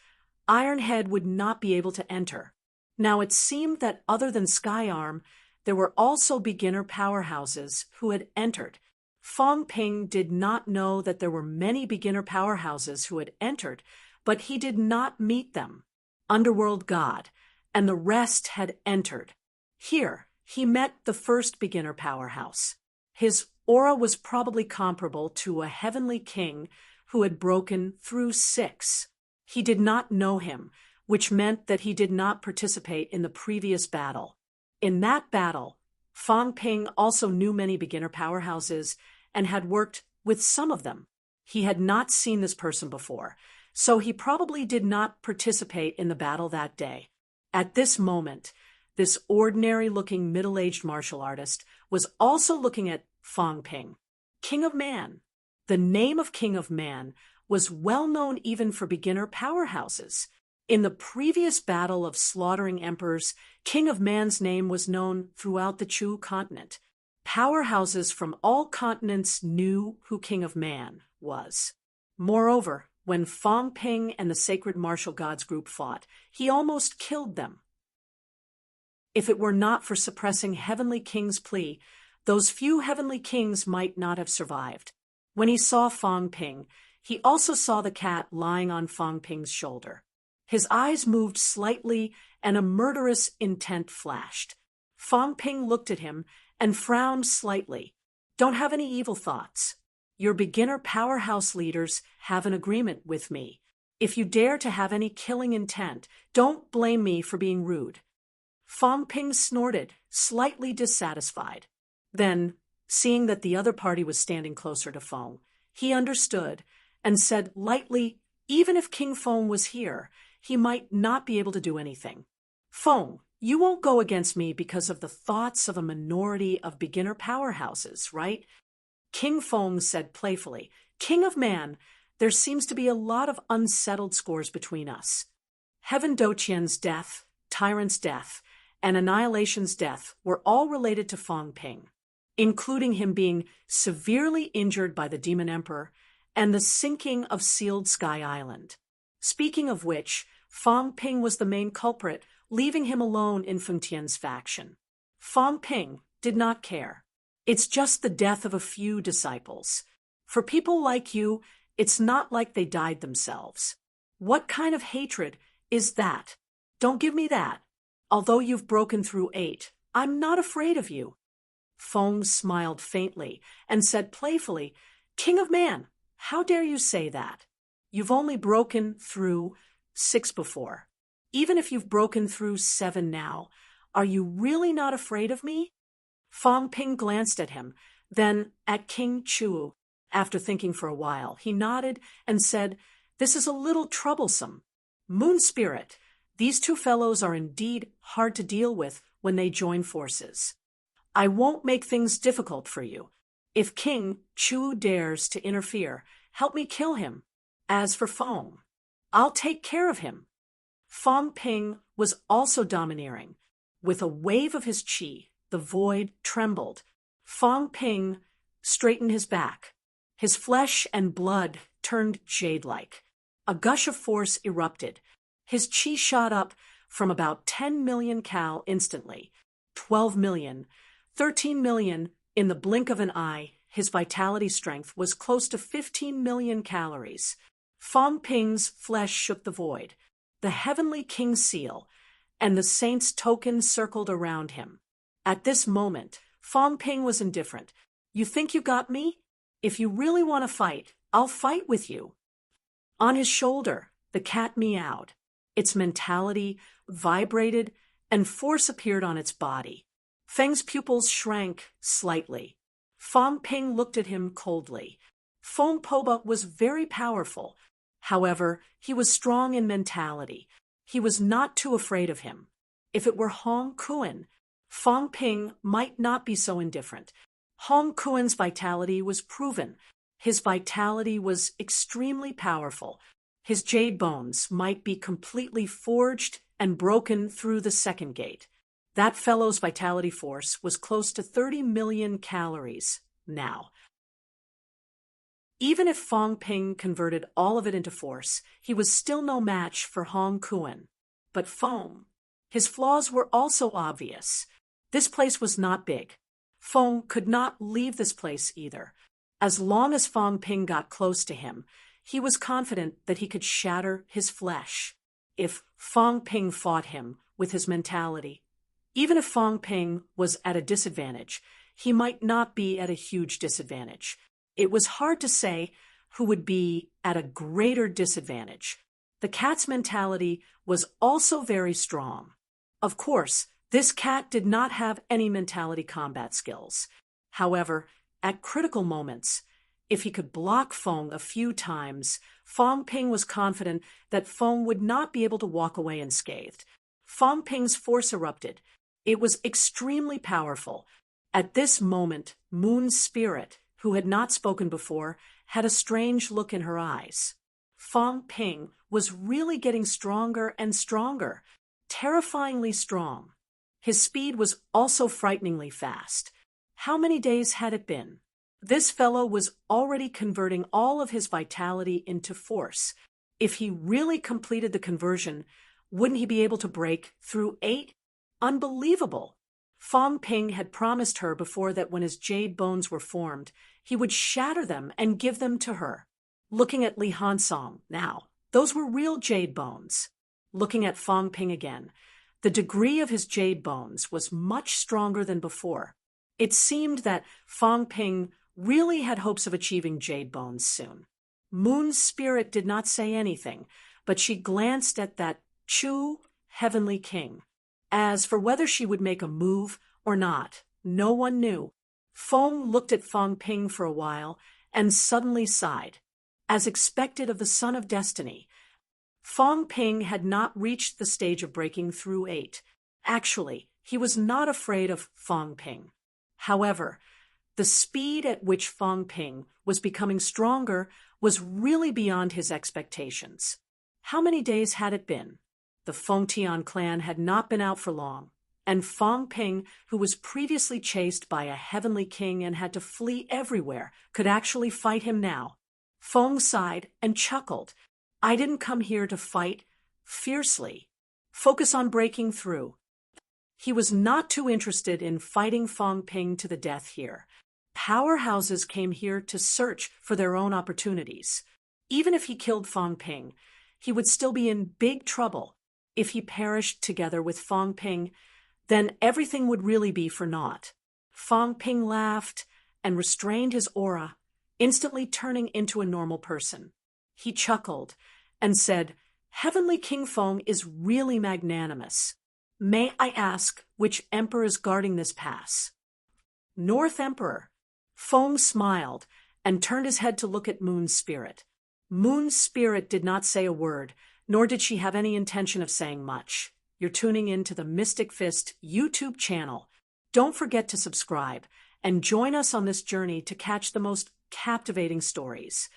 Iron Head would not be able to enter. Now it seemed that other than Sky Arm, there were also beginner powerhouses who had entered. Fong Ping did not know that there were many beginner powerhouses who had entered, but he did not meet them. Underworld God, and the rest had entered. Here, he met the first beginner powerhouse. His aura was probably comparable to a heavenly king who had broken through 6. He did not know him, which meant that he did not participate in the previous battle. In that battle, Fong Ping also knew many beginner powerhouses and had worked with some of them. He had not seen this person before, so he probably did not participate in the battle that day. At this moment, this ordinary-looking middle-aged martial artist was also looking at Fong Ping. King of Man. The name of King of Man was well known even for beginner powerhouses. In the previous battle of slaughtering emperors, King of Man's name was known throughout the Chu continent. Powerhouses from all continents knew who King of Man was. Moreover, when Fong Ping and the Sacred Martial Gods group fought, he almost killed them. If it were not for suppressing Heavenly King's plea, those few Heavenly Kings might not have survived. When he saw Fong Ping, he also saw the cat lying on Fong Ping's shoulder. His eyes moved slightly and a murderous intent flashed. Fong Ping looked at him and frowned slightly. "Don't have any evil thoughts. Your beginner powerhouse leaders have an agreement with me. If you dare to have any killing intent, don't blame me for being rude." Fong Ping snorted, slightly dissatisfied. Then, seeing that the other party was standing closer to Fong, he understood and said lightly, "Even if King Fong was here, he might not be able to do anything. Fong, you won't go against me because of the thoughts of a minority of beginner powerhouses, right?" King Fong said playfully, "King of Man, there seems to be a lot of unsettled scores between us. Heaven Doqian's death, Tyrant's death, and Annihilation's death were all related to Fong Ping, including him being severely injured by the Demon Emperor and the sinking of Sealed Sky Island. Speaking of which, Fong Ping was the main culprit, leaving him alone in Feng Tian's faction. Fong Ping did not care. It's just the death of a few disciples. For people like you, it's not like they died themselves. What kind of hatred is that? Don't give me that. Although you've broken through 8, I'm not afraid of you. Feng smiled faintly and said playfully, King of Man, how dare you say that? You've only broken through 6 before. Even if you've broken through 7 now, are you really not afraid of me? Feng Ping glanced at him, then at King Chu. After thinking for a while, he nodded and said, This is a little troublesome. Moon Spirit, these two fellows are indeed hard to deal with when they join forces. I won't make things difficult for you. If King Chu dares to interfere, help me kill him. As for Feng, I'll take care of him. Feng Ping was also domineering. With a wave of his qi, the void trembled. Feng Ping straightened his back. His flesh and blood turned jade-like. A gush of force erupted. His qi shot up from about 10 million cal instantly, 12 million, 13 million in the blink of an eye. His vitality strength was close to 15 million calories. Feng Ping's flesh shook the void. The heavenly king seal and the saint's token circled around him. At this moment, Feng Ping was indifferent. You think you got me? If you really want to fight, I'll fight with you. On his shoulder, the cat meowed. Its mentality vibrated and force appeared on its body. Feng's pupils shrank slightly. Feng Ping looked at him coldly. Feng Poba was very powerful. However, he was strong in mentality. He was not too afraid of him. If it were Hong Kuan, Feng Ping might not be so indifferent. Hong Kuan's vitality was proven. His vitality was extremely powerful. His jade bones might be completely forged and broken through the second gate. That fellow's vitality force was close to 30 million calories now. Even if Feng Ping converted all of it into force, he was still no match for Hong Kuan. But Feng, his flaws were also obvious. This place was not big. Feng could not leave this place either. As long as Feng Ping got close to him, he was confident that he could shatter his flesh. If Feng Ping fought him with his mentality, even if Feng Ping was at a disadvantage, he might not be at a huge disadvantage. It was hard to say who would be at a greater disadvantage. The cat's mentality was also very strong. Of course, this cat did not have any mentality combat skills. However, at critical moments, if he could block Feng a few times, Feng Ping was confident that Feng would not be able to walk away unscathed. Feng Ping's force erupted. It was extremely powerful. At this moment, Moon Spirit, who had not spoken before, had a strange look in her eyes. Feng Ping was really getting stronger and stronger, terrifyingly strong. His speed was also frighteningly fast. How many days had it been? This fellow was already converting all of his vitality into force. If he really completed the conversion, wouldn't he be able to break through 8? Unbelievable! Feng Ping had promised her before that when his jade bones were formed, he would shatter them and give them to her. Looking at Li Hansong now, those were real jade bones. Looking at Feng Ping again, the degree of his jade bones was much stronger than before. It seemed that Feng Ping really had hopes of achieving jade bones soon. Moon Spirit did not say anything, but she glanced at that Chu heavenly king. As for whether she would make a move or not, no one knew. Feng looked at Feng Ping for a while and suddenly sighed. As expected of the Son of Destiny, Feng Ping had not reached the stage of breaking through 8. Actually, he was not afraid of Feng Ping. However, the speed at which Feng Ping was becoming stronger was really beyond his expectations. How many days had it been? The Fengtian clan had not been out for long, and Feng Ping, who was previously chased by a heavenly king and had to flee everywhere, could actually fight him now. Feng sighed and chuckled. I didn't come here to fight fiercely. Focus on breaking through. He was not too interested in fighting Fong Ping to the death here. Powerhouses came here to search for their own opportunities. Even if he killed Fong Ping, he would still be in big trouble. If he perished together with Fong Ping, then everything would really be for naught. Fong Ping laughed and restrained his aura, instantly turning into a normal person. He chuckled and said, "Heavenly King Fong is really magnanimous. May I ask which emperor is guarding this pass?" "North Emperor." Fong smiled and turned his head to look at Moon's spirit. Moon's spirit did not say a word, nor did she have any intention of saying much. You're tuning in to the Mystic Fist YouTube channel. Don't forget to subscribe and join us on this journey to catch the most captivating stories.